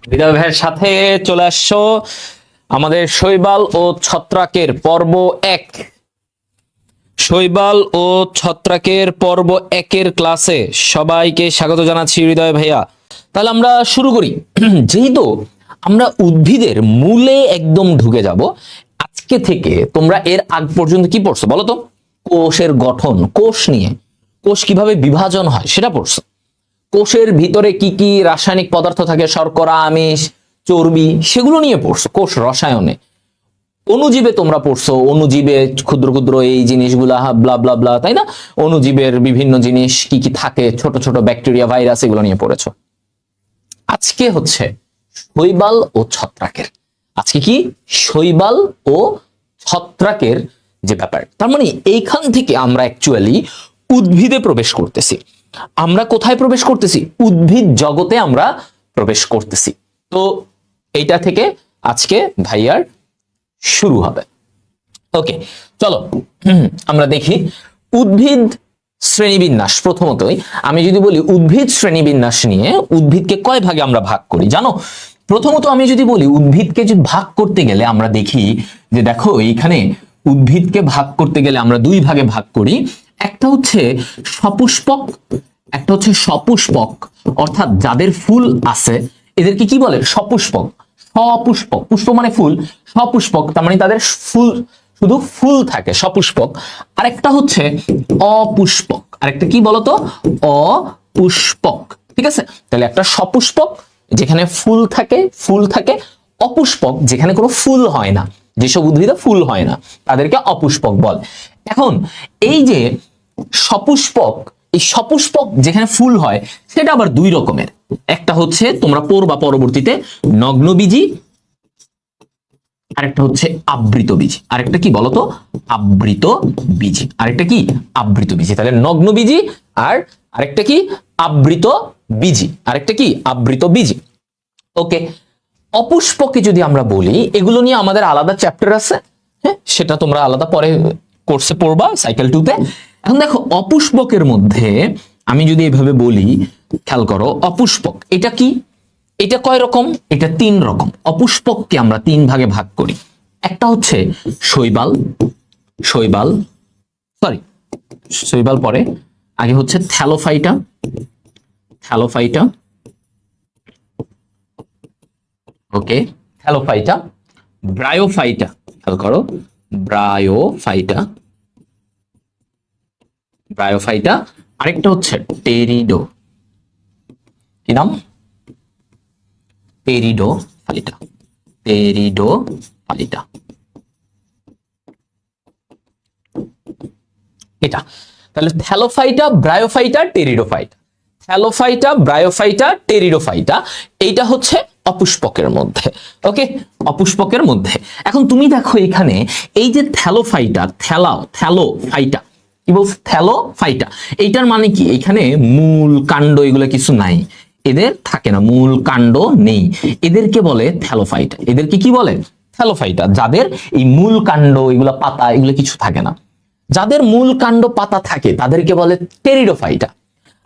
হৃদয় ভাইয়ের সাথে চলে আসছো আমাদের শৈবাল ও ছত্রাকের পর্ব 1। শৈবাল ও ছত্রাকের পর্ব 1-এর ক্লাসে সবাইকে স্বাগত জানাচ্ছি হৃদয় ভাইয়া। তাহলে আমরা শুরু করি। যেহেতু আমরা উদ্ভিদের মূলে একদম ঢুকে যাব, আজকে থেকে তোমরা এর আগ পর্যন্ত কি পড়ছো বলো তো? কোষের গঠন, কোষ নিয়ে, কোষ কিভাবে বিভাজন হয় সেটা পড়ছো। কোষের ভিতরে কি কি রাসায়নিক পদার্থ থাকে, শর্করা, আমিষ, চর্বি, সেগুলো নিয়ে পড়ছো। কোষ রসায়নে অণুজীবে তোমরা পড়ছো, অণুজীবে ক্ষুদ্র ক্ষুদ্র এই জিনিসগুলা ব্লা ব্লা ব্লা, তাই না? অণুজীবের বিভিন্ন জিনিস কি কি থাকে, ছোট ছোট ব্যাকটেরিয়া, ভাইরাস, এগুলো নিয়ে পড়েছো। আজকে হচ্ছে শৈবাল ও ছত্রাকের, আজকে কি শৈবাল ও ছত্রাকের যে ব্যাপার, তার মানে এইখান থেকে আমরা অ্যাকচুয়ালি উদ্ভিদে প্রবেশ করতেছি। আমরা কোথায় প্রবেশ করতেছি? উদ্ভিদ জগতে আমরা প্রবেশ করতেছি। তো এইটা থেকে আজকে ভাইয়ার শুরু হবে। ওকে, চলো আমরা দেখি উদ্ভিদ শ্রেণীবিন্যাস। প্রথমতই আমি যদি বলি উদ্ভিদ শ্রেণীবিন্যাস নিয়ে, উদ্ভিদকে কয় ভাগে আমরা ভাগ করি জানো? প্রথমত আমি যদি বলি উদ্ভিদকে যদি ভাগ করতে গেলে আমরা দেখি যে দেখো এইখানে উদ্ভিদকে ভাগ করতে গেলে আমরা দুই ভাগে ভাগ করি। একটা হচ্ছে সপুষ্পক, একটা হচ্ছে সপুষ্পক, অর্থাৎ যাদের ফুল আছে এদেরকে কি বলে? সপুষ্পক। সপুষ্পক, পুষ্প মানে ফুল, সপুষ্পক তার মানে তাদের ফুল, শুধু ফুল থাকে, সপুষ্পক। আরেকটা হচ্ছে অপুষ্পক, আরেকটা কি বলতো? অপুষ্পক। ঠিক আছে, তাহলে একটা সপুষ্পক যেখানে ফুল থাকে, ফুল থাকে। অপুষ্পক যেখানে কোনো ফুল হয় না, যেসব উদ্ভিদে ফুল হয় না তাদেরকে অপুষ্পক বলে। এখন এই যে সপুষ্পক, এই সপুষ্পক যেখানে ফুল হয় সেটা আবার দুই রকমের। একটা হচ্ছে তোমরা পড়বা পরবর্তীতে নগ্নবীজি, আরেকটা হচ্ছে আবৃত বীজি। আরেকটা কি বলতো? আবৃত বীজি। আরেকটা কি? আবৃত বীজি। তাহলে নগ্নবীজি আর আরেকটা কি? আবৃত বীজি। আরেকটা কি? আবৃত বীজি। ওকে, অপুষ্পকে যদি আমরা বলি, এগুলো নিয়ে আমাদের আলাদা চ্যাপ্টার আছে, হ্যাঁ, সেটা তোমরা আলাদা পরে কোর্সে পড়বা সাইকেল 2-তে। এখন দেখো অপুষ্পকের মধ্যে আমি যদি এইভাবে বলি, খেয়াল করো, অপুষ্পক এটা কি? এটা কয় রকম? এটা 3 রকম। অপুষ্পককে আমরা 3 ভাগে ভাগ করি। একটা হচ্ছে শৈবাল, শৈবাল সরি শৈবাল পরে, আগে হচ্ছে থ্যালোফাইটা, থ্যালোফাইটা, ওকে, থ্যালোফাইটা, ব্রায়োফাইটা, খেয়াল করো, ব্রায়োফাইটা, ব্রায়োফাইটা, আরেকটা হচ্ছে টেরিডো। কি নাম? Pteridophyta, pteridophyta. এটা তাহলে thallophyta, bryophyta, pteridophyta, thallophyta, bryophyta, pteridophyta, এইটা হচ্ছে অপুষ্পকের মধ্যে। ওকে, অপুষ্পকের মধ্যে। এখন তুমি দেখো এখানে এই যে থ্যালোফাইটা, থ্যালোফাইটা কি বলছে? থ্যালোফাইটা, এইটার মানে কি? এখানে মূল কাণ্ড এগুলো কিছু নাই, এদের থাকে না, মূল কাণ্ড নেই, এদেরকে বলে থ্যালোফাইটা। এদেরকে কি বলে? থ্যালোফাইটা। যাদের এই মূল কাণ্ড, এগুলা পাতা, এগুলো কিছু থাকে না। যাদের মূল কাণ্ড পাতা থাকে তাদেরকে বলে টেরিডোফাইটা।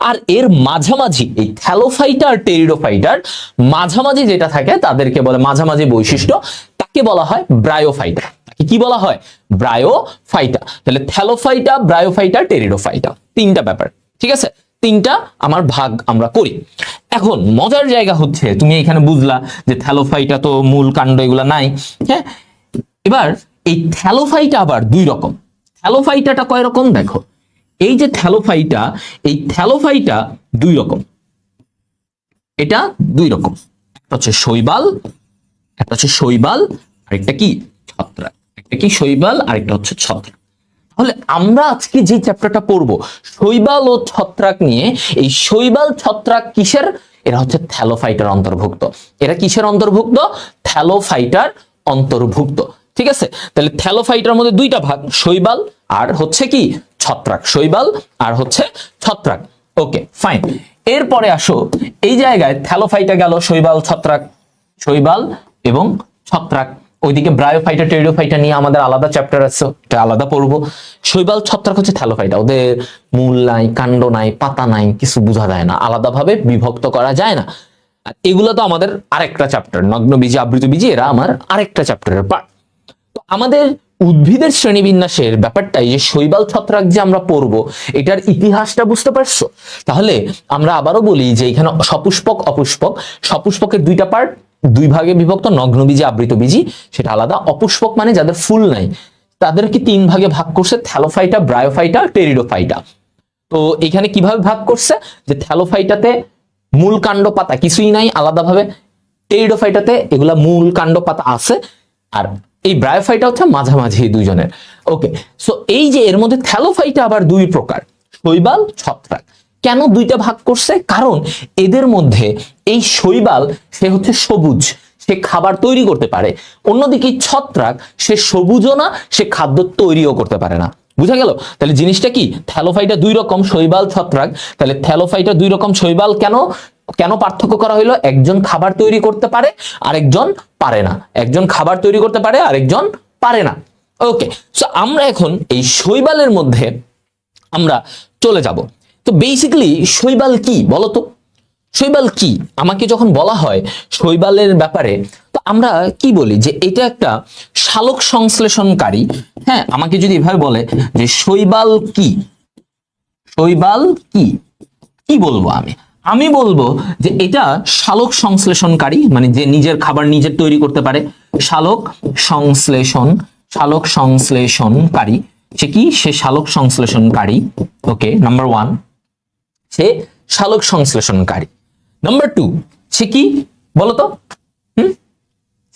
আর এর মাঝামাঝি এই থ্যালোফাইটা আর টেরিডোফাইটার মাঝামাঝি যেটা থাকে তাদেরকে বলে, মাঝামাঝি বৈশিষ্ট্য, তাকে বলা হয় ব্রায়োফাইটা। তাকে কি বলা হয়? ব্রায়োফাইটা। তাহলে থ্যালোফাইটা, ব্রায়োফাইটা, টেরিডোফাইটা, 3টা ব্যাপার। ঠিক আছে, 3টা আমার ভাগ আমরা করি। এখন মজার জায়গা হচ্ছে তুমি এখানে বুঝলা যে থ্যালোফাইটা তো মূল কাণ্ড এগুলা নাই, হ্যাঁ। এবার এই থ্যালোফাইটা আবার 2 রকম। থ্যালোফাইটাটা কয় রকম দেখো, এই যে থ্যালোফাইটা, এই থ্যালোফাইটা 2 রকম। এটা 2 রকম, একটা হচ্ছে শৈবাল, একটা হচ্ছে শৈবাল, আরেকটা কি? ছত্রাক। একটা কি? শৈবাল, আরেকটা হচ্ছে ছত্রাক। তাহলে আমরা আজকে যে চ্যাপ্টারটা পড়বো শৈবাল ও ছত্রাক নিয়ে, এই শৈবাল ছত্রাক কিসের? এরা হচ্ছে থ্যালোফাইটার অন্তর্ভুক্ত। এরা কিসের অন্তর্ভুক্ত? থ্যালোফাইটার অন্তর্ভুক্ত। ঠিক আছে, তাহলে থ্যালোফাইটার মধ্যে 2টা ভাগ, শৈবাল আর হচ্ছে কি? ছত্রাক। শৈবাল আর হচ্ছে ছত্রাক। ওকে, ফাইন। এরপরে আসো এই জায়গায় থ্যালোফাইটা গেল, শৈবাল, ছত্রাক, শৈবাল এবং ছত্রাক। ওইদিকে ব্রায়োফাইটা, টেরিডোফাইটা নিয়ে আমাদের আলাদা চ্যাপ্টার আছে, এটা আলাদা পড়বো। শৈবাল, ছত্রাক হচ্ছে থ্যালোফাইটা, ওদের মূল নাই, কাণ্ড নাই, পাতা নাই, কিছু বোঝা যায় না, আলাদাভাবে বিভক্ত করা যায় না। আর এগুলো তো আমাদের আরেকটা চ্যাপ্টার, নগ্নবীজি আবৃতবীজি, এরা আমার আরেকটা চ্যাপ্টারের পার্ট। তো আমাদের উদ্ভিদের শ্রেণীবিন্যাসের ব্যাপারটাই যে শৈবাল ছত্রাক যে আমরা পড়বো, এটার ইতিহাসটা বুঝতে পারছো? তাহলে আমরা আবারও বলি যে এখানে সপুষ্পক অপুষ্পক, সপুষ্পকের দুইটা পার্ট, দুই ভাগে বিভক্ত, নগ্নবীজি আবৃতবীজি সেটা আলাদা। অপুষ্পক মানে যাদের ফুল নাই, তাদেরকে তিন ভাগে ভাগ করছে, থ্যালোফাইটা, ব্রায়োফাইটা, টেরিডোফাইটা। তো এখানে কিভাবে ভাগ করছে, যে থ্যালোফাইটাতে মূল কাণ্ড পাতা কিছুই নাই আলাদাভাবে, টেরিডোফাইটাতে এগুলা মূল কাণ্ড পাতা আছে, আর এই ব্রায়োফাইটা হচ্ছে মাঝামাঝি দুইজনের। ওকে, সো এই যে এর মধ্যে থ্যালোফাইটা আবার দুই প্রকার, শৈবাল ছত্রাক। কেন দুইটা ভাগ করছে? কারণ এদের মধ্যে এই শৈবাল সে হচ্ছে সবুজ, সে খাবার তৈরি করতে পারে, অন্যদিকে ছত্রাক সে সবুজও না, সে খাদ্য তৈরিও করতে পারে না। বুঝা গেল? তাহলে জিনিসটা কি, থ্যালোফাইটা দুই রকম, শৈবাল ছত্রাক। তাহলে থ্যালোফাইটা দুই রকম, শৈবাল কেন কেন পার্থক্য করা হলো? একজন খাবার তৈরি করতে পারে, আরেকজন পারে না। একজন খাবার তৈরি করতে পারে, আরেকজন পারে না। ওকে, সো আমরা এখন এই শৈবালের মধ্যে আমরা চলে যাব। তো বেসিক্যালি শৈবাল কি বলতো? শৈবাল কি আমাকে যখন বলা হয় শৈবালের ব্যাপারে, তো আমরা কি বলি যে এটা একটা সালোক সংশ্লেষণকারী। হ্যাঁ, আমাকে যদি এভাবে বলে যে শৈবাল কি, শৈবাল কি, কি বলবো আমি? আমি বলবো যে এটা সালোক সংশ্লেষণকারী, মানে যে নিজের খাবার নিজের তৈরি করতে পারে। সালোক সংশ্লেষণ, সালোক সংশ্লেষণকারী। সে কি? সে সালোক সংশ্লেষণকারী। ওকে, নাম্বার ওয়ান, সে সালোক সংশ্লেষণকারী। নাম্বার টু, সে কি বলতো?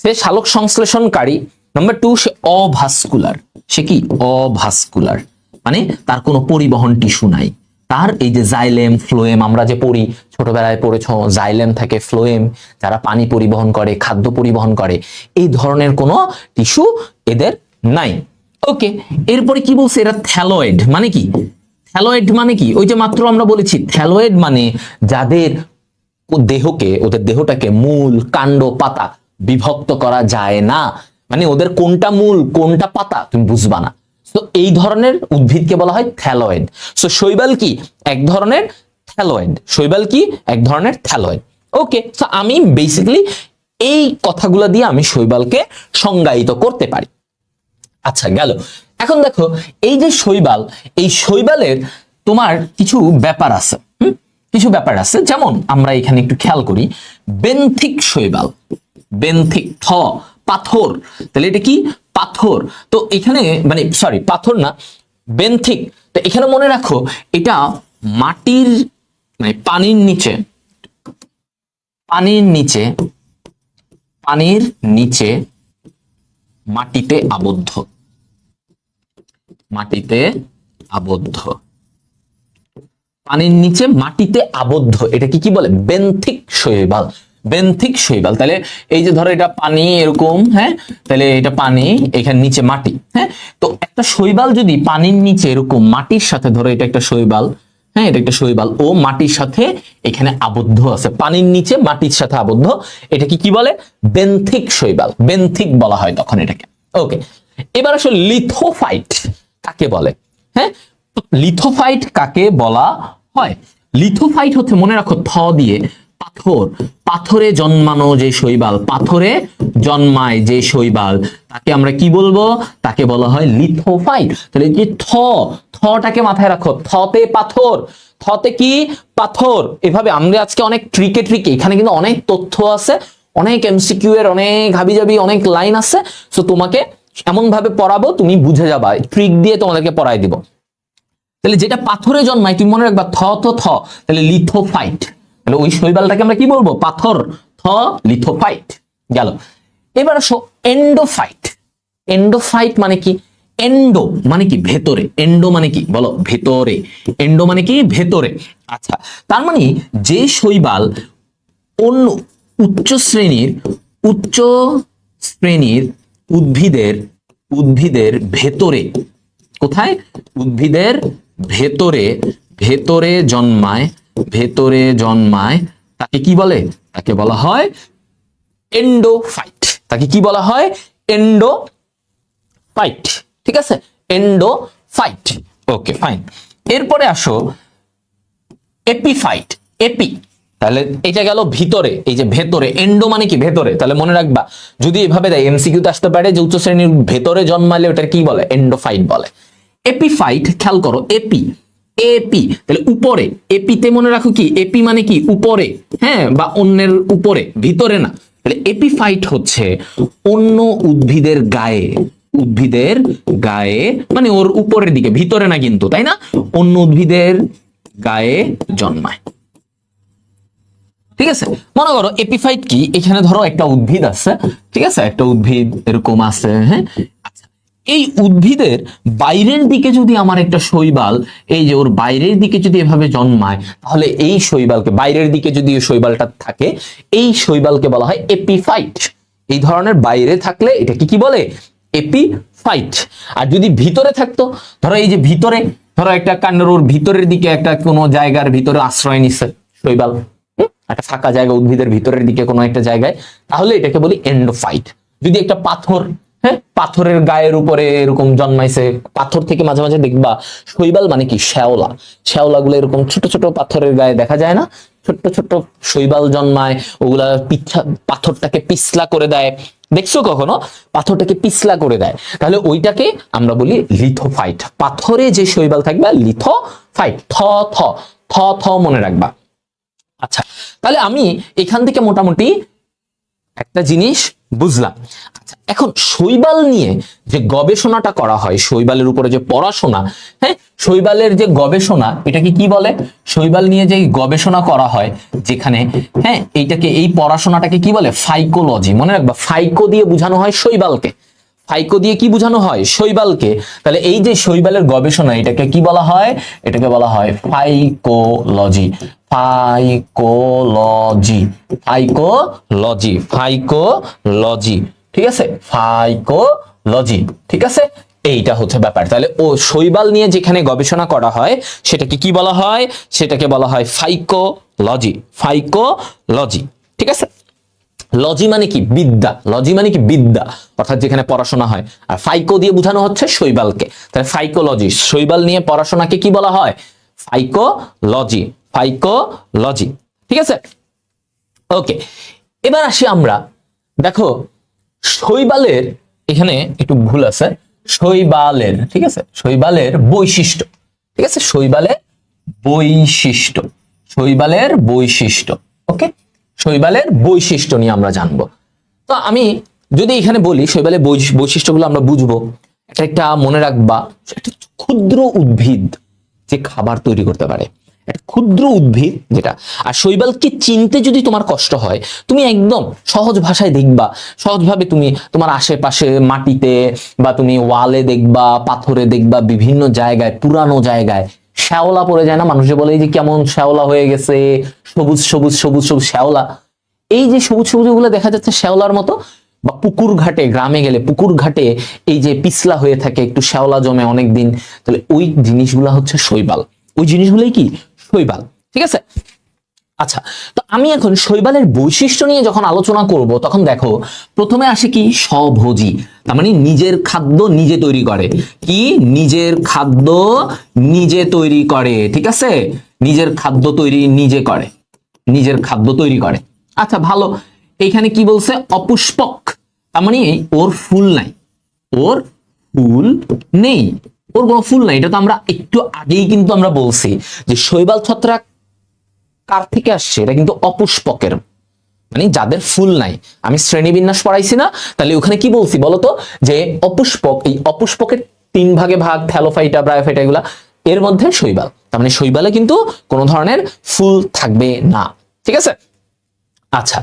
সে সালোক সংশ্লেষণকারী। নাম্বার টু, সে অভাস্কুলার। সে কি? অভাস্কুলার, মানে তার কোনো পরিবহন টিস্যু নাই। তার এই যে জাইলেম, ফ্লোয়েম, আমরা যে পড়ি ছোটবেলায় পড়েছ, জাইলেম থাকে, ফ্লোয়েম, যারা পানি পরিবহন করে, খাদ্য পরিবহন করে, এই ধরনের কোনো টিস্যু এদের নাই। ওকে, এরপরে কি বলছে? এরা থ্যালয়েড। মানে কি থ্যালয়েড? মানে কি ওই যে মাত্র আমরা বলেছি, থ্যালয়েড মানে যাদের দেহকে, ওদের দেহটাকে মূল, কাণ্ড, পাতা বিভক্ত করা যায় না, মানে ওদের কোনটা মূল কোনটা পাতা তুমি বুঝবা না। তো এই ধরনের উদ্ভিদকে বলা হয় থ্যালয়েড। সো শৈবাল কি? এক ধরনের থ্যালয়েড। শৈবাল কি? এক ধরনের থ্যালয়েড। ওকে, সো আমি বেসিক্যালি এই কথাগুলো দিয়ে আমি শৈবালকে সংজ্ঞায়িত করতে পারি। আচ্ছা, গেল। এখন দেখো এই যে শৈবাল, এই শৈবালের তোমার কিছু ব্যাপার আছে, কিছু ব্যাপার আছে। যেমন আমরা এখানে একটু খেয়াল করি, বেন্থিক শৈবাল। বেন্থিক, থ, পাথর। তাহলে এটা কি? পাথর। তো এখানে মানে সরি, পাথর না, বেন্থিক। তো এখানে মনে রাখো এটা মাটির মানে পানির নিচে, পানির নিচে, পানির নিচে মাটিতে আবদ্ধ, মাটিতে আবদ্ধ, পানির নিচে মাটিতে আবদ্ধ। এটা কি বলে? বেন্থিক শৈবাল। বেন্থিক শৈবাল। তাহলে এই যে ধরো এটা পানি এরকম, হ্যাঁ, তাহলে এটা পানি, এখানে নিচে মাটি। হ্যাঁ, তো একটা শৈবাল যদি পানির নিচে এরকম মাটির সাথে, ধরো এটা একটা শৈবাল, হ্যাঁ, এটা একটা শৈবাল, ও মাটির সাথে এখানে আবদ্ধ আছে, পানির নিচে মাটির সাথে আবদ্ধ, এটা কি বলে? বেন্থিক শৈবাল। বেন্থিক বলা হয় তখন এটাকে। ওকে, এবার আসলে লিথোফাইট কাকে বলে? হ্যাঁ, লিথোফাইট কাকে বলা হয়? লিথোফাইট হচ্ছে, মনে রাখো, থ দিয়ে পাথর, পাথরে জন্মানো যে শৈবাল, পাথরে জন্মায় যে শৈবাল, তাকে আমরা কি বলবো? তাকে বলা হয় লিথোফাইট। তাহলে যে থ, থটাকে মাথায় রাখো, থতে পাথর, থতে কি? পাথর। এভাবে আমরা আজকে অনেক ট্রিকে ট্রিকে, এখানে কিন্তু অনেক তথ্য আছে, অনেক এমসিকিউ এর অনেক হাবিজাবি অনেক লাইন আছে। সো তোমাকে এমন ভাবে পড়াবো তুমি বুঝে যাবা, ট্রিক দিয়ে তোমাদেরকে পড়াই দিব। তাহলে যেটা পাথরে জন্মায় তুমি মনে রাখবা, থ তো থ, তাহলে লিথোফাইট। তাহলে ওই শৈবালটাকে আমরা কি বলবো? পাথর, থ, লিথোফাইট। গেল। এবার আসো এন্ডোফাইট। এন্ডোফাইট মানে কি? এন্ডো মানে কি? ভেতরে। এন্ডো মানে কি বলো? ভেতরে। এন্ডো মানে কি? ভেতরে। আচ্ছা, তার মানে যে শৈবাল অন্য উচ্চ শ্রেণীর, উচ্চ শ্রেণীর উদ্ভিদের, উদ্ভিদের ভেতরে, কোথায়? উদ্ভিদের ভেতরে, ভেতরে জন্মায়, ভেতরে জন্মায়, তাকে কি বলে? তাকে বলা হয় এন্ডোফাইট। তাকে কি বলা হয়? এন্ডোফাইট। ঠিক আছে, এন্ডোফাইট। ওকে, ফাইন। এরপরে আসো এপিফাইট। এপি তাহলে এটা গেল ভিতরে, এই যে ভেতরে, এন্ডো মানে কি ভেতরে, তাহলে মনে রাখবা যদি এভাবে দেয় এমসিকিউতে আসতে পারে যে উচ্চ শ্রেণীর ভেতরে জন্মালে ওটা কি বলে, এন্ডোফাইট বলে। এপিফাইট, খেয়াল করো, এপি এপি তাহলে উপরে, এপিতে মনে রাখো কি, এপি মানে কি উপরে, হ্যাঁ, বা অন্যের উপরে, ভিতরে না। তাহলে এপিফাইট হচ্ছে অন্য উদ্ভিদের গায়ে, উদ্ভিদের গায়ে মানে ওর উপরের দিকে, ভিতরে না কিন্তু, তাই না, অন্য উদ্ভিদের গায়ে জন্মায়। ঠিক আছে, মনে করো এপিফাইট কি, এখানে ধরো একটা উদ্ভিদ আছে, ঠিক আছে, একটা উদ্ভিদ এরকম আছে, হ্যাঁ, আচ্ছা, এই উদ্ভিদের বাইরের দিকে যদি আমার একটা শৈবাল, এই যে ওর বাইরের দিকে যদি এভাবে জন্মায়, তাহলে এই শৈবালকে, বাইরের দিকে যদি ওই শৈবালটা থাকে, এই শৈবালকে বলা হয় এপিফাইট। এই ধরনের বাইরে থাকলে এটা কি বলে, এপিফাইট। আর যদি ভিতরে থাকতো, ধরো এই যে ভিতরে, ধরো একটা কাণ্ডের ওর ভিতরের দিকে একটা কোনো জায়গার ভিতরে আশ্রয় নিচ্ছে শৈবাল, একটা ফাঁকা জায়গা উদ্ভিদের ভিতরের দিকে কোনো একটা জায়গায়, তাহলে এটাকে বলি এন্ডোফাইট। যদি একটা পাথর, হ্যাঁ, পাথরের গায়ের উপরে এরকম জন্মাইছে, পাথর থেকে মাঝে মাঝে দেখবা শৈবাল মানে কি শ্যাওলা, শ্যাওলাগুলো এরকম ছোট ছোট পাথরের গায়ে দেখা যায় না, ছোট্ট ছোট্ট শৈবাল জন্মায়, ওগুলা পাথরটাকে পিছলা করে দেয়, দেখছো কখনো, পাথরটাকে পিছলা করে দেয়, তাহলে ওইটাকে আমরা বলি লিথোফাইট। পাথরে যে শৈবাল থাকবে লিথোফাইট, থ থ থ থ মনে রাখবা। আচ্ছা, তাহলে আমি এখান থেকে মোটামুটি একটা জিনিস বুঝলাম। আচ্ছা, এখন শৈবাল নিয়ে যে গবেষণাটা করা হয়, শৈবালের উপরে যে পড়াশোনা, হ্যাঁ, শৈবালের যে গবেষণা, এটাকে কি বলে, শৈবাল নিয়ে যে গবেষণা করা হয় যেখানে, হ্যাঁ, এইটাকে, এই পড়াশোনাটাকে কি বলে, ফাইকোলজি। মনে রাখবা, ফাইকো দিয়ে বোঝানো হয় শৈবালকে, ফাইকো দিয়ে কি বোঝানো হয়, শৈবালকে। তাহলে এই যে শৈবালের গবেষণা, এটাকে কি বলা হয়, এটাকে বলা হয় ফাইকোলজি, ফাইকোলজি, ফাইকোলজি, ফাইকোলজি, ঠিক আছে, ফাইকোলজি, ঠিক আছে, এইটা হচ্ছে ব্যাপার। তাহলে ও শৈবাল নিয়ে যেখানে গবেষণা করা হয় সেটাকে কি বলা হয়, সেটাকে বলা হয় ফাইকোলজি, ফাইকোলজি, ঠিক আছে। লজি মানে কি বিদ্যা, লজি মানে কি বিদ্যা, অর্থাৎ যেখানে পড়াশোনা হয়, আর ফাইকো দিয়ে বোঝানো হচ্ছে শৈবালকে, তাহলে ফাইকোলজি, শৈবাল নিয়ে পড়াশোনাকে কি বলা হয়, ফাইকোলজি, ফাইকোলজি, ঠিক আছে। ওকে, এবার আসি আমরা, দেখো শৈবালের, এখানে একটু ভুল আছে, শৈবালের, ঠিক আছে, শৈবালের বৈশিষ্ট্য, ঠিক আছে, শৈবালের বৈশিষ্ট্য, শৈবালের বৈশিষ্ট্য, ওকে, শৈবালের বৈশিষ্ট্য নিয়ে আমরা জানবো। তো আমি যদি এখানে বলি শৈবালের বৈশিষ্ট্যগুলো আমরা বুঝবো, একটা মনে রাখবা, একটা ক্ষুদ্র উদ্ভিদ যে খাবার তৈরি করতে পারে, একটা ক্ষুদ্র উদ্ভিদ যেটা। আর শৈবালকে চিনতে যদি তোমার কষ্ট হয়, তুমি একদম সহজ ভাষায় দেখবা, সহজভাবে তুমি তোমার আশেপাশে মাটিতে বা তুমি ওয়ালে দেখবা, পাথরে দেখবা, বিভিন্ন জায়গায়, পুরানো জায়গায় শ্যাওলা পড়ে যায় না, মানুষে বলে এই যে কেমন শ্যাওলা হয়ে গেছে, সবুজ সবুজ সবুজ সবুজ শ্যাওলা, এই যে সবুজ সবুজ গুলো দেখা যাচ্ছে শ্যাওলার মতো, বা পুকুর ঘাটে, গ্রামে গেলে পুকুর ঘাটে এই যে পিছলা হয়ে থাকে, একটু শ্যাওলা জমে অনেকদিন, তাহলে ওই জিনিসগুলা হচ্ছে শৈবাল, ওই জিনিসগুলোই কি শৈবাল, ঠিক আছে। আচ্ছা, তো আমি এখন শৈবালের বৈশিষ্ট্য নিয়ে যখন আলোচনা করব, তখন দেখো প্রথমে আসে কি স্বভোজী, তার মানে নিজের খাদ্য নিজে তৈরি করে, কি নিজের খাদ্য নিজে তৈরি করে, ঠিক আছে, নিজের খাদ্য তৈরি নিজে করে, নিজের খাদ্য তৈরি করে। আচ্ছা ভালো, এখানে কি বলছে, অপুষ্পক, তার মানে ওর ফুল নাই, ওর ফুল নেই, ওর কোনো ফুল নাই। এটা তো আমরা একটু আগেই কিন্তু আমরা বলছি যে শৈবাল ছত্রাক কার থেকে আসছে, এটা কিন্তু অপুষ্পকের, মানে যাদের ফুল নাই। আমি শ্রেণীবিন্যাস পড়াইছি না, তাহলে ওখানে কি বলছি বলতো, যে অপুষ্পক, এই অপুষ্পকের 3 ভাগে ভাগ, থ্যালোফাইটা, ব্রায়োফাইটা, এগুলা, এর মধ্যে শৈবাল, তার মানে শৈবালে কিন্তু কোনো ধরনের ফুল থাকবে না, ঠিক আছে। আচ্ছা,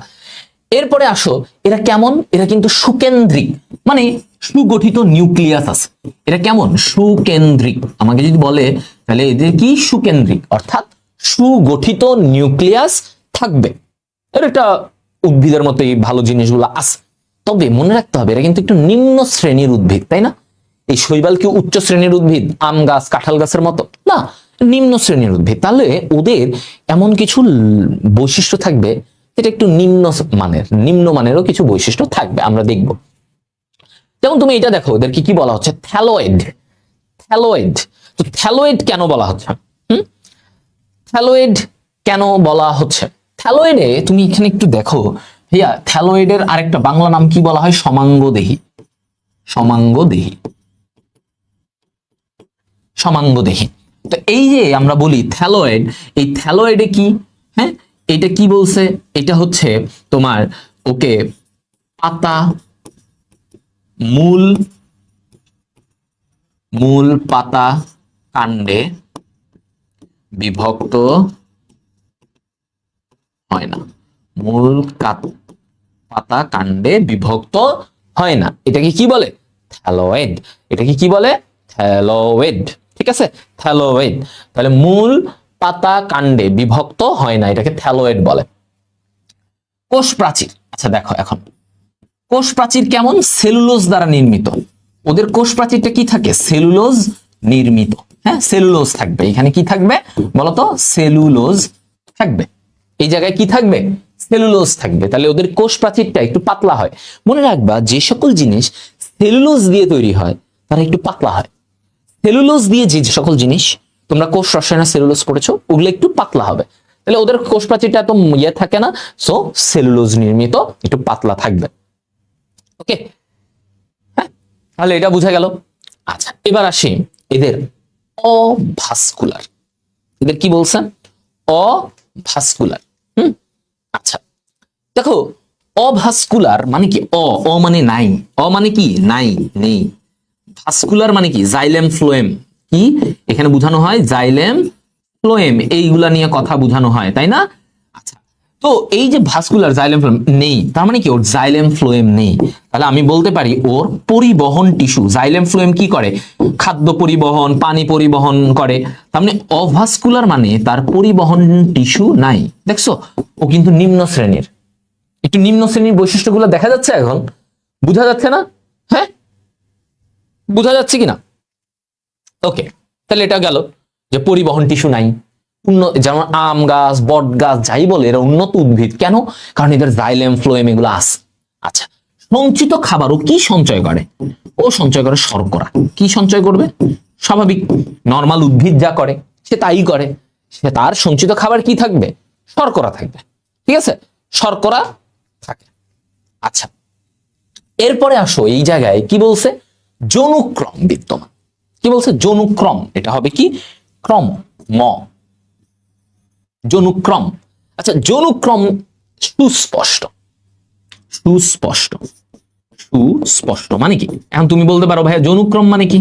এরপরে আসো, এরা কেমন, এরা কিন্তু সুকেন্দ্রিক, মানে সুগঠিত নিউক্লিয়াস আছে, এরা কেমন, সুকেন্দ্রিক। আমাকে যদি বলে তাহলে এদের কি সুকেন্দ্রিক, অর্থাৎ সুগঠিত নিউক্লিয়াস থাকবে, এর একটা উদ্ভিদের মতো এই ভালো জিনিসগুলো আছে। তবে মনে রাখতে হবে এরা কিন্তু একটু নিম্ন শ্রেণীর উদ্ভিদ, তাই না। এই শৈবাল কি উচ্চ শ্রেণীর উদ্ভিদ, আম গাছ, কাঁঠাল গাছের মতো না, নিম্ন শ্রেণীর উদ্ভিদ। তাহলে ওদের এমন কিছু বৈশিষ্ট্য থাকবে যেটা একটু নিম্নমানেরও কিছু বৈশিষ্ট্য থাকবে, আমরা দেখব। যেমন তুমি এটা দেখো, ওদেরকে কি বলা হচ্ছে, থ্যালোয়েড, থ্যালোয়েড। তো থ্যালোয়েড কেন বলা হচ্ছে, থ্যালোয়েড কেন বলা হচ্ছে, থ্যালয়েডে তুমি এখানে একটু দেখো ভাইয়া, থ্যালয়েডের আরেকটা বাংলা নাম কি বলা হয়? সমাঙ্গদেহী। সমাঙ্গদেহী, সমাঙ্গদেহী। তো এই যে আমরা বলি থ্যালয়েড, এই থ্যালয়েডে কি, হ্যাঁ এটা কি বলছে? এটা হচ্ছে তোমার ওকে পাতা, মূল, মূল পাতা কাণ্ডে বিভক্ত হয় না। মূল পাতা কাণ্ডে বিভক্ত হয় না, এটাকে কি বলে? থ্যালয়েড। এটাকে কি বলে? থ্যালয়েড। ঠিক আছে, থ্যালয়েড। তাহলে মূল পাতা কাণ্ডে বিভক্ত হয় না, এটাকে থ্যালয়েড বলে। কোষ প্রাচীর, আচ্ছা দেখো এখন কোষ প্রাচীর কেমন? সেলুলোজ দ্বারা নির্মিত। ওদের কোষ প্রাচীরটা কি থাকে? সেলুলোজ নির্মিত। হ্যাঁ, সেলুলোজ থাকবে এখানে। কি থাকবে বলতো? সেলুলোজ থাকবে। এই জায়গায় কি থাকবে? সেলুলোজ থাকবে। তাহলে ওদের কোষ প্রাচীরটা একটু পাতলা হয়। মনে রাখবা, যে সকল জিনিস সেলুলোজ দিয়ে তৈরি হয় তারা একটু পাতলা হয়। সেলুলোজ দিয়ে যে সকল জিনিস, তোমরা কোষ রসায়নে সেলুলোজ পড়েছো, ওগুলো একটু পাতলা হবে। তাহলে ওদের কোষ প্রাচীরটা এত ইয়ে থাকে না, সো সেলুলোজ নির্মিত, একটু পাতলা থাকবে। ওকে, হ্যাঁ, তাহলে এটা বোঝা গেল। আচ্ছা, এবার আসি এদের অভাস্কুলার। এদের কি বলছেন? অভাস্কুলার। আচ্ছা দেখো, অভাস্কুলার মানে কি? অ মানে নাই, অ মানে কি? নাই, নেই। ভাস্কুলার মানে কি? Xylem phloem. কি এখানে বোঝানো হয়? জাইলেম ফ্লোয়েম, এইগুলা নিয়ে কথা বোঝানো হয়, তাই না? আচ্ছা, তো এই যে ভাস্কুলার, জাইলেম ফ্লোয়েম নেই, তার মানে কি? ওর জাইলেম ফ্লোয়েম নেই। তাহলে আমি বলতে পারি ওর পরিবহন টিস্যু। জাইলেম ফ্লোয়েম কি করে? খাদ্য পরিবহন, পানি পরিবহন করে। তার মানে অভাস্কুলার মানে তার পরিবহন টিস্যু নাই। দেখছো, ও কিন্তু নিম্ন শ্রেণীর। একটু নিম্ন শ্রেণীর বৈশিষ্ট্যগুলো দেখা যাচ্ছে এখন, বোঝা যাচ্ছে না? হ্যাঁ, বোঝা যাচ্ছে কিনা? ওকে, তাহলে এটা গেল যে পরিবহন টিস্যু নাই। যেমন আম গাছ, বট গাছ, যাই বলে, এরা উন্নত উদ্ভিদ। কেন? কারণ এদের জাইলেম ফ্লোয়েম এগুলো আছে। আচ্ছা, সঞ্চিত খাবারও কি সঞ্চয় করে? ও সঞ্চয় করে শর্করা। কি সঞ্চয় করবে? স্বাভাবিক নরমাল উদ্ভিদ যা করে সে তাই করে। সে তার সঞ্চিত খাবার কি থাকবে? শর্করা থাকবে। ঠিক আছে, শর্করা থাকে। আচ্ছা, এরপরে আসো এই জায়গায় কি বলছে? যৌনুক্রম বিদ্যমান। কি বলছে? যৌনুক্রম। এটা হবে কি? ক্রম, ম, যৌনুক্রম। আচ্ছা, যৌনুক্রম সুস্পষ্ট। সুস্পষ্ট, সুস্পষ্ট মানে কি? এখন তুমি বলতে পারো ভাইয়া যৌনুক্রম মানে কি?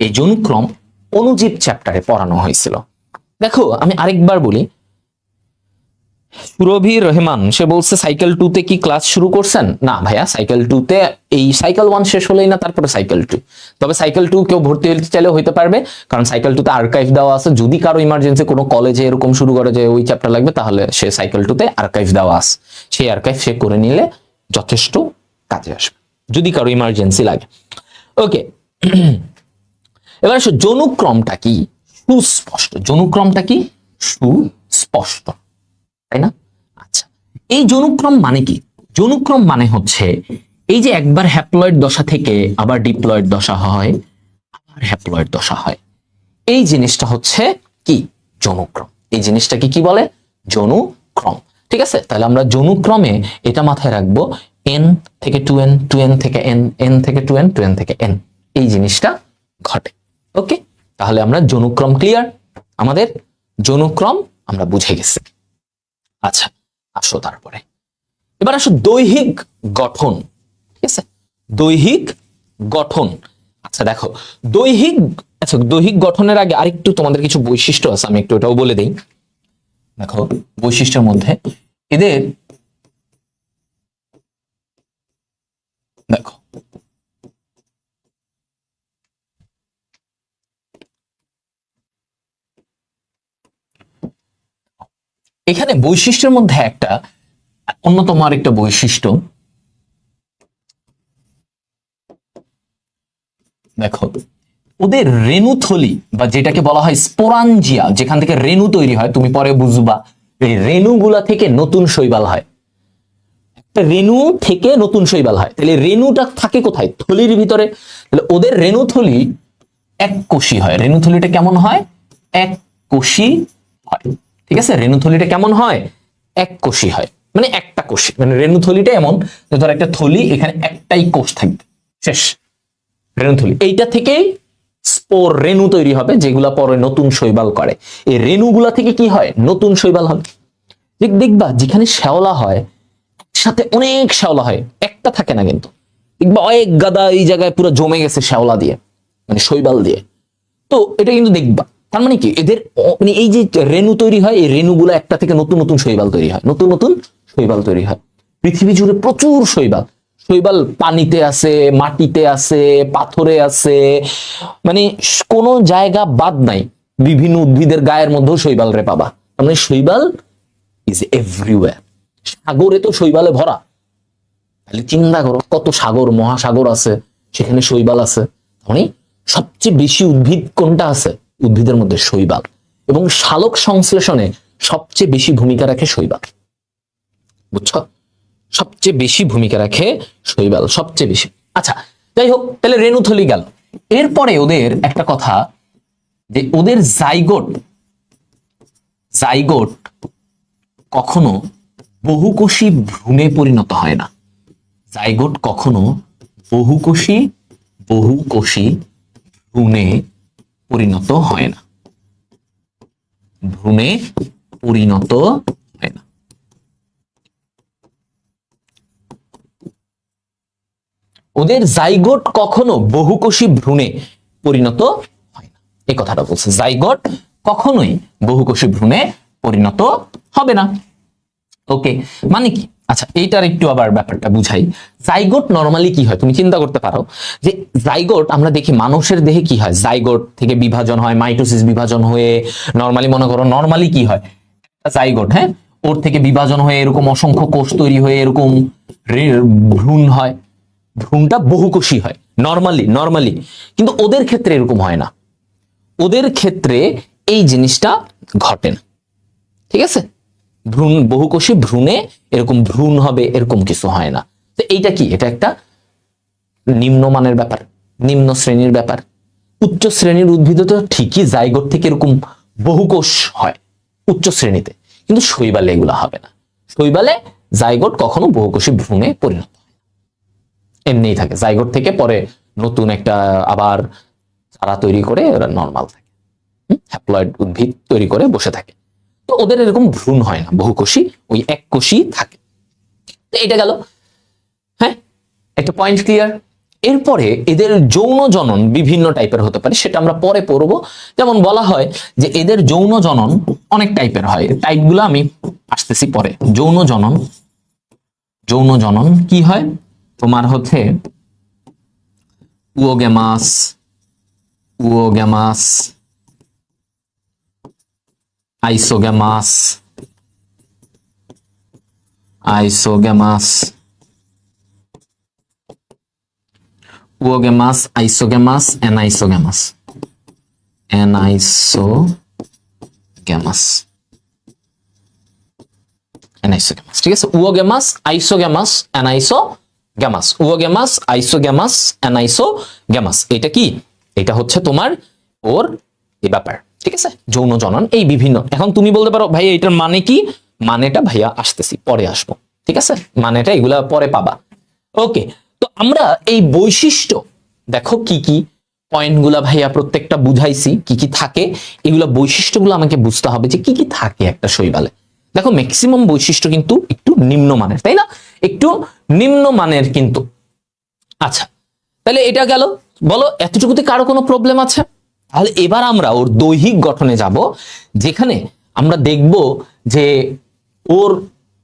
এই যৌনুক্রম অণুজীব চ্যাপ্টারে পড়ানো হয়েছিল। দেখো আমি আরেকবার বলি, সুরভি রহমান সে বলছে সাইকেল 2 তে কি ক্লাস শুরু করছেন? না ভাইয়া, সাইকেল 2 তে এই সাইকেল 1 শেষ হলেই না তারপরে সাইকেল 2। তবে সাইকেল 2 কেউ ভর্তি হতে চাইলে হইতে পারবে, কারণ সাইকেল 2 তে আর্কাইভ দেওয়া আছে। যদি কারো ইমার্জেন্সি কোনো কলেজে এরকম শুরু করে যে ওই চ্যাপ্টার লাগবে, তাহলে সে সাইকেল 2 তে আর্কাইভ দেওয়া আছে, সেই আর্কাইভ সে করে নিলে যথেষ্ট কাজে আসবে যদি কারো ইমার্জেন্সি লাগে। ওকে, এবার আসো যৌনুক্রমটা কি? সুস্পষ্ট। যৌনুক্রমটা কি? সুস্পষ্ট, তাই না? আচ্ছা, এই যৌনুক্রম মানে কি? যৌনুক্রম মানে হচ্ছে এই যে একবার হ্যাপ্লয়েড দশা থেকে আবার ডিপ্লয়েড দশা হয়, আবার হ্যাপ্লয়েড দশা হয়, এই জিনিসটা হচ্ছে কি? যৌনুক্রম। এই জিনিসটাকে কি বলে? যৌনুক্রম। ঠিক আছে, তাহলে আমরা যৌনুক্রমে এটা মাথায় রাখবো, n থেকে 2n, 2n থেকে n, n থেকে 2n, 2n থেকে n, এই জিনিসটা ঘটে। ওকে, তাহলে আমরা যৌনুক্রম ক্লিয়ার। আমাদের যৌনুক্রম আমরা বুঝে গেছি। আচ্ছা, আসো তারপরে এবার আসো দৈহিক গঠন। ঠিক আছে, দৈহিক গঠন। আচ্ছা দেখো, দৈহিক গঠনের আগে আরেকটু তোমাদের কিছু বৈশিষ্ট্য আছে, আমি একটু এটাও বলে দেই। দেখো, বৈশিষ্ট্যের মধ্যে এদের দেখো এখানে বৈশিষ্ট্যের মধ্যে একটা অন্যতম আরেকটা বৈশিষ্ট্য, দেখো ওদের রেণুথলি বা যেটাকে বলা হয় স্পোরাঞ্জিয়া, যেখান থেকে রেণু তৈরি হয়, তুমি পরে বুঝবা, এই রেণুগুলা থেকে নতুন শৈবাল হয়। একটা রেণু থেকে নতুন শৈবাল হয়, তাহলে রেণুটা থাকে কোথায়? থলির ভিতরে। তাহলে ওদের রেণুথলি এক কোষী হয়। রেণুথলিটা কেমন হয়? এক কোষী হয়। ঠিক আছে, রেণুথলিটা কেমন হয়? এক কোষী হয়, মানে একটা কোষী, মানে রেণুথলিটা এমন যে ধর একটা থলি, এখানে একটাই কোষ থাকবে, শেষ রেণুথলি। এইটা থেকেই স্পোর রেণু তৈরি হবে, যেগুলা পরে নতুন শৈবাল করে। এই রেণুগুলা থেকে কি হয়, নতুন শৈবাল হবে। দেখবা যেখানে শ্যাওলা হয়, সাথে অনেক শ্যাওলা হয়, একটা থাকে না কিন্তু, দেখবা অনেক গাদা এই জায়গায় পুরো জমে গেছে শ্যাওলা দিয়ে, মানে শৈবাল দিয়ে। তো এটা কিন্তু দেখবা, তার মানে কি এদের মানে এই যে রেণু তৈরি হয়, এই রেণুগুলো একটা থেকে নতুন নতুন শৈবাল তৈরি হয়, নতুন নতুন শৈবাল তৈরি হয়। পৃথিবী জুড়ে প্রচুর শৈবাল, শৈবাল পানিতে আছে, মাটিতে আছে, পাথরে আছে, মানে কোনো জায়গা বাদ নাই। বিভিন্ন উদ্ভিদের গায়ের মধ্যেও শৈবাল রে পাবা, মানে শৈবাল ইজ এভরিওয়্যার। সাগরে তো শৈবালে ভরা, তাহলে চিন্তা করো কত সাগর মহাসাগর আছে, সেখানে শৈবাল আছে। মানে সবচেয়ে বেশি উদ্ভিদ কোনটা আছে, উদ্ভিদের মধ্যে শৈবাল। এবং সালোক সংশ্লেষণে সবচেয়ে বেশি ভূমিকা রাখে শৈবাল, বুঝছো? সবচেয়ে বেশি ভূমিকা রাখে শৈবাল, সবচেয়ে বেশি। আচ্ছা যাই হোক, তাহলে রেণুথলি গেল। এরপরে ওদের একটা কথা, যে ওদের জাইগোট, জাইগোট কখনো বহুকোষী ভ্রূণে পরিণত হয় না। জাইগোট কখনো বহুকোষী ভ্রূণে পরিণত হয় না, ভ্রূণে পরিণত হয় না। ওদের জাইগোট কখনো বহুকোষী ভ্রূণে পরিণত হয় না, এই কথাটা বলছে, জাইগোট কখনোই বহুকোষী ভ্রূণে পরিণত হবে না। ওকে, মানে কি? আচ্ছা এইটার একটু আবার ব্যাপারটা বুঝাই। জাইগোট নরমালি কি হয়, তুমি চিন্তা করতে পারো যে জাইগোট আমরা দেখি মানুষের দেহে কি হয়, জাইগোট থেকে বিভাজন হয়, মাইটোসিস বিভাজন হয়ে নরমালি মনে করো, নরমালি কি হয়, জাইগোট, হ্যাঁ, ওর থেকে বিভাজন হয়ে এরকম অসংখ্য কোষ তৈরি হয়ে এরকম ভ্রূণ হয়, ভ্রূণটা বহুকোষী হয় নরমালি। কিন্তু ওদের ক্ষেত্রে এরকম হয় না, ওদের ক্ষেত্রে এই জিনিসটা ঘটে না, ঠিক আছে? ভ্রূণ, বহুকোষী ভ্রূণে এরকম ভ্রূণ হবে এরকম কিছু হয় না। তো এইটা কি, এটা একটা নিম্নমানের ব্যাপার, নিম্ন শ্রেণীর ব্যাপার। উচ্চ শ্রেণীর উদ্ভিদ তো ঠিকই জাইগোট থেকে এরকম বহুকোষ হয় উচ্চ শ্রেণীতে, কিন্তু শৈবালে এগুলা হবে না। শৈবালে জাইগোট কখনো বহুকোষী ভ্রূণে পরিণত হয়, এমনিই থাকে। জাইগোট থেকে পরে নতুন একটা আবার চারা তৈরি করে ওরা নর্মাল থাকে, হ্যাপ্লয়েড উদ্ভিদ তৈরি করে বসে থাকে। তো ওদের এরকম ভ্রূণ হয় না, বহুকোষী, ওই এক কোষী থাকে। তো এটা গেল, হ্যাঁ, একটা পয়েন্ট ক্লিয়ার। এরপরে এদের যৌন জনন বিভিন্ন টাইপের হতে পারে, সেটা আমরা পরে পড়বো। যেমন বলা হয় যে এদের যৌন জনন অনেক টাইপের হয়, টাইপগুলো আমি আসতেছি পরে। যৌন জনন কি হয় তোমার হচ্ছে উওগ্যামাস, আইসোগ্যামাস, উওগ্যামাস, আইসোগ্যামাস, অ্যানাইসোগ্যামাস, ঠিক আছে? উওগ্যামাস, আইসোগ্যামাস, অ্যানাইসোগ্যামাস, এটা কি? এটা হচ্ছে তোমার ওর এই ব্যাপার, ঠিক আছে? যৌন জনন এই বিভিন্ন। এখন তুমি বলতে পারো ভাই এটার মানে কি? মানেটা ভাইয়া আসতেছি, পরে আসবো, ঠিক আছে? মানেটা এগুলা পরে পাবা। ওকে, তো আমরা এই বৈশিষ্ট্য দেখো কি কি পয়েন্টগুলা ভাইয়া প্রত্যেকটা বুঝাইছি, কি কি থাকে, এগুলা বৈশিষ্ট্যগুলো আমাকে বুঝতে হবে যে কি কি থাকে একটা শৈবালে। দেখো ম্যাক্সিমাম বৈশিষ্ট্য কিন্তু একটু নিম্নমানের, তাই না? একটু নিম্নমানের কিন্তু। আচ্ছা তাহলে এটা গেল, বলো এতটুকুতে কারো কোনো প্রবলেম আছে? তাহলে এবার আমরা ওর দৈহিক গঠনে যাব, যেখানে আমরা দেখব যে ওর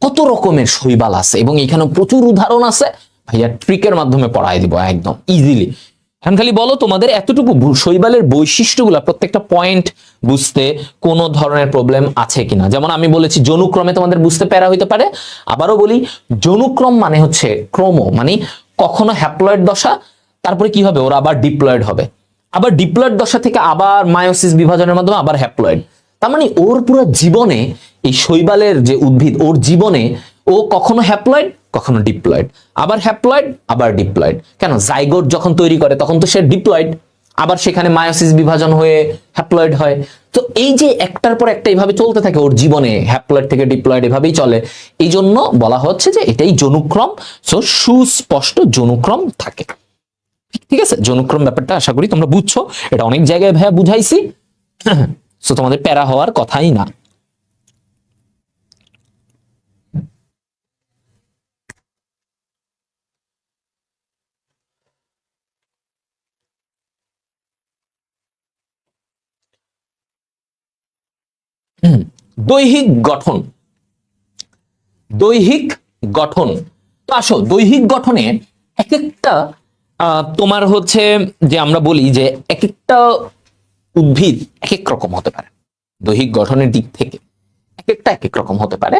কত রকমের শৈবাল আছে, এবং এখানে প্রচুর উদাহরণ আছে ভাইয়া, ট্রিকের মাধ্যমে পড়াই দিব একদম ইজিলি। এখন খালি বলো তোমাদের এতটুকু শৈবালের বৈশিষ্ট্যগুলো প্রত্যেকটা পয়েন্ট বুঝতে কোনো ধরনের প্রবলেম আছে কিনা। যেমন আমি বলেছি যৌনুক্রমে তোমাদের বুঝতে প্যারা হইতে পারে, আবারও বলি যৌনুক্রম মানে হচ্ছে ক্রম, মানে কখনো হ্যাপ্লয়েড দশা, তারপরে কি হবে, ওরা আবার ডিপ্লয়েড হবে, আবার ডিপ্লয়েড দশা থেকে আবার মায়োসিস বিভাজনের মাধ্যমে আবার হ্যাপ্লয়েড। তার মানে ওর পুরো জীবনে, এই শৈবালের যে উদ্ভিদ, ওর জীবনে ও কখনো হ্যাপ্লয়েড কখনো ডিপ্লয়েড, আবার হ্যাপ্লয়েড আবার ডিপ্লয়েড। কেন? জাইগোট যখন তৈরি করে তখন তো সে ডিপ্লয়েড, আবার সেখানে মায়োসিস বিভাজন হয়ে হ্যাপ্লয়েড হয়। তো এই যে একটার পর একটা এইভাবে চলতে থাকে ওর জীবনে, হ্যাপ্লয়েড থেকে ডিপ্লয়েড এভাবেই চলে, এই জন্য বলা হচ্ছে যে এটাই যৌনুক্রম। সো সুস্পষ্ট যৌনুক্রম থাকে। ঠিক আছে, যৌনুক্রম ব্যাপারটা আশা করি তোমরা বুঝছো। এটা অনেক জায়গায় ভাইয়া বুঝাইছি, সো তোমাদের প্যারা হওয়ার কথাই না। দৈহিক গঠন, দৈহিক গঠন। তো আসো দৈহিক গঠনে এক একটা তোমার হচ্ছে যে আমরা বলি যে এক একটা উদ্ভিদ এক এক রকম হতে পারে, দৈহিক গঠনের দিক থেকে এক একটা এক এক রকম হতে পারে।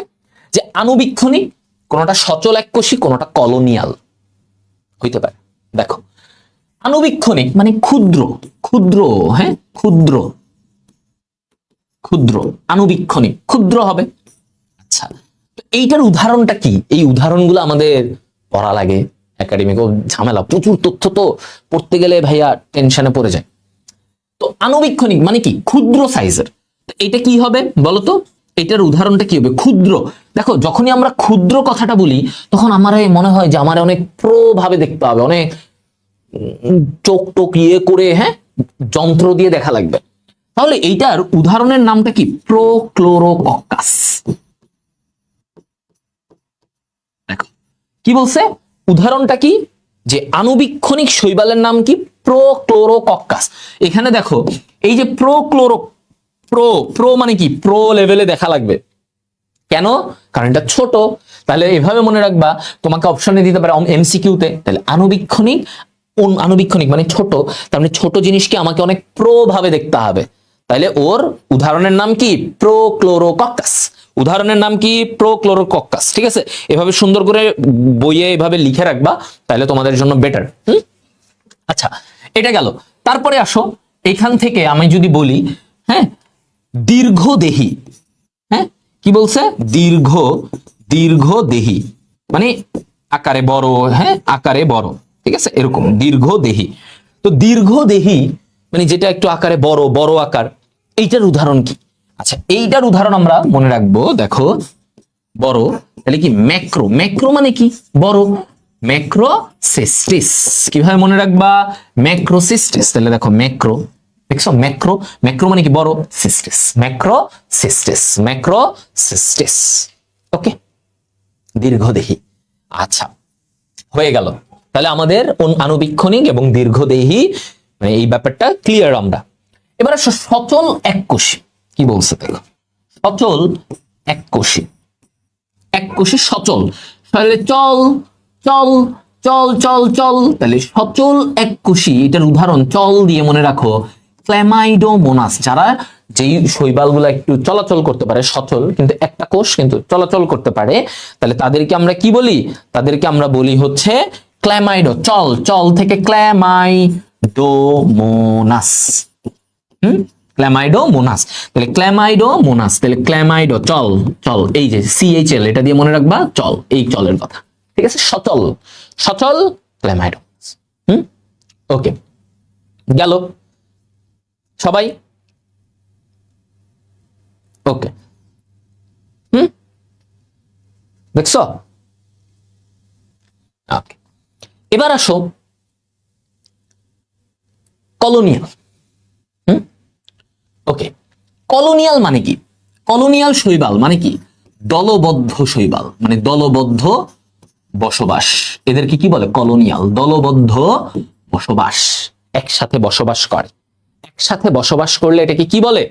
যে আনুবীক্ষণিক, কোনটা সচল এককোষী, কোনটা কলোনিয়াল হইতে পারে। দেখো আনুবীক্ষণিক মানে ক্ষুদ্র, ক্ষুদ্র, হ্যাঁ ক্ষুদ্র, ক্ষুদ্র আনুবীক্ষণিক ক্ষুদ্র হবে। আচ্ছা, তো এইটার উদাহরণটা কি? এই উদাহরণগুলো আমাদের পড়া লাগে একাডেমিক, ঝামেলা, প্রচুর তথ্য, তো পড়তে গেলে ভাইয়া টেনশনে পড়ে যায়। তো আনুবীক্ষণিক মানে কি? ক্ষুদ্র সাইজের। এটা কি হবে বলতো? এটার উদাহরণটা কি হবে? ক্ষুদ্র। দেখো যখনই আমরা ক্ষুদ্র কথাটা বলি তখন আমার মনে হয় যে আমার অনেক প্রো ভাবে দেখতে হবে, অনেক চোখ টোক ইয়ে করে, হ্যাঁ যন্ত্র দিয়ে দেখা লাগবে। তাহলে এইটার উদাহরণের নামটা কি? প্রোক্লোরোকক্কাস। দেখো কি বলছে, উদাহরণটা কি? যে আনুবীক্ষণিক শৈবালের নাম কি? প্রোক্লোরোকক্কাস। এখানে দেখো এই যে প্রোক্লোরো, প্রো প্রো মানে কি? প্রো লেভেলে দেখা লাগবে। কেন? কারণ এটা ছোট। তাহলে এভাবে মনে রাখবা, তোমাকে অপশনে দিতে পারে এমসিকিউতে। তাহলে আনুবীক্ষণিক, আনুবীক্ষণিক মানে ছোট, তার মানে ছোট জিনিসকে আমাকে অনেক প্রো ভাবে দেখতে হবে। তাহলে ওর উদাহরণের নাম কি? প্রোক্লোরোকক্কাস। উদাহরণের নাম কি? প্রোক্লোরোকক্কাস। ঠিক আছে, এভাবে সুন্দর করে বইয়ে এভাবে লিখে রাখবা, তাহলে তোমাদের জন্য বেটার। আচ্ছা, এটা গেল। তারপরে আসো এখান থেকে আমি যদি বলি, হ্যাঁ দীর্ঘদেহী, হ্যাঁ কি বলছে? দীর্ঘ, দীর্ঘদেহী মানে আকারে বড়, হ্যাঁ আকারে বড়, ঠিক আছে এরকম দীর্ঘদেহী। তো দীর্ঘদেহী মানে যেটা একটু আকারে বড়, বড় আকার, এইটার উদাহরণ কি? আচ্ছা এইটার উদাহরণ আমরা মনে রাখবো। দেখো বড়, তাহলে কি? ম্যাক্রো। ম্যাক্রো মানে কি? বড়। ম্যাক্রোসিস্টিস। কিভাবে মনে রাখবা? ম্যাক্রোসিস্টিস। তাহলে দেখো ম্যাক্রো, দেখছো ম্যাক্রো, ম্যাক্রো মানে কি? বড়। সিস্টিস, ম্যাক্রোসিস্টিস, ম্যাক্রোসিস্টিস। ওকে, দীর্ঘদেহী। আচ্ছা হয়ে গেল। তাহলে আমাদের আনুবীক্ষণিক এবং দীর্ঘদেহী মানে এই ব্যাপারটা ক্লিয়ার আমরা। এবার আসো সচল এককোষী। কি বলছে দেখো, সচল এককোষী, এককোষী সচল। তাহলে চল চল চল চল চল, তাহলে সচল এককোষী এটার উদাহরণ চল দিয়ে মনে রাখো ক্ল্যামাইডোমোনাস। যারা যেই শৈবালগুলো একটু চলাচল করতে পারে, সচল কিন্তু একটা কোষ কিন্তু চলাচল করতে পারে, তাহলে তাদেরকে আমরা কি বলি? তাদেরকে আমরা বলি হচ্ছে ক্ল্যামাইডো। চল, চল থেকে ক্ল্যামাইডোমোনাস। ক্ল্যামাইডোমোনাস। তাহলে ক্ল্যামাইডোমোনাস, তাহলে ক্ল্যামাইডো চল, চল এই যে সিএইচএল এটা দিয়ে মনে রাখবা চল, এই চলের কথা। ঠিক আছে, সচল, সচল ক্ল্যামাইডোমোনাস। ওকে গেল সবাই? ওকে, দেখছো? ওকে, এবার আসো কলোনিয়াল। ওকে, কলোনিয়াল মানে কি? কলোনিয়াল শৈবাল মানে কি? দলবদ্ধ শৈবাল, মানে দলবদ্ধ বসবাস। এদেরকে কি বলে? কলোনিয়াল। দলবদ্ধ বসবাস, একসাথে বসবাস করে। একসাথে বসবাস করলে এটাকে কি বলে?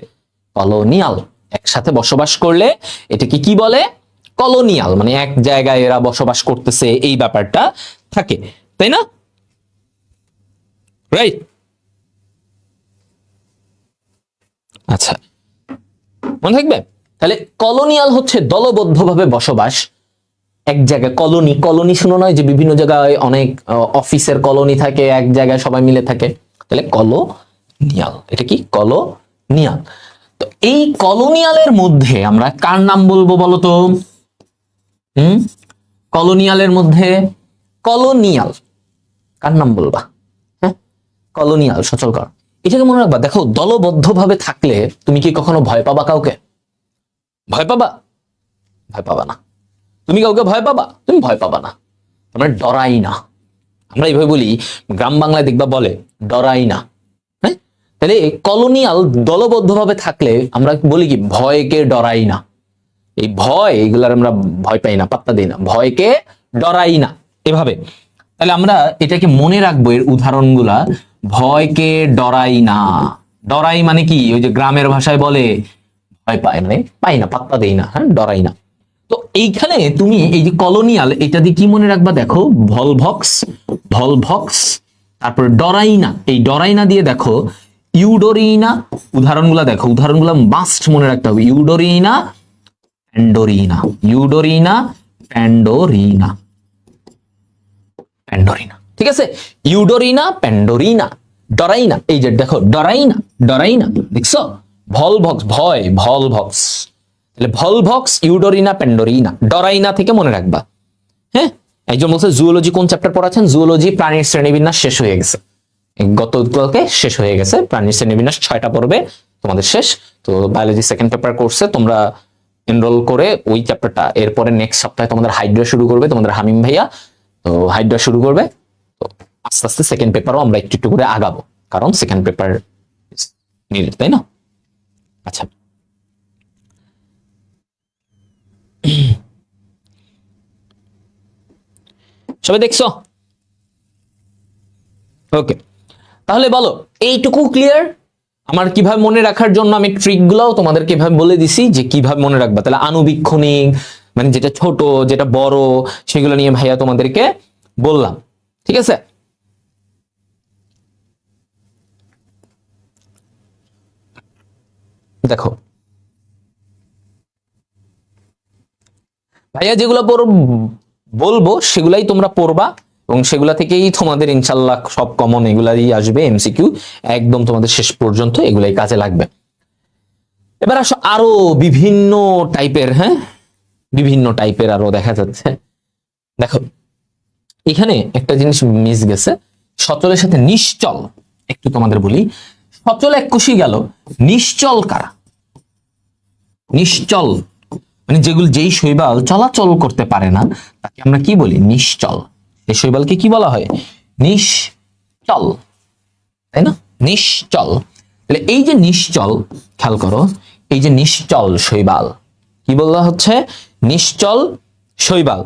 কলোনিয়াল। একসাথে বসবাস করলে এটাকে কি বলে? কলোনিয়াল। মানে এক জায়গায় এরা বসবাস করতেছে, এই ব্যাপারটা থাকে, তাই না? রাইট। আচ্ছা মনে থাকবে। তাহলে কলোনিয়াল হচ্ছে দলবদ্ধভাবে বসবাস এক জায়গায়। কলোনি, কলোনি শুনো নয় যে বিভিন্ন জায়গায় অনেক অফিসের কলোনি থাকে, এক জায়গায় সবাই মিলে থাকে, তাহলে কলোনিয়াল। এটা কি? কলোনিয়াল। তো এই কলোনিয়ালের মধ্যে আমরা কার নাম বলবো বলতো? কলোনিয়ালের মধ্যে কলোনিয়াল কার নাম বলবা? হ্যাঁ কলোনিয়াল, সচল কর। এটাকে মনে রাখবা। দেখো, দলবদ্ধভাবে থাকলে তুমি কি কখনো ভয় পাবা কাউকে? ভয় পাবা? ভয় পাবা না। তুমি কাউকে ভয় পাবা? তুমি ভয় পাবা না। আমরা ডরাই না। আমরা এইভাবে বলি, গ্রাম বাংলায় দেখবা বলে ডরাই না। হ্যাঁ, তাহলে কলোনিয়াল দলবদ্ধভাবে থাকলে আমরা বলি কি ভয়কে ডরাই না। এই ভয়, এগুলার আমরা ভয় পাই না, পাত্তা দিই না, ভয়কে ডরাই না, এভাবে। তাহলে আমরা এটাকে মনে রাখবো, এর উদাহরণগুলা। ভয়কে ডরাই না। ডরাই মানে কি? ওই যে গ্রামের ভাষায় বলে ভয় পায়, মানে পাই না, পাত্তা দেই না, হ্যাঁ, ডরাই না। তো এইখানে তুমি এই যে কলোনিয়াল, এটা দিয়ে কি মনে রাখবা? দেখো, ভলভক্স, ভলভক্স, তারপর ডরাইনা। এই ডরাইনা দিয়ে দেখো ইউডোরিনা। উদাহরণগুলা দেখো, উদাহরণগুলা মাস্ট মনে রাখতে হবে। ইউডোরিনা, প্যান্ডোরিনা, ইউডোরিনা, প্যান্ডোরিনা, প্যান্ডোরিনা। ঠিক আছে, ইউডোরিনা, প্যান্ডোরিনা, ডরাইনা। এই যে দেখো, ডরাইনা, ডরাইনা, দেখছো? ভলভক্স, ভয়, ভলভক্স। তাহলে ভলভক্স, ইউডোরিনা, প্যান্ডোরিনা, ডরাইনা থেকে মনে রাখবা। হ্যাঁ, একজন বলছে জুওলজি কোন চ্যাপ্টার পড়াচ্ছেন? জুওলজি প্রাণীর শ্রেণীবিন্যাস শেষ হয়ে গেছে, গতকালকে শেষ হয়ে গেছে। প্রাণীর শ্রেণীবিন্যাস 6টা পর্বে তোমাদের শেষ। তো বায়োলজি সেকেন্ড পেপার কোর্সে তোমরা এনরোল করে ওই চ্যাপ্টারটা, এরপরে নেক্সট সপ্তাহে তোমাদের হাইড্রা শুরু করবে তোমাদের হামিম ভাইয়া। তো হাইড্রা শুরু করবে। তো আস্তে আস্তে সেকেন্ড পেপারও আমরা একটু একটু করে আগাবো, কারণ সেকেন্ড পেপার নিডেড, তাই না? আচ্ছা, সবাই দেখছো? ওকে, তাহলে বলো এইটুকু ক্লিয়ার? আমার কিভাবে মনে রাখার জন্য আমি ট্রিক গুলাও তোমাদের কিভাবে বলে দিছি, যে কিভাবে মনে রাখবা। তাহলে আণুবীক্ষণিক মানে যেটা ছোট যেটা বড় সেগুলো নিয়ে ভাইয়া তোমাদেরকে বললাম। ঠিক আছে, দেখো ভাইয়া যেগুলো বলবো সেগুলাই তোমরা পড়বা, এবং সেগুলা থেকেই তোমাদের ইনশাল্লাহ সব কমন এগুলাই আসবে। এমসিকিউ একদম তোমাদের শেষ পর্যন্ত এগুলাই কাজে লাগবে। এবার আসো আরো বিভিন্ন টাইপের, হ্যাঁ, বিভিন্ন টাইপের আরো দেখা যাচ্ছে। দেখো, এখানে একটা জিনিস মিস গেছে, সচলের সাথে নিশ্চল। একটু তোমাদের বলি, সচল এক কোষী গেল, নিশ্চল কারা? নিশ্চল মানে যেগুলো, যেই শৈবাল চলাচল করতে পারে না তাকে আমরা কি বলি? নিশ্চল। এই শৈবালকে কি বলা হয়? নিশ্চল, তাই না? নিশ্চল। তাহলে এই যে নিশ্চল, খেয়াল করো, এই যে নিশ্চল শৈবাল, কি বলা হচ্ছে? নিশ্চল শৈবাল।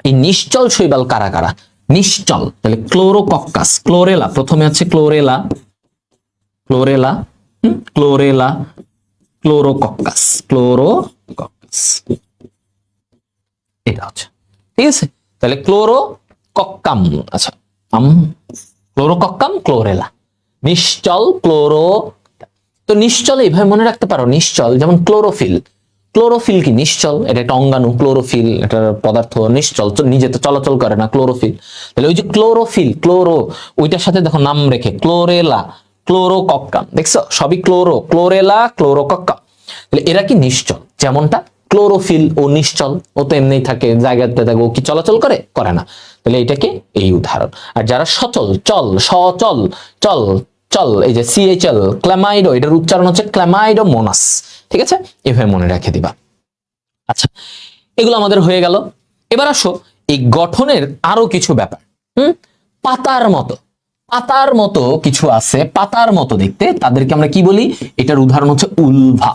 এই নিশ্চল শৈবাল কারা কারা? নিশ্চল, তাহলে ক্লোরোকক্কাস, ক্লোরেলা, প্রথমে হচ্ছে ক্লোরেলা, ক্লোরেলা, ক্লোরেলা, ক্লোরোকক্কাস, ক্লোরোকক্কাস, এটা হচ্ছে। ঠিক আছে, তাহলে ক্লোরোকক্কাম, আচ্ছা, ক্লোরোকক্কাম, ক্লোরেলা, নিশ্চল, ক্লোরো। তো নিশ্চল এইভাবে মনে রাখতে পারো, নিশ্চল যেমন ক্লোরোফিল। ক্লোরোফিল কি? নিশ্চল, এটা একটা অঙ্গাণু। ক্লোরোফিল এটা পদার্থ, নিশ্চল, নিজে তো চলাচল করে না ক্লোরোফিল। তাহলে ওই যে ক্লোরোফিল, ক্লোরো, ওইটার সাথে দেখো নাম রেখে ক্লোরেলা, ক্লোরোকক্কাম, দেখছো? সবই ক্লোরো, ক্লোরেলা, ক্লোরোকক্কাম। তাহলে এরা কি নিশ্চল? যেমনটা ক্লোরোফিল ও নিশ্চল, ও তো এমনি থাকে জায়গাতে, দেখো কি চলাচল করে? করে না। তাহলে এটাকে এই উদাহরণ। আর যারা সচল, চল, সচল, চল, চল, এই যে সিএইচএল, ক্ল্যামাইডো, এটার উচ্চারণ হচ্ছে ক্ল্যামাইডোমোনাস। ঠিক আছে, এভাবে মনে রেখে দিবা। আচ্ছা, এগুলো আমাদের হয়ে গেল। এবার আসো এই গঠনের আরো কিছু ব্যাপার। পাতার মতো, পাতার মতো কিছু আছে, পাতার মতো দেখতে, তাদেরকে আমরা কি বলি? এটার উদাহরণ হচ্ছে উলভা।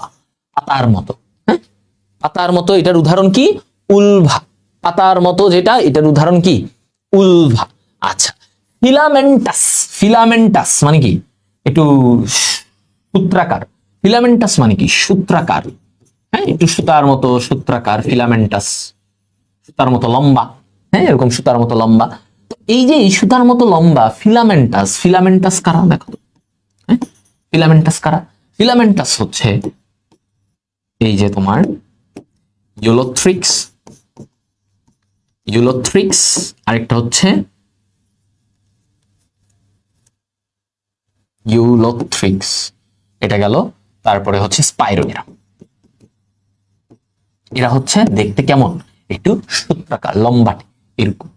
পাতার মতো, হ্যাঁ, পাতার মতো, এটার উদাহরণ কি? উলভা। পাতার মতো যেটা, এটার উদাহরণ কি? উলভা। আচ্ছা, ফিলামেন্টাস, ফিলামেন্টাস মানে কি? একটু সূত্রাকার। ফিলামেন্টাস মানে কি? সূত্রাকার, হ্যাঁ, একটু সুতার মতো, সূত্রাকার, ফিলামেন্টাস, সুতার মতো লম্বা, হ্যাঁ, এরকম সুতার মতো লম্বা। তো এই যে এই সুতার মতো লম্বা ফিলামেন্টাস, ফিলামেন্টাস কারা? দেখো, হ্যাঁ, ফিলামেন্টাস কারা? ফিলামেন্টাস হচ্ছে এই যে তোমার ইউলোথ্রিক্স, ইউলোথ্রিক্স, আরেকটা হচ্ছে ইউলোথ্রিক্স, এটা গেল। তারপরে হচ্ছে স্পাইরোগেরা। এরা হচ্ছে দেখতে কেমন? একটু সূত্রাকার, লম্বাটে, এরকম,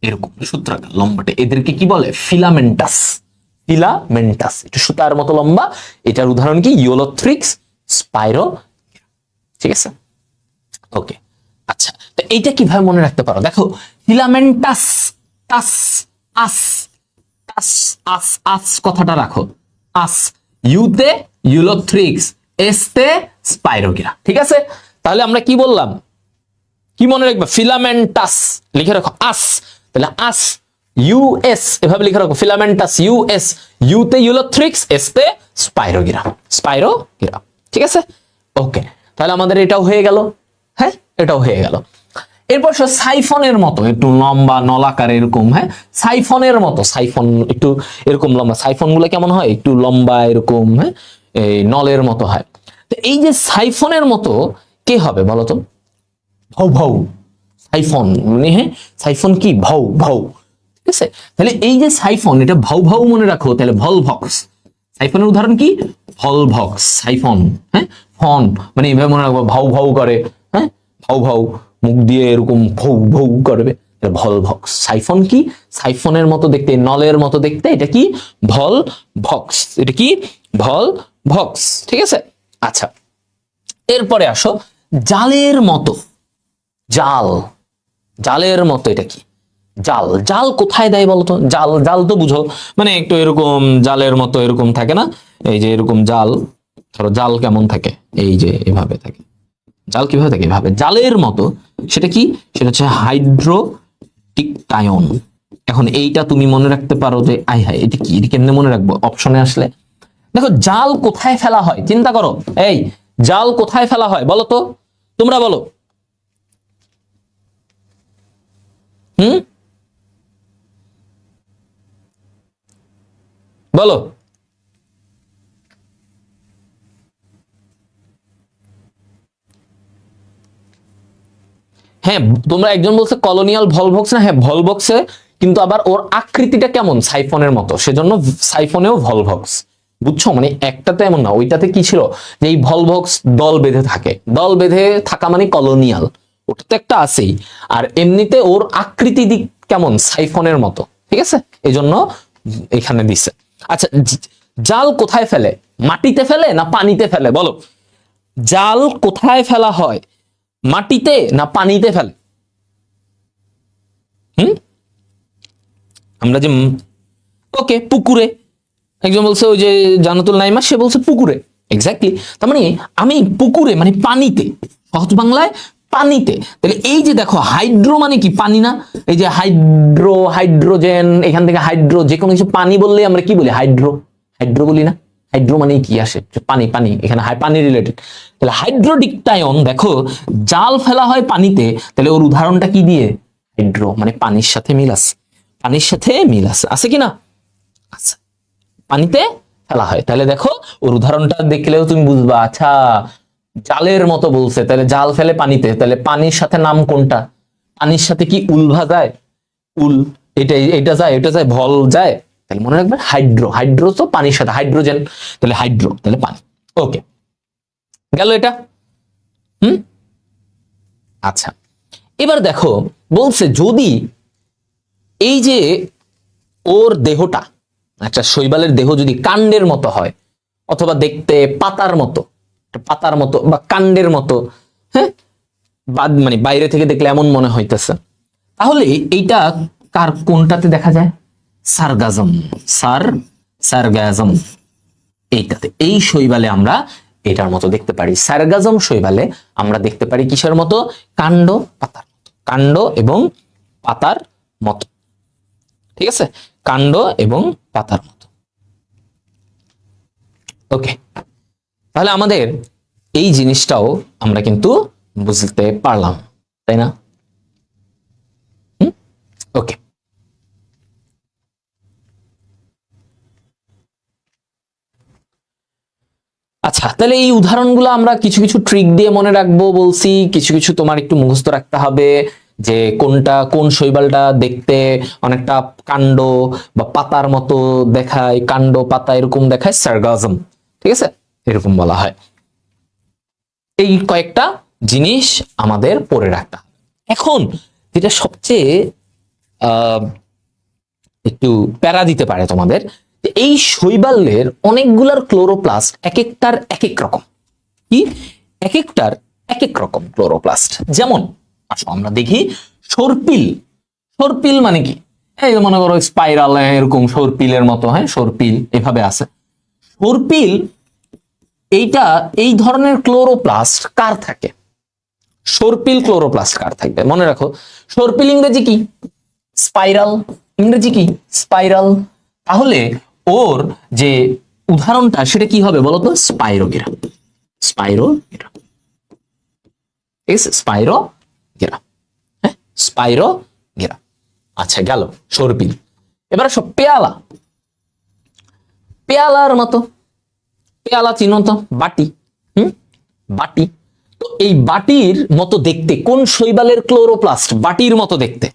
এরকম সূত্রাকার, লম্বাটে। এদেরকে কি বলে? ফিলামেন্টাস, ফিলামেন্টাস, এটা সুতার মতো লম্বা। এটার উদাহরণ কি? ইউলোথ্রিক্স, স্পাইরো। ঠিক আছে, ওকে। আচ্ছা, তো এইটা কিভাবে মনে রাখতে পারো? দেখো, ফিলামেন্টাস, টাস, আস, টাস, আস, আস কথাটা রাখো, আস, ইউতে ইউলোথ্রিক্স, এসতে স্পাইরোগিরা। ঠিক আছে, তাহলে আমরা কি বললাম, কি মনে রাখবে? ফিলামেন্টাস লিখে রাখো, আস, তাহলে আস, ইউএস এভাবে লিখে রাখো, ফিলামেন্টাস ইউএস, ইউতে ইউলোথ্রিক্স, এসতে স্পাইরোগিরা, স্পাইরোগিরা। ঠিক আছে, ওকে। তাহলে আমাদের এটাও হয়ে গেল, হ্যাঁ, এটাও হয়ে গেল। এরপর সাইফনের মতো একটু লম্বা নলাকার এরকম, হ্যাঁ, সাইফনের মতো, সাইফন একটু এরকম লম্বা, সাইফন গুলো কেমন হয়? একটু লম্বা এরকম, হ্যাঁ, এই নলের মতো হয়। তো এই যে সাইফনের মতো কে হবে বলো তো? ভাউ ভাউ, সাইফন মানে, হ্যাঁ, সাইফন কি? ভাউ ভাউ। ঠিক আছে, তাহলে এই যে সাইফন, এটা ভাউ ভাউ মনে রাখো, তাহলে ভলভক্স। সাইফনের উদাহরণ কি? ভলভক্স, সাইফন, হ্যাঁ, ফন মানে এইভাবে মনে রাখবো, ভাউ ভাউ করে, হ্যাঁ, ভাউ ভাউ, মুখ দিয়ে এরকম ভৌ ভৌ করবে, ভলভক্স। সাইফন কি? সাইফনের মতো দেখতে, নলের মতো দেখতে, এটা কি? ভলভক্স, এটা কি? ভলভক্স। ঠিক আছে, আচ্ছা, এরপরে আসো জালের মতো, জাল, জালের মতো, এটা কি? জাল, জাল কোথায় দেয় বলতো? জাল, জাল তো বুঝো, মানে একটু এরকম জালের মতো এরকম থাকে না, এই যে এরকম জাল, ধরো জাল কেমন থাকে, এই যে এভাবে থাকে, জাল কিভাবে থাকে? এভাবে, জালের মতো। সেটা কি? সেটা হচ্ছে হাইড্রোটিকটায়ন। এখন এইটা তুমি মনে রাখতে পারো যে আই হাই, এটা কি, এটা কেমনে মনে রাখবো? অপশনে আসলে দেখো, জাল কোথায় ফেলা হয়, চিন্তা করো, এই জাল কোথায় ফেলা হয় বলো তো, তোমরা বলো। হুম, বলো। হ্যাঁ, তোমরা একজন বলছে কলোনিয়াল ভলভক্স না, হ্যাঁ ভলভক্সে, কিন্তু আবার ওর আকৃতিটা কেমন? সাইফনের মতো, সেজন্য সাইফনেও ভলভক্স। বুঝছো, মানে একটাতে এমন না, ওইটাতে কি ছিল যে এই ভলভক্স দল বেঁধে থাকে, দল বেঁধে থাকা মানে কলোনিয়াল, ওটা তো একটা আছেই। আর এমনিতে ওর আকৃতি দিক কেমন? সাইফনের মতো। ঠিক আছে, এই জন্য এখানে দিছে। আচ্ছা, জাল কোথায় ফেলে? মাটিতে ফেলে না পানিতে ফেলে বলো? জাল কোথায় ফেলা হয়? মাটিতে না পানিতে ফেলে? হুম, আমরা যে, ওকে, পুকুরে। একজন বলছে, ওই যে জান্নাতুল নাইমা, সে বলছে পুকুরে। এক্স্যাক্টলি, তার মানে আমি পুকুরে মানে পানিতে, সহজ বাংলায় পানিতে। তাহলে এই যে দেখো, হাইড্রো মানে কি? পানি না? এই যে হাইড্রো, হাইড্রোজেন, এখান থেকে হাইড্রো, যে কোনো কিছু পানি বললে আমরা কি বলি? হাইড্রো, হাইড্রো বলি না? হাইড্রো মানে কি আসে? পানি, পানি, এখানে পানি রিলেটেড। তাহলে হাইড্রোডিকটায়ন, দেখো জাল ফেলা হয় পানিতে, তাহলে ওর উদাহরণটা কি দিয়ে? হাইড্রো, মানে পানির সাথে মিল আছে, পানির সাথে মিল আছে, আছে কি না? আচ্ছা, পানিতে ফেলা হয়। তাহলে দেখো, ওর উদাহরণটা দেখলেও তুমি বুঝবা, আচ্ছা জালের মতো বলছে, তাহলে জাল ফেলে পানিতে, তাহলে পানির সাথে নাম কোনটা? পানির সাথে কি উলভা যায়? উল, এটা এটা যায়, এটা যায়, ভল যায়, তাহলে মনে রাখবে হাইড্রো, হাইড্রো তো পানির সাথে, হাইড্রোজেন, তাহলে হাইড্রো, তাহলে পানি। ওকে, গেল এটা। হুম, আচ্ছা, এবার দেখো, বলছে যদি এই যে ওর দেহটা, একটা শৈবালের দেহ যদি কাণ্ডের মতো হয়, অথবা দেখতে পাতার মতো, পাতার মতো বা কাণ্ডের মতো, হ্যাঁ, মানে বাইরে থেকে দেখলে এমন মনে হইতেছে, তাহলে এইটা কার, কোনটাতে দেখা যায়? সারগাজম, সারগাজম, এইটাতে, এই শৈবালে আমরা এটার মতো দেখতে পারি। সারগাজম শৈবালে আমরা দেখতে পারি কিসের মতো? কাণ্ড, পাতার মতো, কাণ্ড এবং পাতার মতো। ঠিক আছে, কাণ্ড এবং পাতার মতো। ওকে, তাহলে আমাদের এই জিনিসটাও আমরা কিন্তু বুঝতে পারলাম, তাই না? ওকে, আচ্ছা, তাহলে এই উদাহরণগুলো আমরা কিছু কিছু ট্রিক দিয়ে মনে রাখবো বলছি, কিছু কিছু তোমার একটু মুখস্থ রাখতে হবে, যে কোনটা, কোন শৈবালটা দেখতে অনেকটা কাণ্ড বা পাতার মতো দেখায়, কাণ্ড পাতা এরকম দেখায়, সারগাজম। ঠিক আছে, এরকম বলা হয়। এই কয়েকটা জিনিস আমাদের পড়ে রাখতে হবে। এখন যেটা সবচেয়ে একটু প্যারা দিতে পারে তোমাদের, এই শৈবালের অনেকগুলার ক্লোরোপ্লাস্ট এক একটার এক এক রকম, কি এক একটার এক এক রকম ক্লোরোপ্লাস্ট। যেমন আসো আমরা দেখি সর্পিল। সর্পিল মানে কি, এই যে মনে করো স্পাইরাল এরকম সর্পিলের মতো, হ্যাঁ সর্পিল এভাবে আছে। সর্পিল এইটা এই ধরনের ক্লোরোপ্লাস্ট কার থাকে? সর্পিল ক্লোরোপ্লাস্ট কার থাকবে মনে রাখো। সর্পিল ইংরেজি কি? স্পাইরাল। ইংরেজি কি? স্পাইরাল। তাহলে ওর যে উদাহরণটা সেটা কি হবে বলতো? স্পাইরোগেরা। স্পাইরোগেরা, ঠিক আছে, স্পাইরোগেরা, হ্যাঁ স্পাইরোগেরা। আচ্ছা গেল সর্পিল। এবার সব পেয়ালা। পেয়ালার মতো, পেয়ালা চিনো তো, বাটি, বাটি। তো এই বাটির মতো দেখতে কোন শৈবালের ক্লোরোপ্লাস্ট বাটির মতো দেখতে?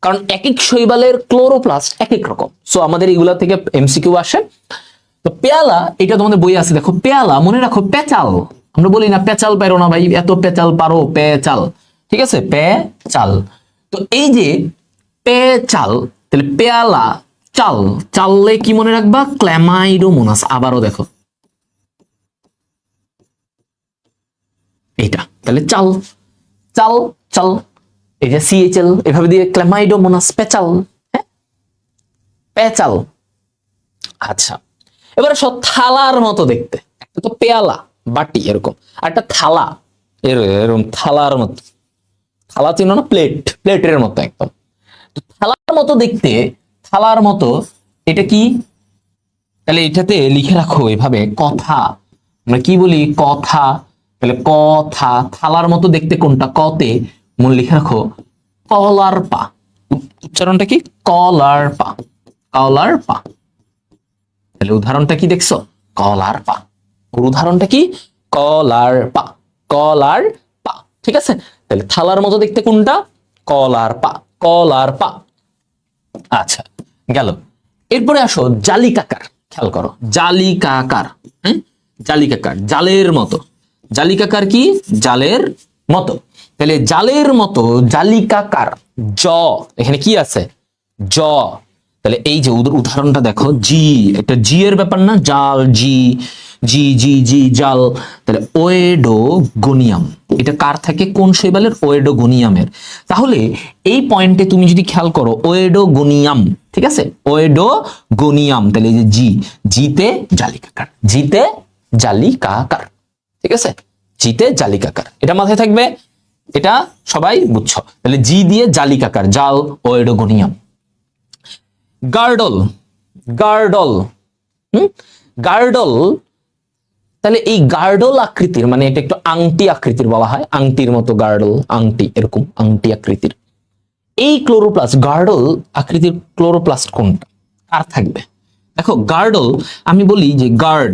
কারণ এক এক শৈবালের ক্লোরোপ্লাস্ট এক এক রকম। সো আমাদের এগুলা থেকে এমসিকিউ আসে। তো পেয়ালা, এটা তোমাদের বই আছে দেখো, পেয়ালা মনে রাখো পেচাল। আমরা বলি না পেচাল পারো না ভাই, এত পেচাল পারো, পেচাল, ঠিক আছে, পেচাল। তো এই যে পেচাল, তাহলে পেয়ালা চাল, চাললে কি মনে রাখবা? ক্ল্যামাইডোমোনাস। আবারও দেখো এইটা, তাহলে চাল, চাল, চাল, এই যে সিএইচএল এভাবে দিয়ে ক্ল্যামাইডোমোনাস, পেচাল, হ্যাঁ পেচাল। আচ্ছা এবারে সব থালার মতো দেখতে, একটা তো পেয়ালা বাটি এরকম, আর একটা থালা এরকম থালার মতো। থালা চিনো না? প্লেট, প্লেটের মতো একদম। তো থালার মতো দেখতে, থালার মতো, এটা কি? তাহলে এটাতে লিখে রাখো এভাবে কথা। আমরা কি বলি? কথা। তাহলে কথা, থালার মতো দেখতে কোনটা? কতে মনে লিখে রাখো কলার পা। উচ্চারণটা কি? কলার পা, কলার পা। তাহলে উদাহরণটা কি দেখছো? কলার পা। ওর উদাহরণটা কি? কলার পা, কলার পা, ঠিক আছে। তাহলে থালার মতো দেখতে কোনটা? কলার পা, কলার পা। আচ্ছা গেল। এরপরে আসো জালিকাকার। খেয়াল করো জালিকাকার, হ্যাঁ জালিকাকার, জালের মতো। জালিকাকার কি? জালের মতো। তাহলে জালের মতো জালিকাকার, জ এখানে কি আছে? জ। তাহলে এই যে উদাহরণটা দেখো, জি, একটা জি এর ব্যাপার না? জাল, জি, জি জি জি জাল। তাহলে ওয়েডোগোনিয়াম, এটা কার থাকে? কোন শৈবালের? ওয়েডোগোনিয়ামের। তাহলে এই পয়েন্টে তুমি যদি খেয়াল করো ওয়েডোগোনিয়াম, ঠিক আছে, ওয়েডোগোনিয়াম। তাহলে এই যে জি, জিতে জালিকাকার, জিতে জালিকাকার, ঠিক আছে, জিতে জালিকাকার, এটা মাথায় থাকবে। এটা সবাই বুঝছো। তাহলে জি দিয়ে জালিকাকার, জাল, ওয়েডোগোনিয়াম। Girdle, girdle, girdle. তাহলে এই গার্ডল আকৃতির, মানে এটা একটু আংটি আকৃতির বলা হয়, আংটির মতো গার্ডল, আংটি এরকম আংটি আকৃতির। এই ক্লোরোপ্লাস্ট, গার্ডল আকৃতির ক্লোরোপ্লাস্ট কোনটা কার থাকবে? দেখো গার্ডল, আমি বলি যে গার্ড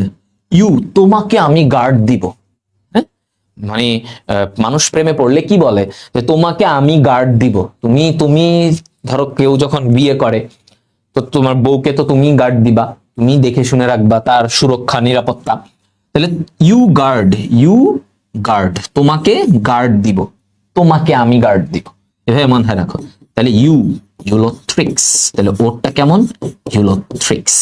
ইউ, তোমাকে আমি গার্ড দিব, হ্যাঁ মানে মানুষ প্রেমে পড়লে কি বলে? যে তোমাকে আমি গার্ড দিব। তুমি তুমি ধরো কেউ যখন বিয়ে করে, তো তোমার বউকে তো তুমি গার্ড দিবা, তুমি দেখে শুনে রাখবা তার সুরক্ষা নিরাপত্তা। তাহলে ইউ গার্ড, ইউ গার্ড, তোমাকে গার্ড দিব, তোমাকে আমি গার্ড দিব, এভাবে মাথায় রাখো। তাহলে ইউ, ইউলোথ্রিক্স। তাহলে ওরটা কেমন? ইউলোথ্রিক্স।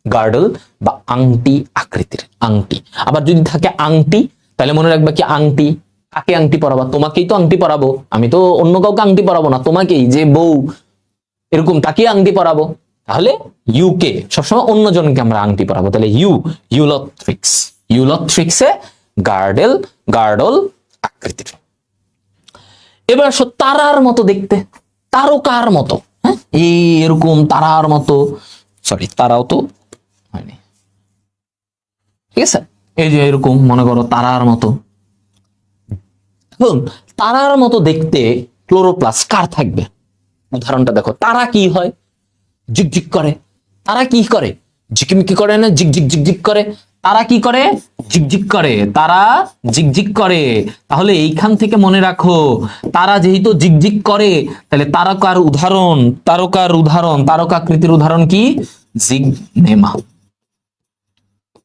গার্ডল বা আংটি আকৃতির, আংটি। আবার যদি থাকে আংটি, তাহলে মনে রাখবা কি আংটি, কাকে আংটি পরাবা? তোমাকেই তো আংটি পরাবো, আমি তো অন্য কাউকে আংটি পরাবো না, তোমাকেই, যে বউ এরকম তাকে আংটি পরাবো। তাহলে ইউকে সবসময় অন্যজনকে আমরা আংটি পরাবো। তাহলে ইউ, ইউলোথ্রিক্স, ইউলোথ্রিক্সে গার্ডেল, গার্ডল আকৃতির। এবার আসো তারার মতো দেখতে, তারকার মতো, হ্যাঁ এরকম তারার মতো, সরি তারাও তো হয়নি, ঠিক আছে, এই যে এরকম মনে করো তারার মতো। এখন তারার মতো দেখতে ক্লোরোপ্লাস্ট কার থাকবে? উদাহরণটা দেখো, তারা কি হয়? ঝিকঝিক করে। তারা কি করে? ঝিকিমিকি করে না, ঝিকঝিক ঝিকঝিক করে। তারা কি করে? ঝিকঝিক করে, তারা ঝিকঝিক করে। তাহলে এইখান থেকে মনে রাখো, তারা যেহেতু ঝিকঝিক করে, তাহলে তারকার উদাহরণ, তারকার উদাহরণ, তারকাকৃতির উদাহরণ কি? জিগনেমা,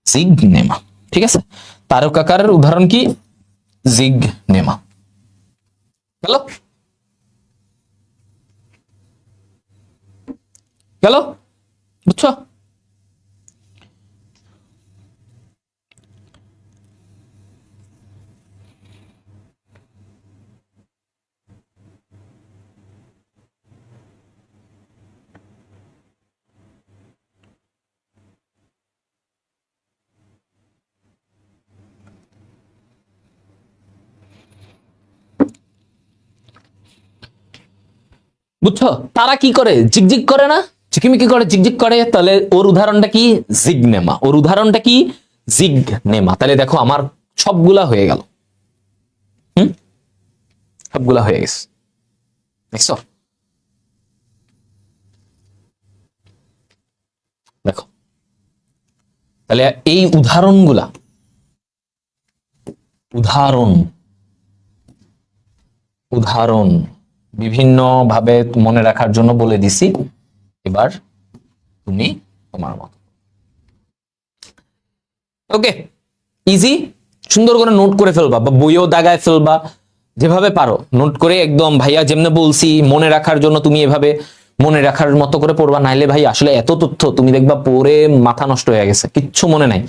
জিগনেমা, ঠিক আছে। তারকাকারের উদাহরণ কি? জিগনেমা। গেল, গেল, বুঝছো? বুঝছো? তারা কি করে? জিগজিগ করে না, ঝিকিমিকি করে, জিগজিগ করে। তাহলে ওর উদাহরণটা কি? জিগনেমা। ওর উদাহরণটা কি? জিগনেমা। তাহলে দেখো আমার সবগুলা হয়ে গেল। সবগুলা হয়ে গেছে, দেখছো? দেখো তাহলে এই উদাহরণগুলা, উদাহরণ বিভিন্ন ভাবে মনে রাখার জন্য বলে দিছি। এবার তুমি তোমার মতো। ওকে, ইজি। সুন্দর করে নোট করে ফেলবা বা বইও দাগায় ফেলবা, যেভাবে পারো নোট করে একদম ভাইয়া যেমনে বলছি মনে রাখার জন্য তুমি এভাবে মনে রাখার মতো করে পড়বা। নাইলে ভাই আসলে এত তথ্য তুমি দেখবা পড়ে মাথা নষ্ট হয়ে গেছে, কিচ্ছু মনে নাই।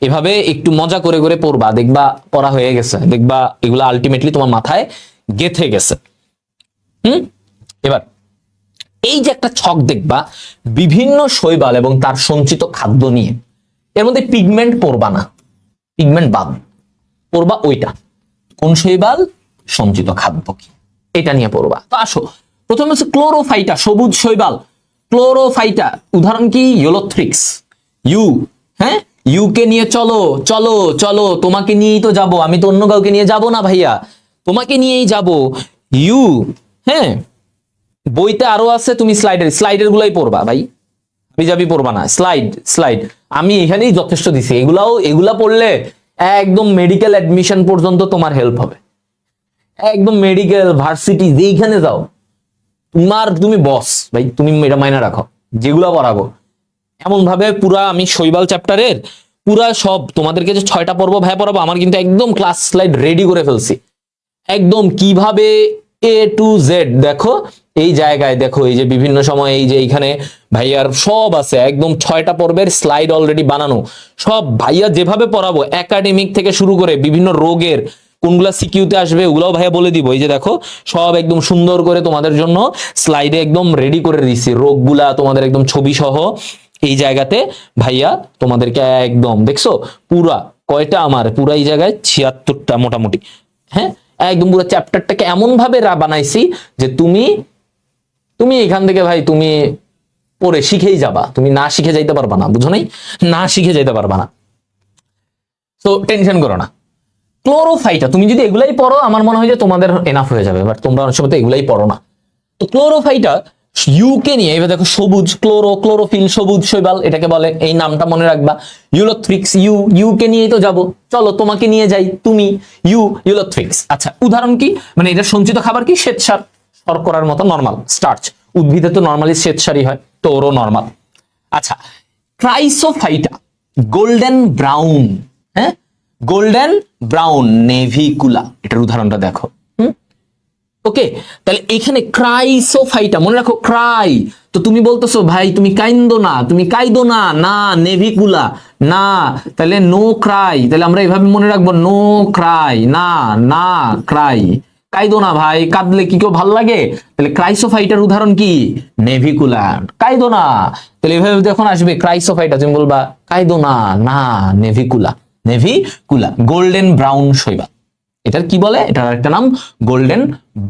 এভাবে একটু মজা করে করে পড়বা, দেখবা পড়া হয়ে গেছে, দেখবা এগুলা আলটিমেটলি তোমার মাথায় গেথে গেছে। এবার এই যে একটা ছক দেখবা বিভিন্ন শৈবাল এবং তার সঞ্চিত খাদ্য নিয়ে, এর মধ্যে পিগমেন্ট পড়বা না, পিগমেন্ট বাদ, পড়বা ওইটা কোন শৈবাল, সঞ্চিত খাদ্য কি, এটা নিয়ে পড়বা। তো আসো, প্রথমে হচ্ছে ক্লোরোফাইটা, সবুজ শৈবাল। ক্লোরোফাইটা উদাহরণ কি? ইউলোথ্রিক্স। ইউ, হ্যাঁ, ইউকে নিয়ে চলো চলো চলো, তোমাকে নিয়েই তো যাব, আমি তো অন্য কাউকে নিয়ে যাব না ভাইয়া, তোমাকে নিয়েই যাব। ইউ, হ্যাঁ, বইতে আরো আছে, তুমি স্লাইডের গুলাই পড়বা ভাই, বিজাবি পড়বা না। স্লাইড আমি এখানেই যথেষ্ট দিছি। এগুলা পড়লে একদম মেডিকেল অ্যাডমিশন পর্যন্ত তোমার হেল্প হবে। একদম মেডিকেল ভার্সিটি যেইখানে যাও তুমি বস ভাই, তুমি এটা মাইনা রাখো। যেগুলা পড়াবো এমন ভাবে পুরা আমি শৈবাল চ্যাপ্টারের পুরা সব তোমাদেরকে যে 6টা পর্ব ভাই পড়াবো, আমার কিন্তু একদম ক্লাস স্লাইড রেডি করে ফেলছি। একদম কিভাবে A to Z, দেখো এই জায়গায় দেখো, এই যে বিভিন্ন সময় এই যে এইখানে ভাইয়ার সব আছে, একদম 6টা পর্বের স্লাইড অলরেডি বানানো। সব ভাইয়া যেভাবে পড়াবো একাডেমিক থেকে শুরু করে বিভিন্ন রোগের কোনগুলা সিকিউতে আসবে ওগুলাও ভাইয়া বলে দিব। এই যে দেখো সব একদম সুন্দর করে তোমাদের জন্য স্লাইডে একদম রেডি করে দিচ্ছি, রোগগুলা তোমাদের একদম ছবি সহ এই জায়গাতে ভাইয়া তোমাদেরকে একদম, দেখছো পুরা কয়টা আমার পুরা এই জায়গায় 76টা মোটামুটি, হ্যাঁ, একদম পুরো চ্যাপ্টারটাকে এমন ভাবে বানাইছি যে তুমি এখান থেকে ভাই তুমি পড়ে শিখেই যাবা, তুমি না শিখে যাইতে পারবা না, বুঝো নাই? না শিখে যাইতে পারবা না। তো টেনশন করো না। ক্লোরোফাইটা তুমি যদি এগুলাই পড়ো আমার মনে হয় যে তোমাদের এনাফ হয়ে যাবে, বাট তোমরা অনেক সময় তো এগুলাই পড়ো না। তো ক্লোরোফাইটা ইউকে নিয়ে, এবার দেখো সবুজ, ক্লোরোফিল, সবুজ শৈবাল এটাকে বলে, এই নামটা মনে রাখবা। ইউলোথ্রিক্স, ইউকে নিয়েই তো যাবো, চলো তোমাকে নিয়ে যাই, তুমি ইউলোথ্রিক্স। আচ্ছা, উদাহরণ কি? মানে এটা সঞ্চিত খাবার কি? শ্বেতসার, শর্করার মতো নরমাল স্টার্চ। উদ্ভিদে তো নরমালি শ্বেতসারই হয়, তো ওরও নরমাল। আচ্ছা, ক্রাইসোফাইটা গোল্ডেন ব্রাউন, হ্যাঁ, গোল্ডেন ব্রাউন নেভিকুলা, এটার উদাহরণটা দেখো। ওকে, তাহলে এখানে ক্রাইসোফাইটা মনে রাখো, ক্রাই, তো তুমি বলতেছো ভাই তুমি কাইন্দো না, তুমি কাইদো না, না নেভিকুলা না, তাহলে নো ক্রাই, তাহলে আমরা এভাবে মনে রাখবো নো ক্রাই, না না ক্রাই, কাইদো না ভাই, কাঁদলে কি কেউ ভাল লাগে? তাহলে ক্রাইসোফাইটার উদাহরণ কি? নেভিকুলা, কাইদো না। তাহলে এভাবে যখন আসবে ক্রাইসোফাইটা তুমি বলবা কাইদো না, না নেভিকুলা, নেভিকুলা। গোল্ডেন ব্রাউন শৈবাল, এটার কি বলে? এটার একটা নাম গোল্ডেন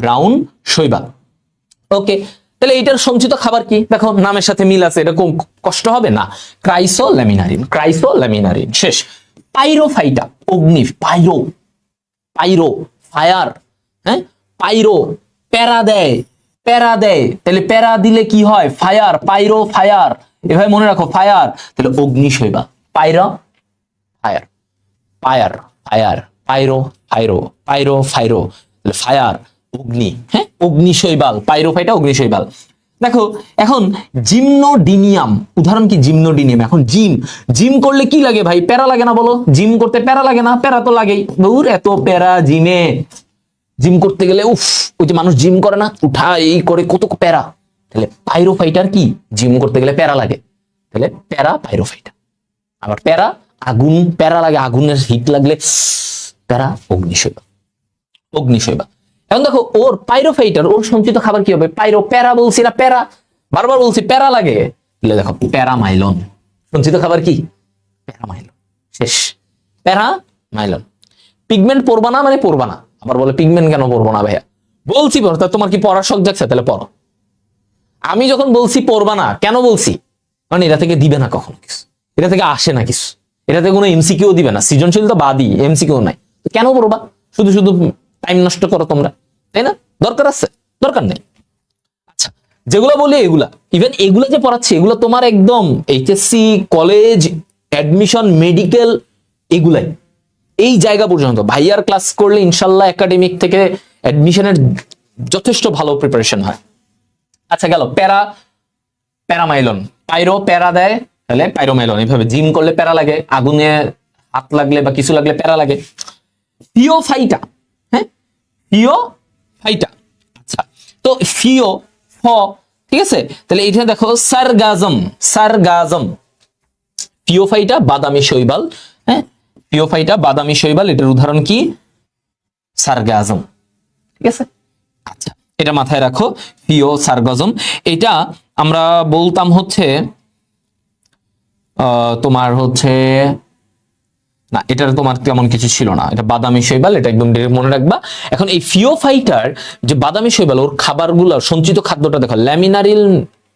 ব্রাউন শৈবাল। ওকে, তাহলে এটার সঞ্চিত খাবার কি? দেখো নামের সাথে মিল আছে, এটা কষ্ট হবে না, ক্রাইসোল্যামিনারিন, ক্রাইসোল্যামিনারিন। শেষ। পাইরোফাইটা অগ্নি, পাইরো ফায়ার, হ্যাঁ, পাইরো প্যারা দেয়, প্যারা দেয়, তাহলে প্যারা দিলে কি হয়? ফায়ার, পাইরো ফায়ার, এভাবে মনে রাখো ফায়ার, তাহলে অগ্নি শৈবাল। পাইরা ফায়ার, ফায়ার ফায়ার, পাইরো ফাইরো, পাইরো ফাইরো, ফায়ার অগ্নি, হ্যাঁ, অগ্নি শৈবাল, পাইরোফাইটা অগ্নি শৈবাল। দেখো এখন জিমনোডিনিয়াম, উদাহরণ কি? জিমনোডিনিয়াম। এখন জিম করলে কি লাগে ভাই? প্যারা লাগে না বলো? জিম করতে প্যারা লাগে না? প্যারা তো লাগেই, দূর এত প্যারা জিমে, জিম করতে গেলে উফ, ওই যে মানুষ জিম করে না, উঠা এই করে কত প্যারা। তাহলে পাইরোফাইটার কি? জিম করতে গেলে প্যারা লাগে, তাহলে প্যারা পাইরোফাইটা। আবার প্যারা আগুন, প্যারা লাগে, আগুনের হিট লাগলে প্যারা অগ্নিশৈবাল, অগ্নিশৈবাল। এখন দেখো ওর পাইরোফাইটার ওর সঞ্চিত খাবার কি হবে? পাইরো, প্যারা বলছি না, প্যারা বারবার বলছি, প্যারা লাগে, দেখো প্যারামাইলন, সঞ্চিত খাবার কি? প্যারামাইলন। শেষ, প্যারামাইলন। পিগমেন্ট পড়বা না মানে পড়বা না, আবার বলে পিগমেন্ট কেন পড়বো না ভাইয়া? বলছি তোমার কি পড়ার শখ জাগছে? তাহলে পড়ো, আমি যখন বলছি পড়বা না, কেন বলছি? মানে এটা থেকে দিবে না কখনো কিছু, এটা থেকে আসে না কিছু, এটা থেকে কোনো এমসিকিউ দিবে না, সৃজনশীল তো বাদই, এমসিকিউ নাই, তো কেন পড়বা? শুধু শুধু টাইম নষ্ট করো তোমরা, তাই না? দরকার আছে? দরকার নেই। আচ্ছা, যেগুলো বলি এগুলা, ইভেন এগুলা যে পড়াচ্ছি এগুলো তোমার একদম এইচএসসি, কলেজ, অ্যাডমিশন, মেডিকেল, এগুলাই এই জায়গা পর্যন্ত ভাইয়ার ক্লাস করলে ইনশাল্লাহ একাডেমিক থেকে অ্যাডমিশনের যথেষ্ট ভালো প্রিপারেশন হয়। আচ্ছা, গেল প্যারামাইলন, পাইরো প্যারা দেয়, তাহলে পাইরোমাইলন। এইভাবে জিম করলে প্যারা লাগে, আগুনে হাত লাগলে বা কিছু লাগলে প্যারা লাগে। ফিওফাইটা, হ্যাঁ, ফিওফাইটা। আচ্ছা, তো ঠিক আছে, তাহলে এইটা দেখো সারগাজম। ফিওফাইটা বাদামি শৈবাল, হ্যাঁ, ফিওফাইটা বাদামি শৈবাল, এটার উদাহরণ কি? সারগাজম। ঠিক আছে, আচ্ছা, এটা মাথায় রাখো, সারগাজম। এটা আমরা বলতাম হচ্ছে তোমার হচ্ছে না, এটার তোমার তেমন কিছু ছিল না, এটা বাদামি শৈবাল, এটা একদম মনে রাখবা। এখন এই ফিওফাইটার যে বাদামি শৈবাল, ওর খাবারগুলো, সঞ্চিত খাদ্যটা দেখো, ল্যামিনারিল,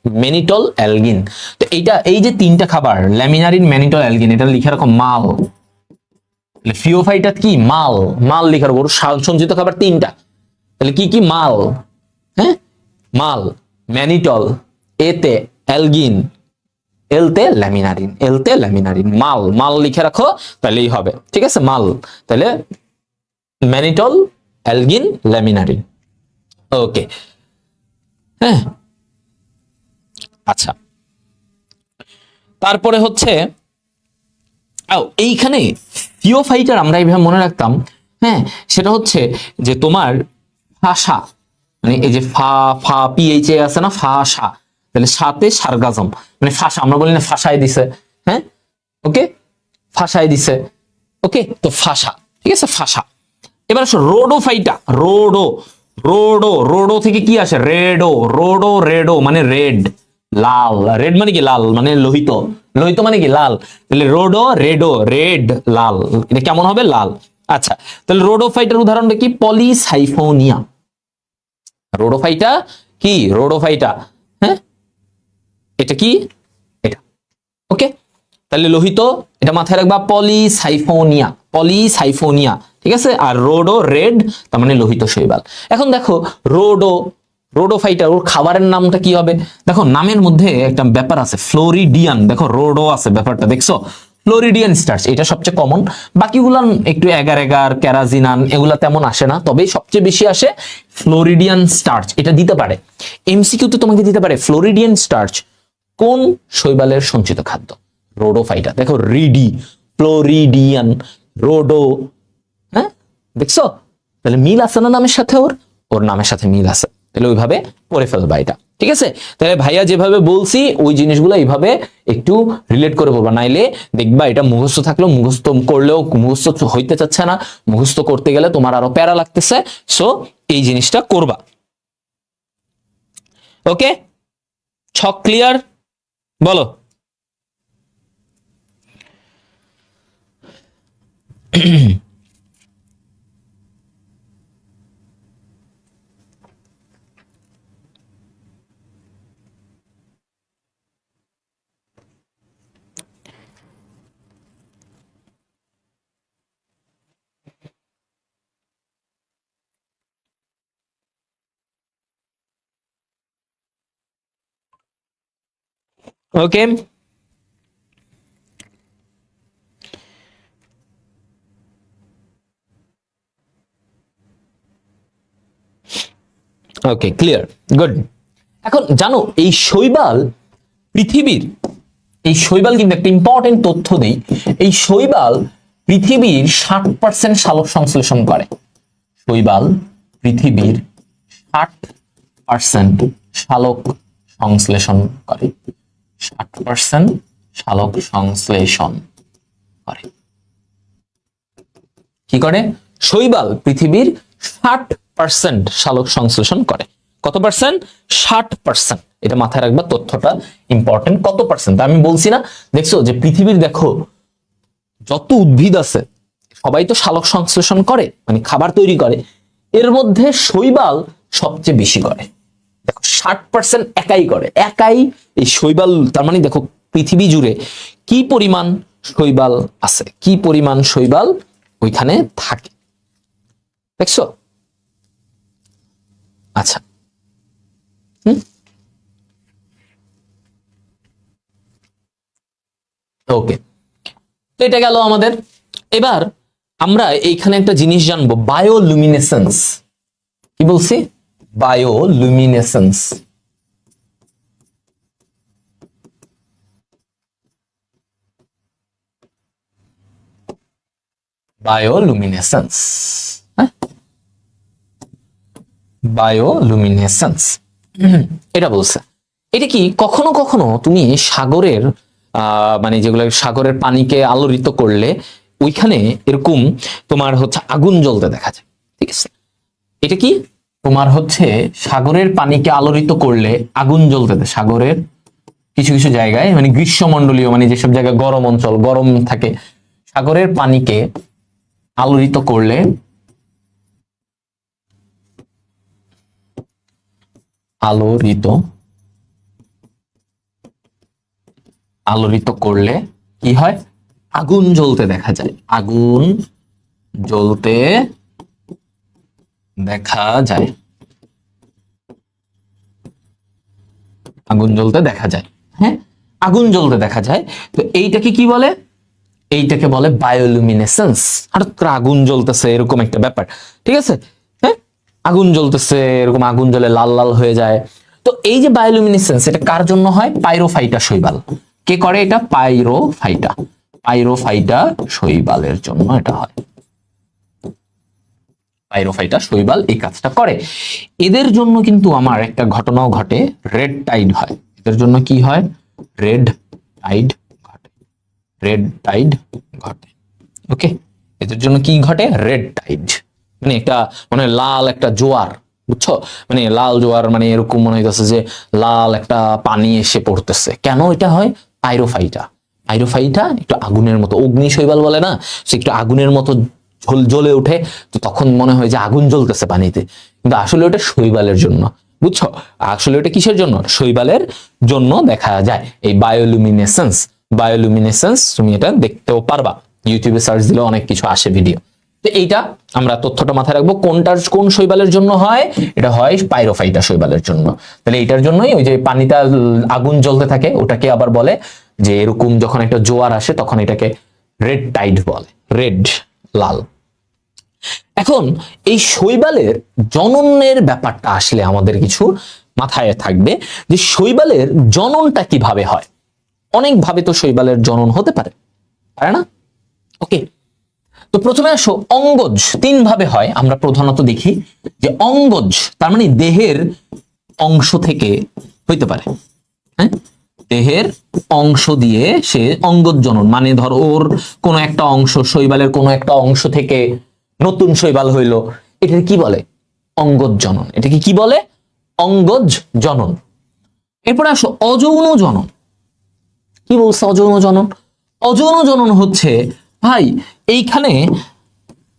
ম্যানিটল, অ্যালগিন। তো এইটা, এই যে তিনটা খাবার, ল্যামিনারিন, ম্যানিটল, অ্যালগিন, এটা লিখে রাখো মাল। ফিওফাইটা কি? মাল লিখে রাখো, ওর সঞ্চিত খাবার তিনটা, তাহলে কি কি? মাল, হ্যাঁ, মাল, ম্যানিটল এতে, অ্যালগিন এলতে, ল্যামিনারিন, মাল লিখে রাখো, তাহলেই হবে। ঠিক আছে, মাল, তাহলে ম্যানিটল, অ্যালগিন, ল্যামিনারিন। ওকে, হ্যাঁ, আচ্ছা, তারপরে হচ্ছে এইখানে ফিওফাইটার আমরা এইভাবে মনে রাখতাম, হ্যাঁ, সেটা হচ্ছে যে তোমার ফাসা, মানে এই যে পিএইচএ আছে না, ফাসা, তাহলে সাথে সারগাজম, মানে ফাসা, আমরা বলি না ফাসায় দিছে, হ্যাঁ, ওকে, ফাসায় দিছে, ওকে, তো ফাসা, ঠিক আছে, ফাসা। এবার আসো রোডোফাইটা, রোডো থেকে কি আসে? রেডো মানে রেড, লাল, রেড মানে কি? লাল, মানে লোহিত, লোহিত মানে কি? লাল, তাহলে রেডো, রেড, লাল, এটা কেমন হবে? লাল। আচ্ছা, তাহলে রোডোফাইটার উদাহরণটা কি? পলিসাইফোনিয়া। রোডোফাইটা, হ্যাঁ, এটা কি? এটা, ওকে, তাহলে লোহিত, এটা মাথায় রাখবা, পলিসাইফোনিয়া, ঠিক আছে। আর রেড, তার মানে লোহিত শৈবাল। এখন দেখো রোডোফাইটার, ওর খাবারের নামটা কি হবে? দেখো নামের মধ্যে একটা ব্যাপার আছে, ফ্লোরিডিয়ান, দেখো রোডো আছে, ব্যাপারটা দেখছো, ফ্লোরিডিয়ান স্টার্চ, এটা সবচেয়ে কমন। বাকিগুলো একটু এগার ক্যারাজিনান, এগুলা তেমন আসে না, তবে সবচেয়ে বেশি আসে ফ্লোরিডিয়ান স্টার্চ। এটা দিতে পারে এমসিকিউ তে, তোমাকে দিতে পারে ফ্লোরিডিয়ান স্টার্চ কোন শৈবালের সঞ্চিত খাদ্য? রোডোফাইটা। দেখো ফ্লোরিডিয়ান, রোডো, হ্যাঁ, দেখছো, তাহলে মিল আছে না নামের সাথে? ওর নামের সাথে মিল আছে, তাহলে ওইভাবে পড়ে ফেলবা এটা, ঠিক আছে। তাহলে ভাইয়া যেভাবে বলছি ওই জিনিসগুলো এইভাবে একটু রিলেট করে বলবা, নাইলে দেখবা এটা মুখস্থ থাকলেও, মুখস্থ করলেও মুখস্থ হইতে চাচ্ছে না, মুখস্থ করতে গেলে তোমার আরো প্যারা লাগতেছে। সো এই জিনিসটা করবা, ওকে। ছক ক্লিয়ার? বলো। ওকে, ওকে, ক্লিয়ার, গুড। এখন জানো এই শৈবাল কিন্তু একটা ইম্পর্টেন্ট তথ্য দেই, এই শৈবাল পৃথিবীর 60% সালোক সংশ্লেষণ করে। শৈবাল পৃথিবীর 60% সালোক সংশ্লেষণ করে, 60% সালোক সংশ্লেষণ করে। কি করে? শৈবাল পৃথিবীর 60% সালোক সংশ্লেষণ করে। কত পার্সেন্ট? 60%। এটা মাথায় রাখবা, তথ্যটা ইম্পর্টেন্ট। কত পার্সেন্ট আমি বলছি না, দেখছো যে পৃথিবীর দেখো যত উদ্ভিদ আছে সবাই তো সালোক সংশ্লেষণ করে, মানে খাবার তৈরি করে, এর মধ্যে শৈবাল সবচেয়ে বেশি করে। দেখো 60% একাই করে, একাই এই শৈবাল। তার মানে দেখো পৃথিবী জুড়ে কি পরিমাণ শৈবাল আছে, কি পরিমাণ শৈবাল ওইখানে থাকে, দেখছো? আচ্ছা, ওকে, তো এটা গেল আমাদের। এবার আমরা এইখানে একটা জিনিস জানবো, বায়োলুমিনেসেন্স। কি বলছি? বায়োলুমিনেসেন্স। বায়োলুমিনেসেন্স, হ্যাঁ, বায়োলুমিনেসেন্স এটা বলছে। এটা কি কখনো কখনো তুমি সাগরের মানে যেগুলো সাগরের পানিকে আলোড়িত করলে ওইখানে এরকম তোমার হচ্ছে আগুন জ্বলতে দেখা যায়, ঠিক আছে? এটা কি তোমার হচ্ছে সাগরের পানিকে আলোড়িত করলে আগুন জ্বলতে দেয় সাগরের কিছু কিছু জায়গায়, মানে গ্রীষ্মমণ্ডলীয়, মানে যেসব জায়গায় গরম অঞ্চল, গরম থাকে, সাগরের পানিকে আলোড়িত করলে আলোড়িত আলোড়িত করলে কি হয়? আগুন জ্বলতে দেখা যায়, আগুন জ্বলতে দেখা যায়, আগুন জ্বলতে দেখা যায়, হ্যাঁ, আগুন জ্বলতে দেখা যায়। তো এইটাকে কি বলে? এইটাকে বলে বায়োলুমিনেসেন্স। হঠাৎ করে আগুন জ্বলতেছে এরকম একটা ব্যাপার, ঠিক আছে? হ্যাঁ, আগুন জ্বলতেছে এরকম, আগুন জ্বলে লাল লাল হয়ে যায়। তো এই যে বায়োলুমিনেসেন্স, এটা কার জন্য হয়? পাইরোফাইটা শৈবাল। কে করে এটা? পাইরোফাইটা। পাইরোফাইটা শৈবালের জন্য এটা হয়। পাইরোফাইটা শৈবাল এই কাজটা করে। এদের জন্য কিন্তু আমার একটা ঘটনাও ঘটে, রেড টাইড হয়। এদের জন্য কি হয়? রেড টাইড ঘটে, রেড টাইড ঘটে। ওকে, এদের জন্য কি ঘটে? রেড টাইড, মানে একটা মানে লাল একটা জোয়ার, বুঝছো? মানে লাল জোয়ার, মানে এরকম মনে হইতেছে যে লাল একটা পানি এসে পড়তেছে। কেন এটা হয়? পাইরোফাইটা। পাইরোফাইটা একটু আগুনের মতো, অগ্নি শৈবাল বলে না, সে একটু আগুনের মতো জ্বলে ওঠে। তো তখন মনে হয় যে আগুন জ্বলতেছে পানিতে, কিন্তু আসলে ওটা শৈবালের জন্য, বুঝছো? আসলে ওটা কিসের জন্য? শৈবালের জন্য দেখা যায় এই বায়োলুমিনেসেন্স। বায়োলুমিনেসেন্স তুমি এটা দেখতেও পারবা, ইউটিউবে সার্চ দিলে অনেক কিছু আসে ভিডিও। তো এইটা আমরা তথ্যটা মাথায় রাখবো, কোনটার কোন শৈবালের জন্য হয়? এটা হয় পাইরোফাইটা শৈবালের জন্য। তাহলে এইটার জন্যই ওই যে পানিটা আগুন জ্বলতে থাকে, ওটাকে আবার বলে যে এরকম যখন একটা জোয়ার আসে তখন এটাকে রেড টাইড বলে, রেড, লাল। এখন এই শৈবালের জননের ব্যাপারটা আসলে আমাদের কিছু মাথায় থাকবে, যে শৈবালের জননটা কিভাবে হয়। অনেক ভাবে তো শৈবালের জনন হতে পারে, তাই না? ওকে, তো প্রথমে আসো, অঙ্গজ তিন ভাবে হয় আমরা প্রধানত দেখি, যে অঙ্গজ তার মানে দেহের অংশ থেকে হইতে পারে, হ্যাঁ, দেহের অংশ দিয়ে সে অঙ্গজ জনন, মানে ধর ওর কোনো একটা অংশ, শৈবালের কোনো একটা অংশ থেকে নতুন শৈবাল হইলো, এটা কি বলে? অঙ্গজ জনন। এটাকে কি বলে? অঙ্গজ জনন। এরপরে আসো অযৌন জনন। কি বলছে অযৌন জনন? অযৌন জনন হচ্ছে ভাই এইখানে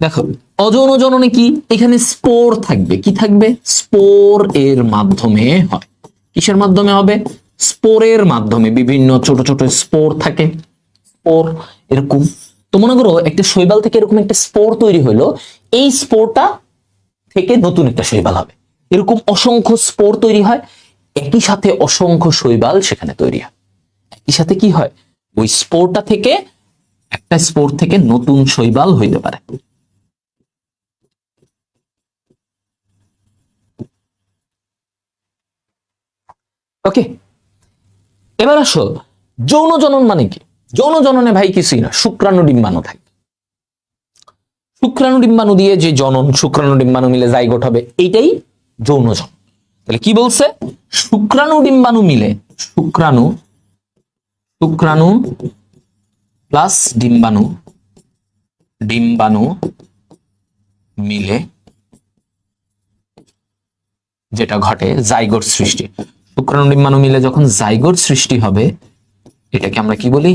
দেখো, অযৌন জননে কি? এখানে স্পোর থাকবে। কি থাকবে? স্পোর এর মাধ্যমে হয়। কিসের মাধ্যমে হবে? স্পোরের মাধ্যমে। বিভিন্ন ছোট ছোট স্পোর থাকে, স্পোর এরকম। তো মনে করো একটা শৈবাল থেকে এরকম একটা স্পোর তৈরি হলো, এই স্পোরটা থেকে নতুন একটা শৈবাল হবে। এরকম অসংখ্য স্পোর তৈরি হয়, একই সাথে অসংখ্য শৈবাল সেখানে তৈরি হয়। একই সাথে কি হয়? ওই স্পোরটা থেকে, একটা স্পোর থেকে নতুন শৈবাল হইতে পারে। ওকে, এবার আসো যৌন জনন মানে কি? যৌন জননে ভাই কিছুই না, শুক্রাণু ডিম্বাণু থাকে। শুক্রাণু ডিম্বাণু দিয়ে যে জনন, শুক্রাণু ডিম্বাণু মিলে জাইগোট হবে, এইটাই যৌন জনন। তাহলে কি বলছে? শুক্রাণু ডিম্বাণু মিলে, শুক্রাণু, শুক্রাণু প্লাস ডিম্বাণু, ডিম্বাণু মিলে যেটা ঘটে জাইগোট সৃষ্টি। শুক্রাণু ডিম্বাণু মিলে যখন জাইগোট সৃষ্টি হবে, এটাকে আমরা কি বলি?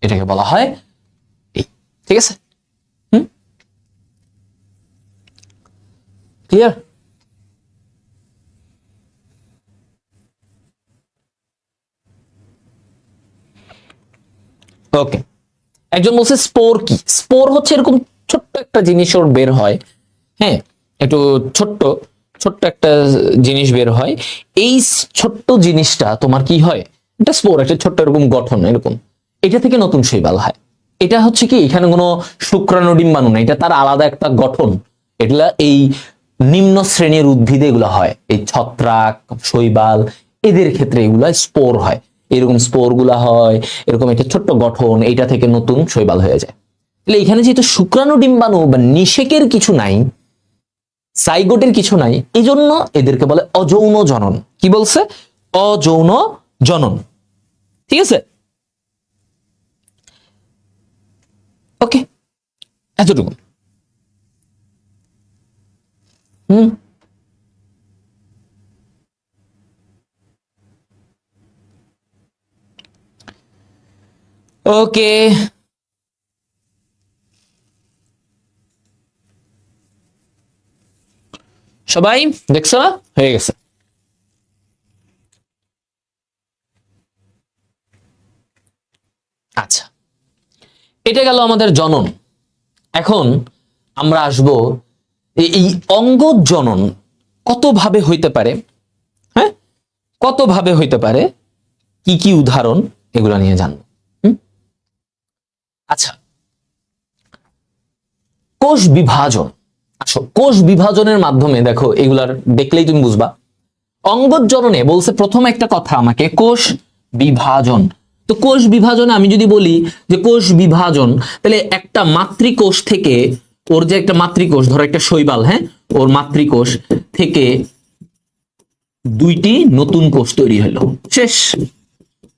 এটাকে বলা হয় এই, ঠিক আছে? ক্লিয়ার? ওকে, একজন বলছে স্পোর কি? স্পোর হচ্ছে এরকম ছোট্ট একটা জিনিস ওর বের হয়, হ্যাঁ, একটু ছোট্ট ছোট্ট একটা জিনিস বের হয়। এই ছোট্ট জিনিসটা তোমার কি হয়, এটা স্পোর, একটা ছোট্ট এরকম গঠন, এরকম এটা থেকে নতুন শৈবাল হয়। এটা হচ্ছে কি, এখানে কোনো শুক্রাণু ডিম্বাণু না, এটা তার আলাদা একটা গঠন। এগুলা এই নিম্ন শ্রেণীর উদ্ভিদে এগুলো হয়, এই ছত্রাক, শৈবাল, এদের ক্ষেত্রে এগুলা স্পোর হয়। এরকম স্পোর গুলা হয়, এরকম একটা ছোট্ট গঠন, এইটা থেকে নতুন শৈবাল হয়ে যায়। তাহলে এখানে যেহেতু শুক্রাণু ডিম্বাণু বা নিষেকের কিছু নাই, সাইগোটের কিছু নাই, এই জন্য এদেরকে বলে অযৌন জনন। কি বলছে? অযৌন জনন। ঠিক আছে, ওকে, এতটুকু। হুম, ওকে, সবাই দেখছো না? হয়ে গেছে। আচ্ছা, এটা গেল আমাদের জনন। এখন আমরা আসব এই অঙ্গজ জনন কত ভাবে হইতে পারে, হ্যাঁ, কত ভাবে হইতে পারে, কি কি উদাহরণ, এগুলো নিয়ে জানবো। আচ্ছা, কোষ বিভাজন। আসো, কোষ বিভাজনের মাধ্যমে দেখো, এগুলার দেখলেই তুমি বুঝবা। অঙ্গজ জননে বলছে প্রথম একটা কথা আমাকে, কোষ বিভাজন। তো কোষ বিভাজনে আমি যদি বলি যে কোষ বিভাজন, তাহলে একটা মাতৃকোষ থেকে, ওর যে একটা মাতৃকোষ, ধরো একটা শৈবাল, হ্যাঁ, ওর মাতৃকোষ থেকে দুইটি নতুন কোষ তৈরি হলো, শেষ।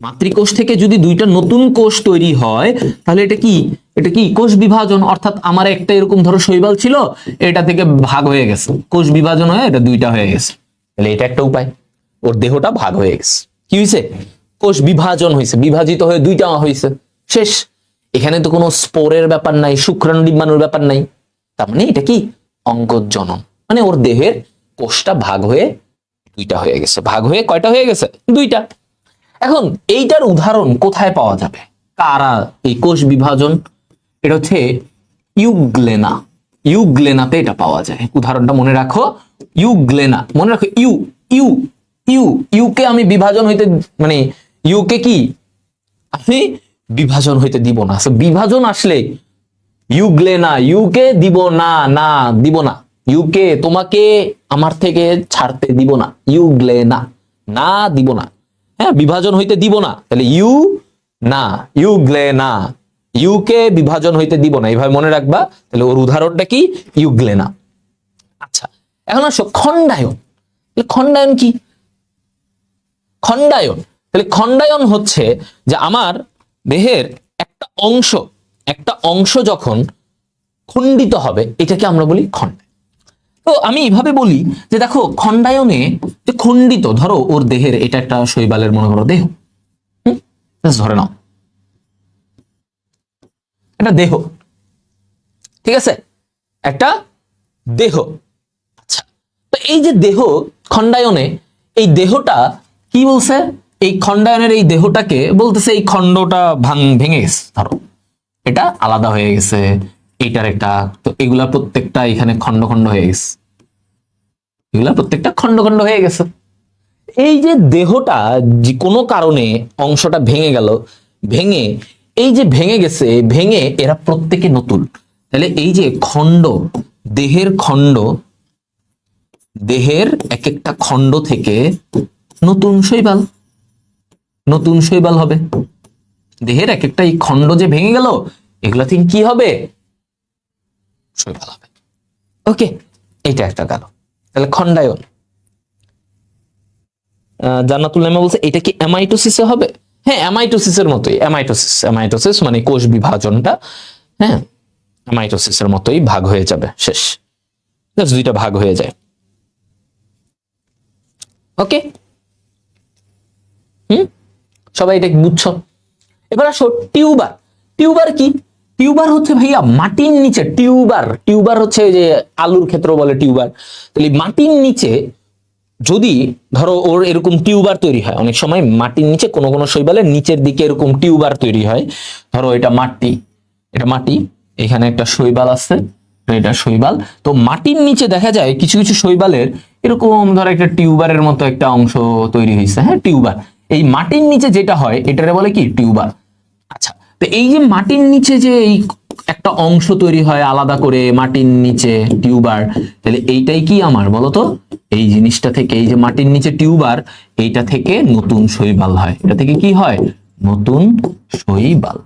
মাতৃকোষ থেকে যদি দুইটা নতুন কোষ তৈরি হয়, তাহলে এটা কি, এটা কি কোষ বিভাজন। অর্থাৎ আমার একটা এরকম ধরো শৈবাল ছিল, এটা থেকে ভাগ হয়ে গেছে, কোষ বিভাজন হয়ে এটা দুইটা হয়ে গেছে। তাহলে এটা একটা উপায়, ওর দেহটা ভাগ হয়ে গেছে, কি হয়েছে, কোষ বিভাজন হয়েছে, বিভাজিত হয়ে দুইটা হয়েছে, শেষ। এখানে তো কোনো স্পোরের ব্যাপার নাই, শুক্রাণু ডিম্বাণুর ব্যাপার নাই। তার মানে এটা কি, অঙ্গজ জনন, মানে ওর দেহের কোষটা ভাগ হয়ে দুইটা হয়ে গেছে। ভাগ হয়ে কয়টা হয়ে গেছে? দুইটা। এখন এইটার উদাহরণ কোথায় পাওয়া যাবে, কারা এই কোষ বিভাজন? এটা হচ্ছে ইউগ্লেনা। ইউগ্লেনাতে এটা পাওয়া যায়। উদাহরণটা মনে রাখো, ইউগ্লেনা, মনে রাখো। ইউ ইউ ইউ ইউকে আমি বিভাজন হইতে, মানে ইউকে কি আমি বিভাজন হইতে দিব না। বিভাজন আসলে ইউগ্লেনা, ইউকে দিব না, না দিব না, ইউকে তোমাকে আমার থেকে ছাড়তে দিব না, ইউগ্লেনা, না দিব না, হ্যাঁ, বিভাজন হইতে দিব না। তাহলে ইউ না, ইউগ্লেনা, ইউকে বিভাজন হইতে দিব না, এইভাবে মনে রাখবা। তাহলে ওর উদাহরণটা কি, ইউগ্লেনা। আচ্ছা, এখন আসো খণ্ডায়ন। খণ্ডায়ন কি? খণ্ডায়ন, তাহলে খণ্ডায়ন হচ্ছে যে আমার দেহের একটা অংশ, একটা অংশ যখন খণ্ডিত হবে, এটাকে আমরা বলি খণ্ডায়ন। তো আমি এইভাবে বলি যে দেখো, খণ্ডায়নে যে খণ্ডিত, ধরো ওর দেহের এটা একটা শৈবালের মনে করো দেহ, ধরে নাও একটা দেহ, ঠিক আছে, একটা দেহ। আচ্ছা, তো এই যে দেহ, খণ্ডায়নে এই দেহটা কি বলছে, এই খণ্ডায়নের এই দেহটাকে বলতেছে এই খণ্ডটা ভেঙে গেছে, ধরো এটা আলাদা হয়ে গেছে, এইটার একটা, তো এগুলা প্রত্যেকটা এখানে খণ্ড খণ্ড হয়ে গেছে, এগুলা প্রত্যেকটা খণ্ড খণ্ড হয়ে গেছে। এই যে দেহটা যে কোনো কারণে অংশটা ভেঙে গেল, ভেঙে, এই যে ভেঙে গেছে, ভেঙে এরা প্রত্যেকে নতুন। তাহলে এই যে খণ্ড, দেহের খণ্ড, দেহের এক একটা খণ্ড থেকে নতুন শৈবাল, নতুন শৈবাল হবে। দেহের এক একটা এই খণ্ড যে ভেঙে গেল, এগুলা থেকে কি হবে, শৈবাল হবে। ওকে, এটা একটা গেল। তাহলে খণ্ডায়ন। জান্নাতুল নামে বলছে এটা কি অ্যামাইটোসিসে হবে? হ্যাঁ, অ্যামাইটোসিসের মতোই। অ্যামাইটোসিস, অ্যামাইটোসিস মানে কোষ বিভাজনটা, হ্যাঁ, অ্যামাইটোসিসের মতোই ভাগ হয়ে যাবে, শেষ। দুইটা ভাগ হয়ে যায়। ওকে, সবাই এটা বুঝছো? এবার আসো টিউবার। টিউবার কি? টিউবার হচ্ছে ভাইয়া মাটির নিচে, টিউবার টিউবার হচ্ছে যে আলুর ক্ষেত্র বলে টিউবার। তাহলে মাটির নিচে যদি ধরো ওর এরকম টিউবার তৈরি হয়, অনেক সময় মাটির নিচে কোনো কোনো শৈবালের নিচের দিকে এরকম টিউবার তৈরি হয়। ধরো এটা মাটি, এটা মাটি, এখানে একটা শৈবাল আছে, এটা শৈবাল। তো মাটির নিচে দেখা যায় কিছু কিছু শৈবালের এরকম ধরো একটা টিউবারের মতো একটা অংশ তৈরি হয়েছে, হ্যাঁ টিউবার। এই মাটির নিচে যেটা হয় এটারে বলে কি টিউবার। আচ্ছা, তো এই যে মাটির নিচে যে এই একটা অংশ তৈরি হয় আলাদা করে মাটির নিচে টিউবার, তাহলে এইটাই কি আমার বলতো, এই জিনিসটা থেকে, এই যে মাটির নিচে টিউবার, এইটা থেকে নতুন শৈবাল হয়। এটা থেকে কি হয়, নতুন শৈবাল।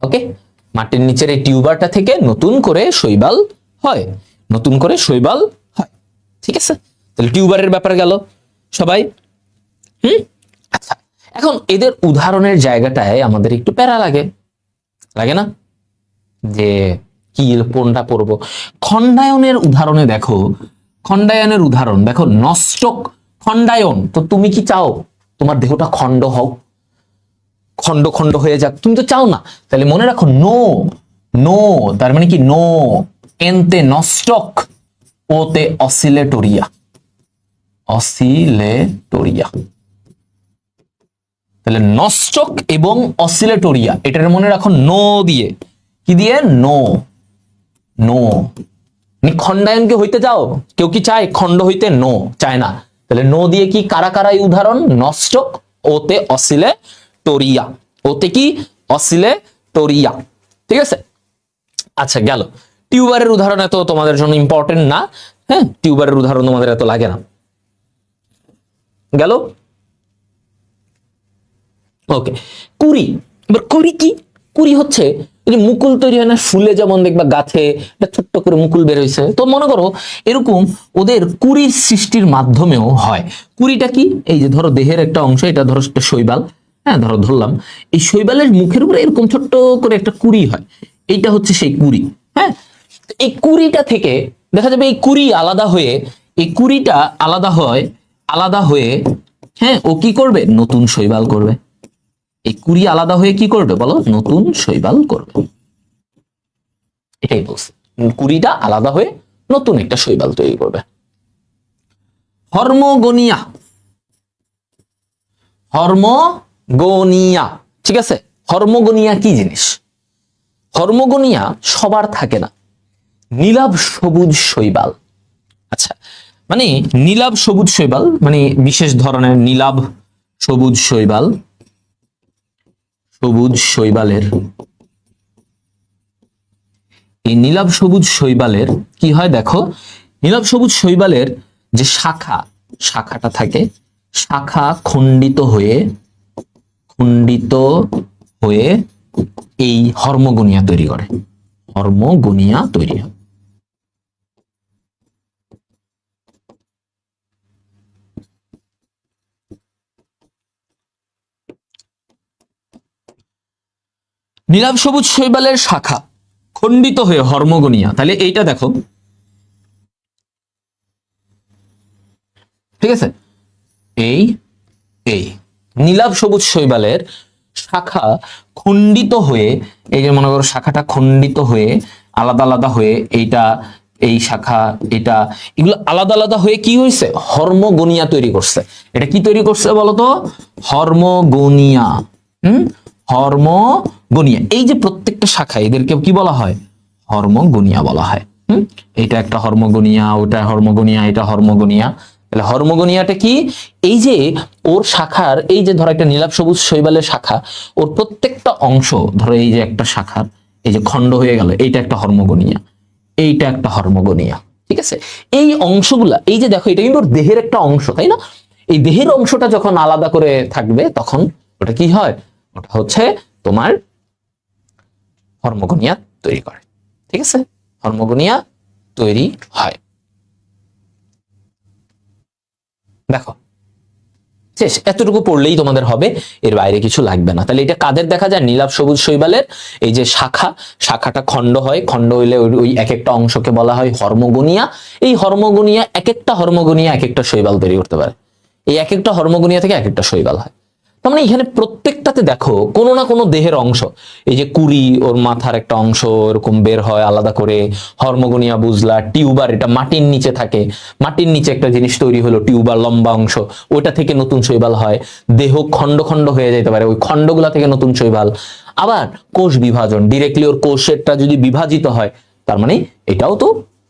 ওকে, মাটির নিচের এই টিউবারটা থেকে নতুন করে শৈবাল হয়, নতুন করে শৈবাল হয়। ঠিক আছে, তাহলে টিউবারের ব্যাপার গেল সবাই। আচ্ছা, এখন এদের উদাহরণের জায়গাটায় আমাদের একটু প্যারা লাগে, লাগে না? যে কি কোনটা পড়বো? খণ্ডায়নের উদাহরণে দেখো, খণ্ডায়নের উদাহরণ দেখো, নষ্টক খণ্ডায়ন। তো তুমি কি চাও তোমার দেহটা খণ্ড হোক, খণ্ড খণ্ড হয়ে যাক? তুমি তো চাও না। তাহলে মনে রাখো নো, নো তার মানে কি নো, এনতে নষ্টক, ওতে অসিলেটোরিয়া, অসিলেটোরিয়া। তাহলে নষ্টক এবং অসিলেটোরিয়া, এটার মনে রাখো নো দিয়ে, কি দিয়ে, নো, নো। খণ্ডায়নকে হইতে যাও, কেউ কি চায় খণ্ড হইতে? নো, চায় না। তাহলে নো দিয়ে কি, কারা কারা এই উদাহরণ? নষ্টক, ওতে অসিলেটোরিয়া, ওতে কি, অসিলেটোরিয়া। ঠিক আছে, আচ্ছা গেল। টিউবারের উদাহরণ এত তোমাদের জন্য ইম্পর্টেন্ট না, হ্যাঁ টিউবারের উদাহরণ তোমাদের এত লাগে না, গেল। ওকে, কুড়ি। এবার কুড়ি কি? কুড়ি হচ্ছে এই যে মুকুল তৈরি হয় না ফুলে, যেমন দেখবা গাছে একটা ছোট্ট করে মুকুল বের হয়েছে, তো মনে করো এরকম ওদের কুড়ির সৃষ্টির মাধ্যমেও হয়। কুড়িটা কি, এই যে ধরো দেহের একটা অংশ, এটা ধরো একটা শৈবাল, হ্যাঁ ধরো ধরলাম, এই শৈবালের মুখের উপরে এরকম ছোট্ট করে একটা কুড়ি হয়, এইটা হচ্ছে সেই কুড়ি। হ্যাঁ, এই কুড়িটা থেকে দেখা যাবে এই কুড়ি আলাদা হয়ে, এই কুড়িটা আলাদা হয়, আলাদা হয়ে, হ্যাঁ ও কি করবে, নতুন শৈবাল করবে। এই কুড়ি আলাদা হয়ে কি করবে বলো, নতুন শৈবাল করবে। এটাই বলছে, কুড়িটা আলাদা হয়ে নতুন একটা শৈবাল তৈরি করবে। হরমোগোনিয়া, হরমোগোনিয়া, ঠিক আছে। হরমোগোনিয়া কি জিনিস? হরমোগোনিয়া সবার থাকে না, নীলাভ সবুজ শৈবাল। আচ্ছা, মানে নীলাভ সবুজ শৈবাল মানে বিশেষ ধরনের নীলাভ সবুজ শৈবাল, সবুজ শৈবালের, এই নীলাভ সবুজ শৈবালের কি হয় দেখো, নীলাভ সবুজ শৈবালের যে শাখা, শাখাটা থাকে, শাখা খণ্ডিত হয়ে, খণ্ডিত হয়ে এই হরমোগোনিয়া তৈরি করে, হরমোগোনিয়া তৈরি হয়। নীলাভ সবুজ শৈবালের শাখা খণ্ডিত হয়ে হরমোগোনিয়া, তাহলে এইটা দেখো, ঠিক আছে, এই এই নীলাভ সবুজ শৈবালের শাখা খণ্ডিত হয়ে, এই যে মনে করো শাখাটা খণ্ডিত হয়ে আলাদা আলাদা হয়ে, এইটা এই শাখা, এটা, এগুলো আলাদা আলাদা হয়ে কি হয়েছে, হরমোগোনিয়া তৈরি করছে। এটা কি তৈরি করছে বলতো, হরমোগোনিয়া। হরমোগোনিয়া, এই যে প্রত্যেকটা শাখা এদেরকে কি বলা হয়, হরমোগোনিয়া বলা হয়। এটা একটা হরমোগোনিয়া, ওটা হরমোগোনিয়া, এটা হরমোগোনিয়া। তাহলে হরমোগোনিয়াটা কি, এই যে ওর শাখার, এই যে ধরো একটা নীলাভ সবুজ শৈবালের শাখা, ওর প্রত্যেকটা অংশ, ধরো এই যে একটা শাখার এই যে খণ্ড হয়ে গেল, এইটা একটা হরমোগোনিয়া, এইটা একটা হরমোগোনিয়া। ঠিক আছে, এই অংশগুলা, এই যে দেখো এটা কিন্তু ওর দেহের একটা অংশ, তাই না? এই দেহের অংশটা যখন আলাদা করে থাকবে তখন ওটা কি হয়, ওটা হচ্ছে তোমার হরমোগোনিয়া তৈরি করে। ঠিক আছে, হরমোগোনিয়া তৈরি হয়। দেখো শেষ, এতটুকু পড়লেই তোমাদের হবে, এর বাইরে কিছু লাগবে না। তাহলে এটা কাদের দেখা যায়, নীলাভ সবুজ শৈবালের এই যে শাখা, শাখাটা খণ্ড হয়, খণ্ড হইলে ওই এক একটা অংশকে বলা হয় হরমোগোনিয়া। এই হরমোগোনিয়া, এক একটা হরমোগোনিয়া এক একটা শৈবাল তৈরি করতে পারে, এই এক একটা হরমোগোনিয়া থেকে এক একটা শৈবাল হয়। তার মানে এখানে প্রত্যেকটাতে দেখো কোনো না কোনো দেহের অংশ, এই যে কুড়ি ওর মাথার একটা অংশ এরকম বের হয় আলাদা করে, হর্মোগোনিয়া বুঝলা, টিউবার এটা মাটির নিচে থাকে, মাটির নিচে একটা জিনিস তৈরি হলো টিউবার লম্বা অংশ, ওইটা থেকে নতুন শৈবাল হয়, দেহ খণ্ড খণ্ড হয়ে যেতে পারে, ওই খণ্ডগুলা থেকে নতুন শৈবাল, আবার কোষ বিভাজন, ডিরেক্টলি ওর কোষেরটা যদি বিভাজিত হয় তার মানে এটাও তো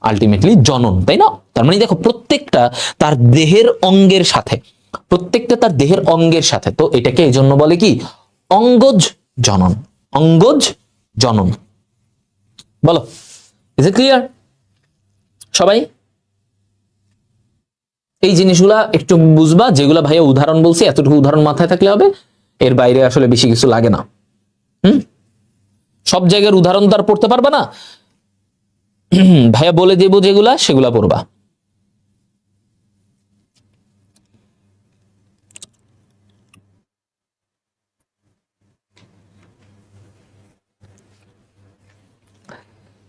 আলটিমেটলি জনন, তাই না? তার মানে দেখো প্রত্যেকটা তার দেহের অঙ্গের সাথে, প্রত্যেকটা তার দেহের অঙ্গের সাথে, তো এটাকে এই জন্য বলে কি অঙ্গজ জনন, অঙ্গজ জনন। বলো, ইজ ইট ক্লিয়ার সবাই? এই জিনিসগুলা একটু বুঝবা, যেগুলা ভাইয়া উদাহরণ বলছি এতটুকু উদাহরণ মাথায় থাকলে হবে, এর বাইরে আসলে বেশি কিছু লাগে না। সব জায়গার উদাহরণ তো আর পড়তে পারবা না, ভাইয়া বলে দেবো যেগুলা সেগুলা পড়বা।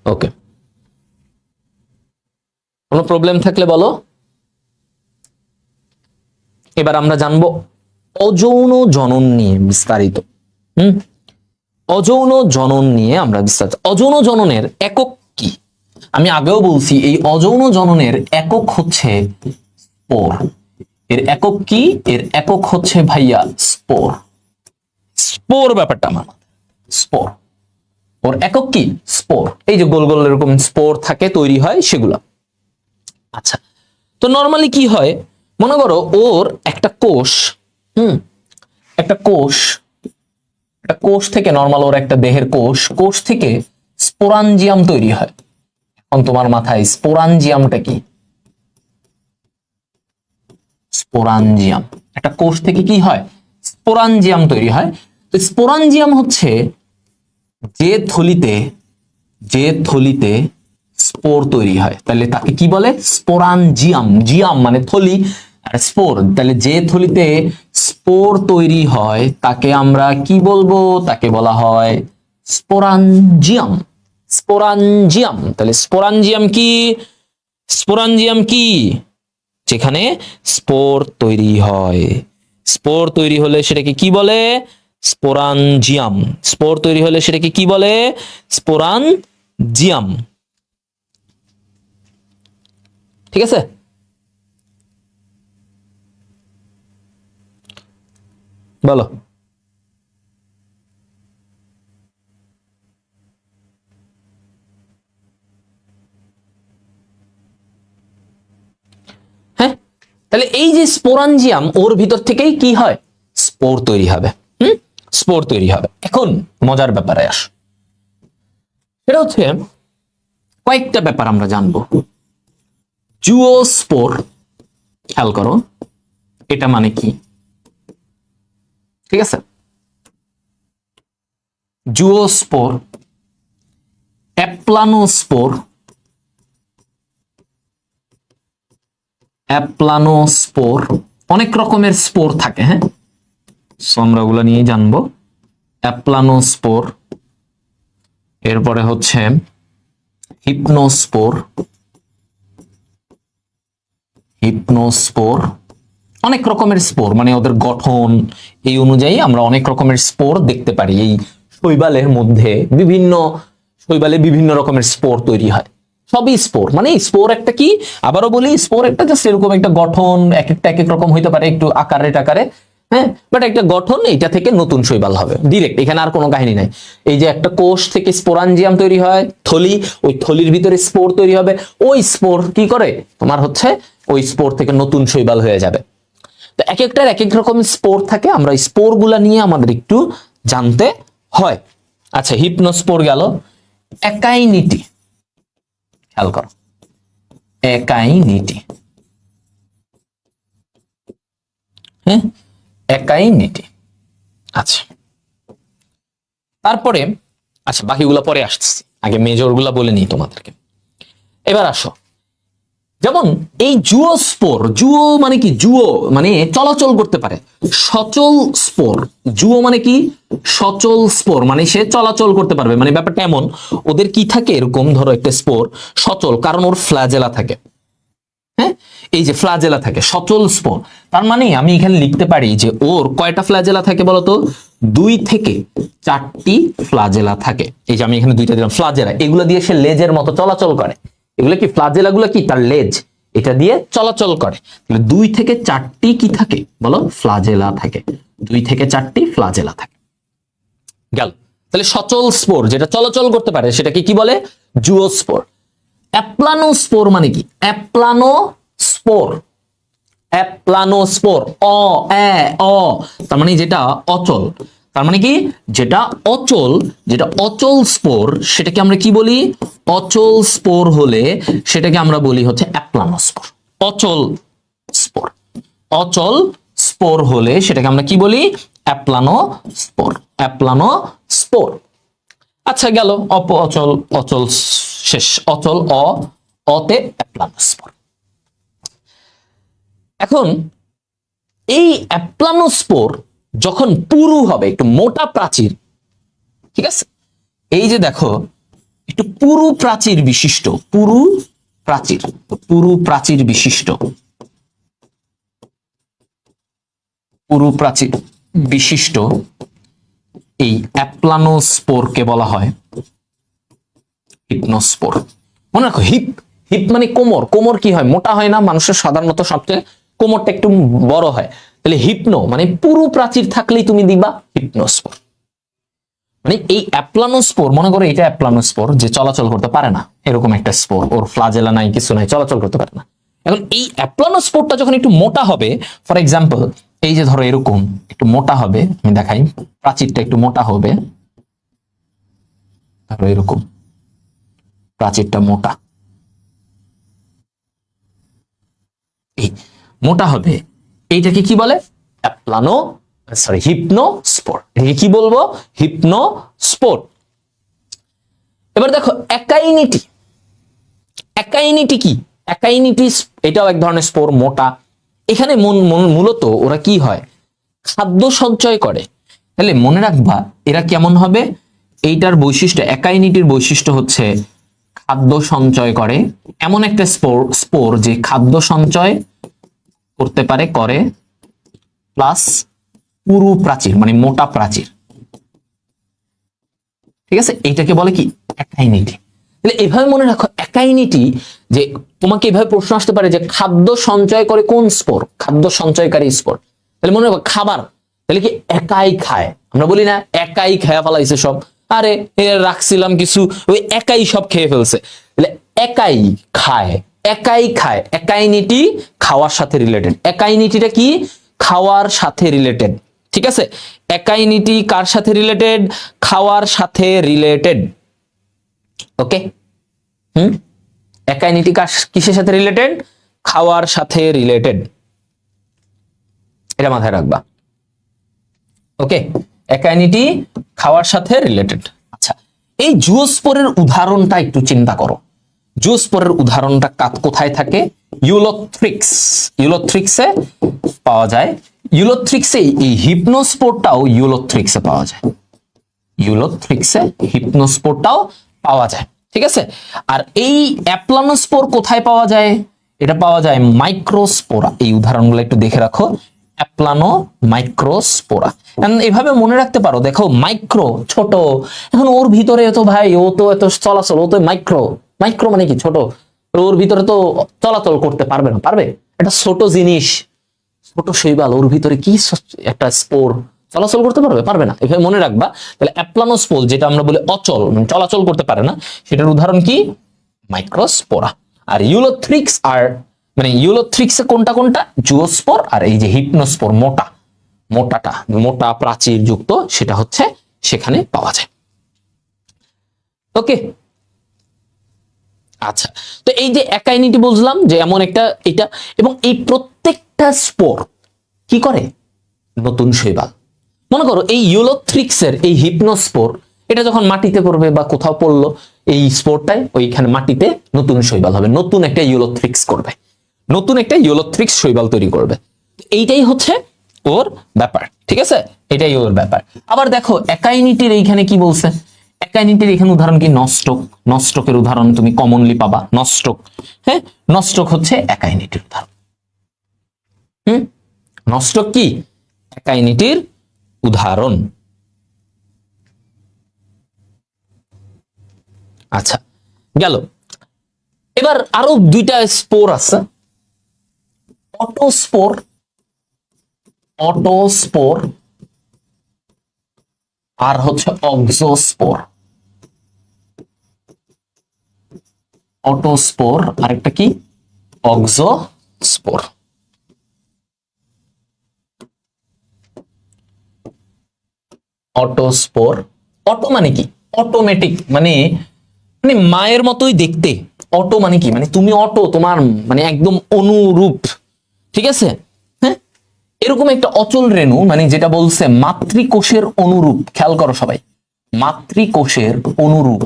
ওকে, কোনো প্রবলেম থাকলে বলো। এবার আমরা জানবো অযৌন জনন নিয়ে বিস্তারিত। অযৌন জনন নিয়ে আমরা বিস্তারিত। অযৌন জননের একক কি? আমি আগেও বলছি এই অযৌন জননের একক হচ্ছে স্পোর। এর একক কি? এর একক হচ্ছে ভাইয়া স্পোর। স্পোর ব্যাপারটা আমার স্পোর, ওর একক কি? স্পোর। এই যে গোল গোল এরকম স্পোর থাকে, তৈরি হয় সেগুলা। আচ্ছা, তো নরমালি কি হয়, মনে করো ওর একটা কোষ, একটা কোষ, একটা কোষ থেকে, নরমাল ওর একটা দেহের কোষ, কোষ থেকে স্পোরাঞ্জিয়াম তৈরি হয়। এখন তোমার মাথায় স্পোরাঞ্জিয়ামটা কি? স্পোরাঞ্জিয়াম, একটা কোষ থেকে কি হয়? স্পোরাঞ্জিয়াম তৈরি হয়। তো স্পোরাঞ্জিয়াম হচ্ছে যে থলিতে, যে থলিতে স্পোর তৈরি হয়, তাহলে তাকে কি বলে? স্পোরাঞ্জিয়াম। জিয়াম মানে থলি, আর স্পোর, তাহলে যে থলিতে স্পোর তৈরি হয় তাকে আমরা কি বলবো? তাকে বলা হয় স্পোরাঞ্জিয়াম। স্পোরাঞ্জিয়াম, তাহলে স্পোরাঞ্জিয়াম কি? স্পোরাঞ্জিয়াম কি? যেখানে স্পোর তৈরি হয়। স্পোর তৈরি হলে সেটাকে কি বলে? স্পোরাঞ্জিয়াম। স্পোর তৈরি হলে সেটাকে কি বলে? স্পোরাঞ্জিয়াম। ঠিক আছে? বলো। হ্যাঁ, তাহলে এই যে স্পোরাঞ্জিয়াম, ওর ভিতর থেকেই কি হয়? স্পোর তৈরি হবে। স্পোর তৈরি হবে। এখন মজার ব্যাপারে আস, সেটা হচ্ছে কয়েকটা ব্যাপার আমরা জানবো। জুওস্পোর, খেয়াল করো এটা মানে কি? ঠিক আছে, জুওস্পোর, অ্যাপ্লানোস্পোর, অ্যাপ্লানোস্পোর, অনেক রকমের স্পোর থাকে। হ্যাঁ, সো আমরা ওগুলো নিয়ে জানবো। অ্যাপ্লানোস্পোর, এরপরে হচ্ছে হিপনোস্পোর, হিপনোস্পোর, অনেক রকমের স্পোর, মানে ওদের গঠন এই অনুযায়ী আমরা অনেক রকমের স্পোর দেখতে পারি। এই শৈবালের মধ্যে বিভিন্ন শৈবালে বিভিন্ন রকমের স্পোর তৈরি হয়, সবই স্পোর। মানে স্পোর একটা কি, আবারও বলি, স্পোর একটা জাস্ট এরকম একটা গঠন, এক একটা এক এক রকম হইতে পারে, একটু আকারে টাকারে, হ্যাঁ, বাট একটা গঠন, এটা থেকে নতুন শৈবাল হবে ডিরেক্ট, এখানে আর কোনো কাহিনী নাই। এই যে একটা কোষ থেকে স্পোরাঞ্জিয়াম তৈরি হয়, থলি, ওই থলির ভিতরে স্পোর তৈরি হবে, ওই স্পোর কি করে তোমার হচ্ছে ওই স্পোর থেকে নতুন শৈবাল হয়ে যাবে। তো এক একটার এক এক রকম স্পোর থাকে, আমরা স্পোর গুলা নিয়ে আমাদের একটু জানতে হয়। আচ্ছা, হিপনোস্পোর গেল। একাইনিটি, খেয়াল করো, একাইনিটি, হ্যাঁ, একাইনিটি। আচ্ছা, তারপরে আচ্ছা বাকিগুলো পরে আসছি, আগে মেজর গুলা বলে নিই তোমাদেরকে। এবার আসো, যেমন এই জুওস্পোর, জুও মানে কি? জুও মানে চলাচল করতে পারে, সচল স্পোর। জুও মানে কি? সচল স্পোর, মানে সে চলাচল করতে পারবে। মানে ব্যাপারটা এমন, ওদের কি থাকে, এরকম ধরো একটা স্পোর সচল, কারণ ওর ফ্ল্যাজেলা থাকে। হ্যাঁ, এই যে ফ্লাজেলা থাকে, সচল স্পোর, তার মানে আমি এখানে লিখতে পারি যে ওর কয়টা ফ্লাজেলা থাকে বলতো, 2 থেকে 4টি ফ্লাজেলা থাকে। এই যে আমি এখানে 2টা দিলাম ফ্লাজেলা, এগুলো দিয়ে সে লেজের মতো চলাচল করে। এগুলো কি ফ্লাজেলা গুলো কি তার লেজ, এটা দিয়ে চলাচল করে। তাহলে 2 থেকে 4টি কি থাকে বলো, ফ্লাজেলা থাকে। 2 থেকে 4টি ফ্লাজেলা থাকে। গেল। তাহলে সচল স্পোর যেটা চলাচল করতে পারে সেটাকে কি বলে, জুওস্পোর। অ্যাপ্লানোস্পোর মানে কি, অ্যাপ্লানোস্পোর, অ্যাপ্লানোস্পোর, তার মানে যেটা অচল, তার মানে কি যেটা অচল, যেটা অচল স্পোর সেটাকে আমরা কি বলি, অচল স্পোর হলে সেটাকে আমরা বলি হচ্ছে অ্যাপ্লানোস্পোর। অচল স্পোর, অচল স্পোর হলে সেটাকে আমরা কি বলি, অ্যাপ্লানোস্পোর, অ্যাপ্লানোস্পোর। আচ্ছা গেল, অচল, অচল শেষ, অচল অতে অ্যাপ্লানোস্পোর। এখন এই অ্যাপ্লানোস্পোর যখন পুরু হবে, একটু মোটা প্রাচীর, ঠিক আছে, এই যে দেখো একটু পুরু প্রাচীর বিশিষ্ট, পুরু প্রাচীর, পুরু প্রাচীর বিশিষ্ট, পুরু প্রাচীর বিশিষ্ট এই অ্যাপ্লানোস্পোরকে বলা হয় হিপনোস্পোর। মনে রাখো, হিপ, হিপ মানে কোমর, কোমর কি হয়, মোটা হয় না মানুষের সাধারণত, সবচেয়ে কোমরটা একটু বড় হয়। তাহলে হিপনো মানে পুরু প্রাচীর থাকলেই তুমি দিবা হিপনোস্পোর। মানে এই অ্যাপ্লানোস্পোর, মনে করো এটা অ্যাপ্লানোস্পোর যে চলাচল করতে পারে না, এরকম একটা স্পোর, ওর ফ্লাজেলা নাই, কিছু নাই, চলাচল করতে পারে না। এখন এই অ্যাপ্লানোস্পোরটা যখন একটু মোটা হবে, ফর এক্সাম্পল এই যে ধরো এরকম একটু মোটা হবে, আমি দেখাই, প্রাচীরটা একটু মোটা হবে, ধরো এরকম প্রাচীরটা মোটা, এই মোটা হবে, এইটাকে কি বলে, অ্যাপ্লানো সরি হিপনোস্পোর। এটাকে কি বলবো, হিপনোস্পোর। এবার দেখো একাইনিটি, একাইনিটি কি, একাইনিটি এটাও এক ধরনের স্পোর, মোটা। এখানে মূলত ওরা কি হয়, খাদ্য সঞ্চয় করে। তাহলে মনে রাখবা এরা কেমন হবে, এইটার বৈশিষ্ট্য, একাইনিটির বৈশিষ্ট্য হচ্ছে খাদ্য সঞ্চয় করে, এমন একটা স্পোর যে খাদ্য সঞ্চয় করতে পারে, করে, প্লাস পুরু প্রাচীর মানে মোটা প্রাচীর, ঠিক আছে, এইটাকে বলে কি একাইনিটি। তাহলে এভাবে মনে রাখো একাইনিটি, যে তোমাকে এভাবে প্রশ্ন আসতে পারে যে খাদ্য সঞ্চয় করে কোন স্পোর, খাদ্য সঞ্চয়কারী স্পোর। তাহলে মনে রাখো খাবার, তাহলে কি একাই খায়, আমরা বলি না একাই খেয়ে ফেলাইছে সব, আরে রাখছিলাম কিছু, ওই একাই সব খেয়ে ফেলছে। তাহলে একাই খায়, একাই খায়, একাইনিটি খাওয়ার সাথে রিলেটেড। একাইনিটিটা কি, খাওয়ার সাথে রিলেটেড, ঠিক আছে। একাইনিটি কার সাথে রিলেটেড, খাওয়ার সাথে রিলেটেড, ওকে। একাইনিটি কিসের সাথে রিলেটেড, খাওয়ার সাথে রিলেটেড, এটা মাথায় রাখবা, ওকে। একাইনিটি খাওয়ার সাথে রিলেটেড। আচ্ছা, এই জুওস্পোরের উদাহরণটা একটু চিন্তা করো। জুওস্পোরের উদাহরণটা কোথায় থাকে, ইউলোথ্রিক্স, ইউলোথ্রিক্সে পাওয়া যায়। ইউলোথ্রিক্সে এই হিপনোস্পোরটাও ইউলোথ্রিক্সে পাওয়া যায়, ইউলোথ্রিক্সে হিপনোস্পোরটাও পাওয়া যায়, ঠিক আছে। আর এই অ্যাপ্লানোস্পোর কোথায় পাওয়া যায়, এটা পাওয়া যায় মাইক্রোস্পোরা। এই উদাহরণগুলো একটু দেখে রাখো, অ্যাপ্লানো, মাইক্রোস্পোরা। এভাবে মনে রাখতে পারো, দেখো মাইক্রো ছোট, এখন ওর ভিতরে তো ভাই ও তো এত চলাচল, ও তো মাইক্রো, মাইক্রো মানে কি ছোট, ওর ভিতরে তো চলাচল করতে পারবে না, পারবে, এটা ছোট জিনিস, ছোট শৈবাল, ওর ভিতরে কি একটা স্পোর চলাচল করতে পারবে, পারবে না, এভাবে মনে রাখবা। তাহলে অ্যাপ্লানোস্পোর যেটা আমরা বলি অচল, মানে চলাচল করতে পারে না, সেটার উদাহরণ কি, মাইক্রোস্পোরা। আর ইউলোথ্রিক্স, আর মানে ইউলোথ্রিক্সে কোনটা কোনটা, জুওস্পোর আর এই যে হিপনোস্পোর, মোটা, মোটাটা, মোটা প্রাচীর যুক্ত, সেটা হচ্ছে সেখানে পাওয়া যায়, ওকে। আচ্ছা, তো এই যে একাইনিটি বুঝলাম যে এমন একটা এটা, এবং এই প্রত্যেকটা স্পোর কি করে, নতুন শৈবাল। মনে করো এই ইউলোথ্রিক্সের এই হিপনোস্পোর, এটা যখন মাটিতে পড়বে বা কোথাও পড়লো, এই স্পোরটায় ওইখানে মাটিতে নতুন শৈবাল হবে, নতুন একটা ইউলোথ্রিক্স করবে, নতুন একটা ইউলোথ্রিক্স শৈবাল তৈরি করবে। এইটাই হচ্ছে ওর ব্যাপার, ঠিক আছে, এটাই ওর ব্যাপার। আবার দেখো একাইনিটির এইখানে কি বলছে, একাইনিটির এখানে উদাহরণ কি, নস্টক, নস্টকের উদাহরণ তুমি কমনলি পাবা, নস্টক, হ্যাঁ, নস্টক হচ্ছে একাইনিটির উদাহরণ, নষ্ট কি? একাইনিটির উদাহরণ। আচ্ছা, গেল। এবার আরো দুইটা স্পোর আছে, অটোস্পোর, অটোস্পোর আর হচ্ছে অক্সোস্পোর। অটোস্পোর আরেকটা কি? অক্সোস্পোর। অটোস্পোর, অটো মানে কি? অটোমেটিক, মানে মানে মায়ের মতোই দেখতে। অটো মানে কি? মানে তুমি অটো, তোমার মানে একদম অনুরূপ, ঠিক আছে? হ্যাঁ, এরকম একটা অচল রেণু, মানে যেটা বলছে মাতৃকোষের অনুরূপ। খেয়াল করো সবাই, মাতৃকোষের অনুরূপ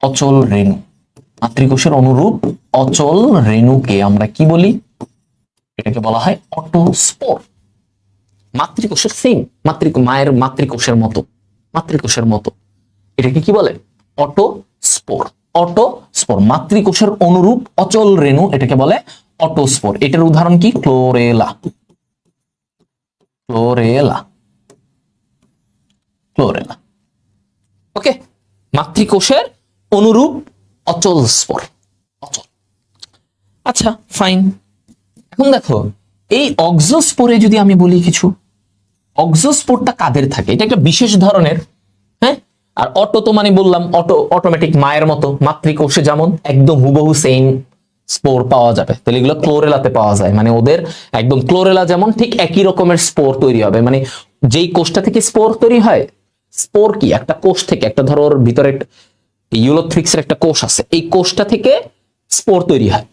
অচল রেণু। মাতৃকোষের অনুরূপ অচল রেণুকে আমরা কি বলি? এটাকে বলা হয় অটোস্পোর। মাতৃকোষের সেম, মায়ের মাতৃকোষের মতো, মাতৃকোষের মতো, এটাকে কি বলে? অটোস্পোর। অটোস্পোর, মাতৃকোষের অনুরূপ অচল রেণু, এটাকে বলে অটোস্পোর। এটার উদাহরণ কি? ক্লোরেলা। Chlorella, chlorella. ওকে, মাতৃকোষের অনুরূপ অচল স্পোর, অচল। আচ্ছা, ফাইন। এখন দেখো, এই অক্সোস্পোরে যদি আমি বলি কিছু, অক্সোস্পোরটা কাদের থাকে? এটা একটা বিশেষ ধরনের, হ্যাঁ। আর অটো তো মানে বললাম অটো, অটোমেটিক, মায়ের মতো, মাতৃকোষে যেমন একদম হুবহু সেম স্পোর পাওয়া যাবে, তাহলে এগুলো ক্লোরেলাতে পাওয়া যায়। মানে ওদের একদম ক্লোরেলা যেমন, ঠিক একই রকমের স্পোর তৈরি হবে। মানে যেই কোষটা থেকে স্পোর তৈরি হয়, স্পোর কি? একটা কোষ থেকে, একটা ধরো ওর ভিতরে ইউলোথ্রিক্সের একটা কোষ আছে, এই কোষটা থেকে স্পোর তৈরি হয়।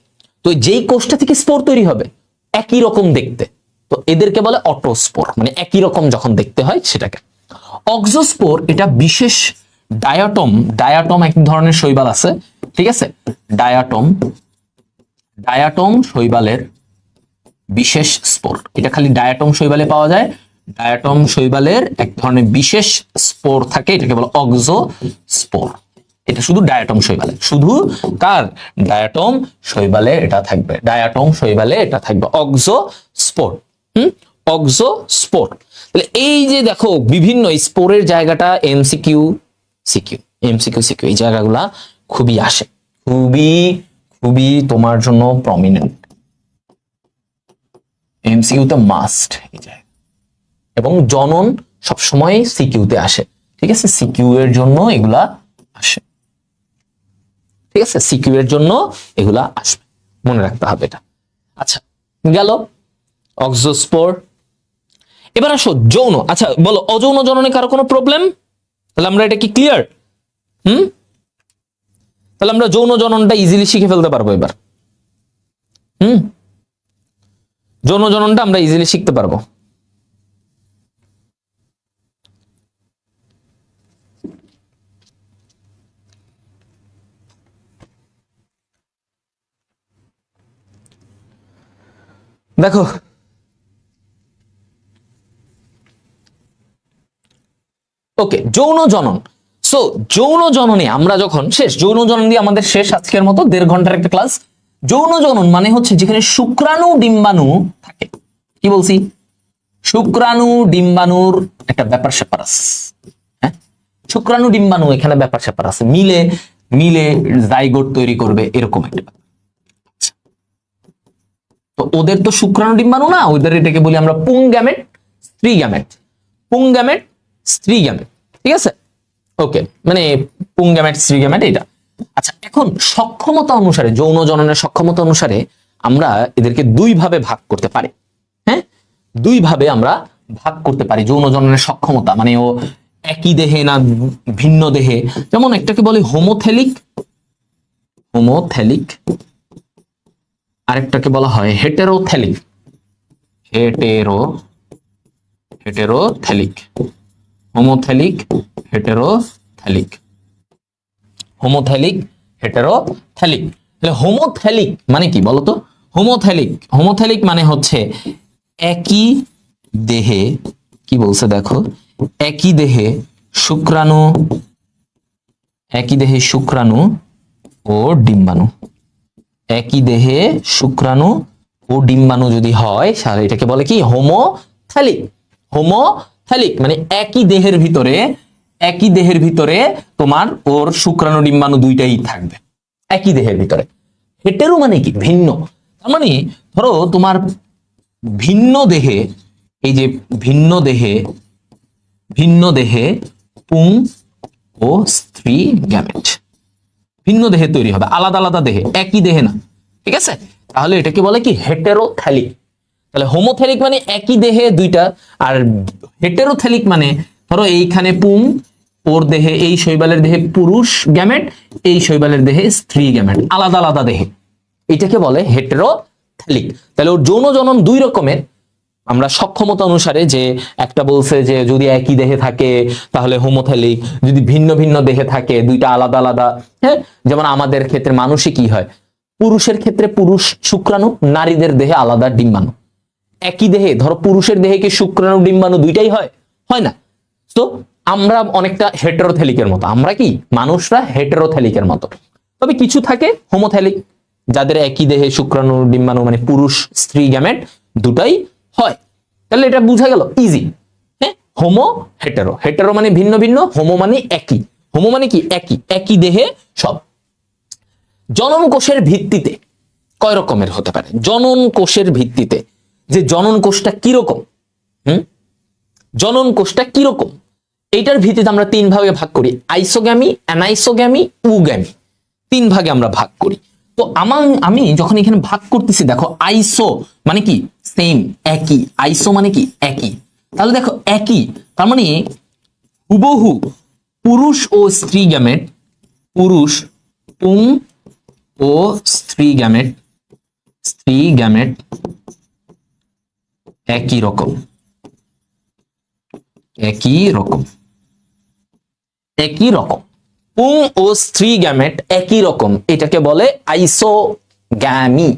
তো যেই কোষটা থেকে স্পোর তৈরি হবে একই রকম দেখতে, তো এদেরকে বলে অটোস্পোর, মানে একই রকম যখন দেখতে হয় সেটাকে। অক্সোস্পোর এটা বিশেষ ডায়াটম, ডায়াটম এক ধরনের শৈবাল আছে, ঠিক আছে? ডায়াটম, ডায়াটম শৈবালের বিশেষ স্পোর। এটা খালি ডায়াটম শৈবালে পাওয়া যায়। ডায়াটম শৈবালের এক ধরনের বিশেষ স্পোর থাকে, এটাকে বলে অক্সোস্পোর। এটা শুধু ডায়াটম শৈবালে, শুধু কার? ডায়াটম শৈবালে এটা থাকবে, ডায়াটম শৈবালে এটা থাকবে অক্সোস্পোর। অক্সোস্পোর। তাহলে এই যে দেখো বিভিন্ন স্পোরের জায়গাটা এমসিকিউ, সিকিউ, এমসিকিউ, সিকিউ, এই জায়গাগুলা খুবই আসে, খুবই খুবই তোমার জন্য প্রমিনেন্ট, এমসিকিউতে মাস্ট এই জায়গা। এবং জনন সবসময় সিকিউতে আসে, ঠিক আছে? সিকিউ এর জন্য এগুলা আসে, ঠিক আছে? সিকিউ এর জন্য এগুলা আসবে, মনে রাখতে হবে এটা। আচ্ছা, গেল অক্সোস্পোর। এবার আসো যৌন। আচ্ছা বলো, অযৌন জননে কারো কোনো প্রবলেম? তাহলে আমরা এটা কি ক্লিয়ার? তাহলে আমরা যৌন জননটা ইজিলি শিখে ফেলতে পারবো এবার। যৌন জননটা আমরা ইজিলি শিখতে পারবো। দেখো, ওকে, যৌন জনন। সো যৌন জননে আমরা যখন শেষ, যৌন জনন দিয়ে আমাদের শেষ আজকের মতো 1.5 ঘন্টার একটা ক্লাস। যৌন জনন মানে হচ্ছে যেখানে শুক্রাণু ডিম্বাণু থাকে। কি বলছি? শুক্রাণু ডিম্বাণুর একটা ব্যাপার স্যাপার আছে, হ্যাঁ? শুক্রাণু ডিম্বাণু এখানে ব্যাপার স্যাপার আছে, মিলে মিলে জাইগোট তৈরি করবে, এরকম একটা ব্যাপার। তো ওদের তো শুক্রাণু ডিম্বাণু না, ওদের এটাকে বলি আমরা পুংগ্যামেট, স্ত্রী গ্যামেট, পুংগ্যামেট, স্ত্রী গ্যামেট, ঠিক আছে? ওকে, মানে পুংগ্যামেট, স্ত্রী গ্যামেট এটা। আচ্ছা, এখন সক্ষমতা অনুসারে, যৌন জননের সক্ষমতা অনুসারে আমরা এদেরকে দুই ভাবে ভাগ করতে পারি, হ্যাঁ? দুই ভাবে আমরা ভাগ করতে পারি যৌন জননের সক্ষমতা। মানে ও একই দেহে না ভিন্ন দেহে। যেমন একটাকে বলে হোমোথেলিক, হোমোথেলিক, আরেকটাকে বলা হয় হেটেরোথেলিক, হেটেরোথেলিক, হোমোথেলিক, হেটেরোথেলিক, হোমোথেলিক, হেটেরোথেলিক। তাহলে হোমোথেলিক মানে কি বলতো? হোমোথেলিক, হোমোথেলিক মানে হচ্ছে একই দেহে, কি বলছে দেখো, একই দেহে শুক্রাণু, একই দেহে শুক্রাণু ও ডিম্বাণু, একই দেহে শুক্রাণু ও ও ডিম্বাণু যদি হয় তাহলে এটাকে বলে কি হোমোথ্যালিক। হোমোথ্যালিক মানে একই দেহের ভিতরে তোমার ওর শুক্রাণু ডিম্বাণু দুইটাই থাকবে একই দেহের ভিতরে। হেটেরো মানে কি ভিন্ন, তার মানে ধরো তোমার ভিন্ন দেহে, এই যে ভিন্ন দেহে পুং ও স্ত্রী গ্যামেট ভিন্ন দেহে তৈরি হবে, আলাদা আলাদা দেহে, একই দেহে না, ঠিক আছে? তাহলে এটাকে বলে কি হেটেরোথ্যালিক। তাহলে হোমোথ্যালিক মানে একই দেহে দুইটা, আর হেটেরোথ্যালিক মানে ধরো এইখানে পুং, ওর দেহে এই শৈবালের দেহে পুরুষ গ্যামেট, এই শৈবালের দেহে স্ত্রী গ্যামেট, আলাদা আলাদা দেহে, এটাকে বলে হেটেরোথ্যালিক। তাহলে ওর যৌন জনন দুই রকমের, আমরা সক্ষমতা অনুসারে, যে একটা বলছে যে যদি একই দেহে থাকে তাহলে হোমোথ্যালিক, যদি ভিন্ন ভিন্ন দেহে থাকে দুইটা আলাদা আলাদা, হ্যাঁ, যেমন আমাদের ক্ষেত্রে মানুষে কি হয়, পুরুষের ক্ষেত্রে পুরুষ শুক্রাণু, নারীদের দেহে আলাদা ডিম্বাণু। একই দেহে ধরো পুরুষের দেহে কি শুক্রাণু ডিম্বাণু দুইটাই হয়? হয় না। তো আমরা অনেকটা হেটেরোথ্যালিকের মতো, আমরা কি মানুষরা হেটেরোথ্যালিকের মতো, তবে কিছু থাকে হোমোথ্যালিক যাদের একই দেহে শুক্রাণু ডিম্বাণু মানে পুরুষ স্ত্রী গ্যামেট দুটাই হয়। তাহলে এটা বোঝা গেল ইজি। হ্যাঁ, হোমো হেটেরো, হেটেরো মানে ভিন্ন ভিন্ন, হোমো মানে একই। হোমো মানে কি একই দেহে সব। জনন কোষের ভিত্তিতে কয় রকমের হতে পারে? জনন কোষের ভিত্তিতে, যে জনন কোষটা কিরকম, জনন কোষটা কিরকম, এইটার ভিত্তিতে আমরা তিন ভাগে ভাগ করি, আইসোগ্যামি, অ্যানাইসোগ্যামি, উগ্যামি, তিন ভাগে আমরা ভাগ করি। তো আমি যখন এখানে ভাগ করতেছি, দেখো আইসো মানে কি সেম, একই, আইসো মানে কি একই, তাহলে দেখো একই, তার মানে হুবহু পুরুষ ও স্ত্রী গ্যামেট, পুরুষ পুং ও স্ত্রী গ্যামেট একই রকম, পুং ও স্ত্রী গ্যামেট একই রকম, এটাকে বলে আইসোগ্যামি।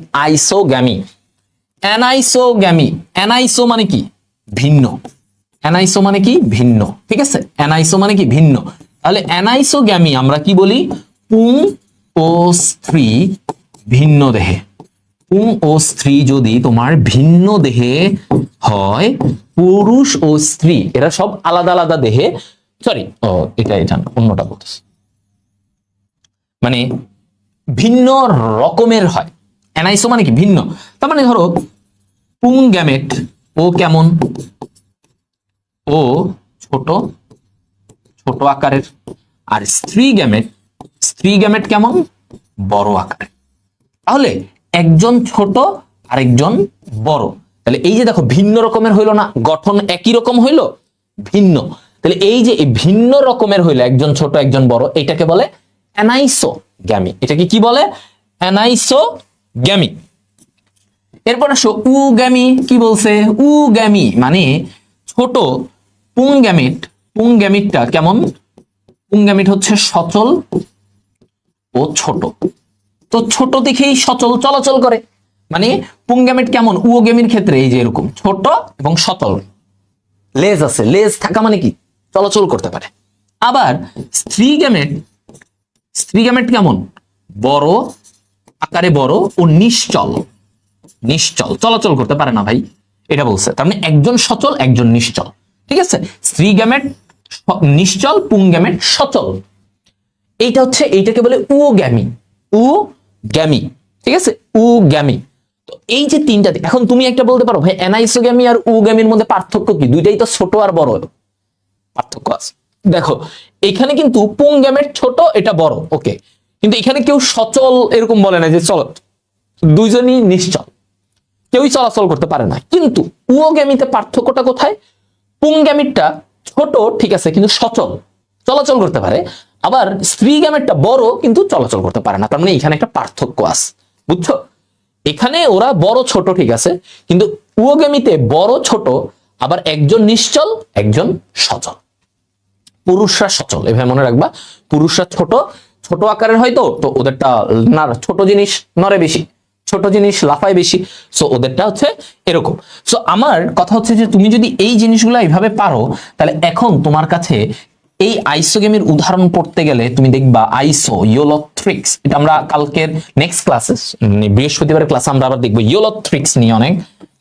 অ্যানাইসো মানে কি ভিন্ন, ঠিক আছে? অ্যানাইসো মানে কি ভিন্ন, তাহলে অ্যানাইসোগ্যামি আমরা কি বলি? পুং ও স্ত্রী ভিন্ন দেহে, পুং ও স্ত্রী যদি তোমার ভিন্ন দেহে হয়, পুরুষ ও স্ত্রী এরা সব আলাদা আলাদা দেহে, সরি এটা অন্যটা বলতেছে, মানে ভিন্ন রকমের হয়। অ্যানাইসো মানে কি ভিন্ন, তার মানে ধরো পুং গ্যামেট ও কেমন, ও ছোট আকারের, আর স্ত্রী গ্যামেট কেমন, বড় আকারের। তাহলে একজন ছোট আরেকজন বড়, তাহলে এই যে দেখো ভিন্ন রকমের হইলো না, গঠন একই রকম হইলো, ভিন্ন, তাহলে এই যে ভিন্ন রকমের হইলো, একজন ছোট একজন বড়, এটাকে বলে অ্যানাইসোগ্যামি। এটাকে কি বলে? অ্যানাইসোগ্যামি। এরপর আসো উগ্যামি। কি বলছে? উগ্যামি মানে ছোট পুংগ্যামিটটা কেমন? পুংগ্যামিট হচ্ছে সচল ও ছোট, তো ছোট দেখেই সচল, চলাচল করে, মানে পুংগ্যামিট কেমন? উগ্যামির ক্ষেত্রে এই যে এরকম ছোট এবং সচল, লেজ আছে, লেজ থাকা মানে কি চলাচল করতে পারে। আবার স্ত্রী গ্যামেট কেমন? বড় আকারে, বড় ও নিশ্চল, চলাচল করতে পারে না ভাই, এটা বলছে। তার মানে একজন সচল একজন নিশ্চল, ঠিক আছে? স্ত্রী গ্যামেট নিশ্চল, পুংগ্যামেট সচল, এইটা হচ্ছে, এইটাকে বলে উগ্যামি, ঠিক আছে? উগ্যামি। তো এই যে তিনটা, এখন তুমি একটা বলতে পারো ভাই অ্যানাইসোগ্যামি আর উগ্যামির মধ্যে পার্থক্য কি? দুইটাই তো ছোট আর বড়, পার্থক্য আছে। দেখো এখানে কিন্তু পুংগ্যামেট ছোট, এটা বড়, ওকে, কিন্তু এখানে কেউ সচল এরকম বলে না যে চলো, দুইজনই নিশ্চল, কেউই চলাচল করতে পারে না। কিন্তু উগ্যামিতে পার্থক্যটা কোথায়? পুংগ্যামিটটা ছোট ঠিক আছে, কিন্তু সচল, চলাচল করতে পারে, আবার স্ত্রী গ্যামেটটা বড় কিন্তু চলাচল করতে পারে না। তার মানে এখানে একটা পার্থক্য আছে, বুঝছো? এখানে ওরা বড় ছোট ঠিক আছে, কিন্তু উগ্যামিতে বড় ছোট, আবার একজন নিশ্চল একজন সচল। পুরুষরা সচল, এভাবে মনে রাখবা, পুরুষরা ছোট আকারের হয়তো, তো ওদেরটা না, ছোট জিনিস নড়ে বেশি, ছোট জিনিস লাফায় বেশি, সো ওদেরটা হচ্ছে এরকম। সো আমার কথা হচ্ছে যে তুমি যদি এই জিনিসগুলো এইভাবে পারো, তাহলে এখন তোমার কাছে এই আইসোগেমির উদাহরণ পড়তে গেলে তুমি দেখবা আইসো, ইওলোথ্রিক্স, এটা আমরা কালকের নেক্সট ক্লাসে বৃহস্পতিবারের ক্লাসে আমরা আবার দেখবো ইওলোথ্রিক্স নিয়ে অনেক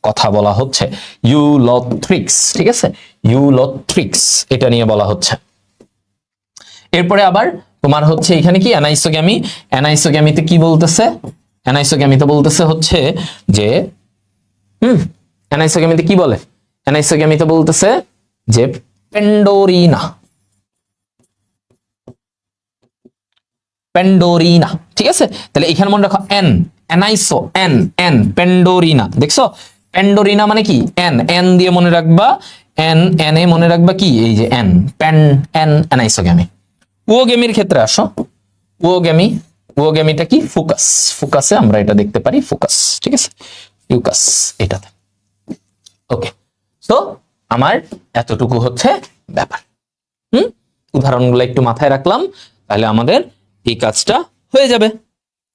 কথা বলা হচ্ছে। ইউলোথ্রিক্স, ঠিক আছে, ইউলোথ্রিক্স এটা নিয়ে বলা হচ্ছে। এরপরে আবার তোমার হচ্ছে এখানে কি অ্যানাইসোগ্যামি, অ্যানাইসোগ্যামিতে কি বলতেছে, অ্যানাইসোগ্যামিতে বলতেছে হচ্ছে যে অ্যানাইসোগ্যামিতে কি বলে, অ্যানাইসোগ্যামিতে বলতেছে যে পেন্ডোরিনা, পেন্ডোরিনা, ঠিক আছে। তাহলে এখানে মনে রাখো এন, অ্যানাইসো, এন, এন, পেন্ডোরিনা, দেখছো পেন্ডোরিনা মানে কি এন, এন দিয়ে মনে রাখবা, এন, এন এ মনে রাখবা কি এই যে এন, পেন, এন, অ্যানাইসোগ্যামি। উওগ্যামির ক্ষেত্রে আসো, উওগ্যামি, উওগ্যামিটা কি ফোকাস, ফোকাসে আমরা এটা দেখতে পারি, ফোকাস, ঠিক আছে, ফিউকাস এটাতে। ওকে, তো আমার এতটুকু হচ্ছে ব্যাপার। উদাহরণগুলো একটু মাথায় রাখলাম, তাহলে আমাদের এই কাজটা হয়ে যাবে।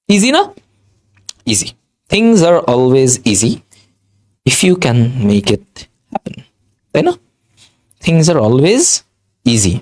ইজি না? Easy. Things are always easy if you can make it happen, তাই না? Things are always easy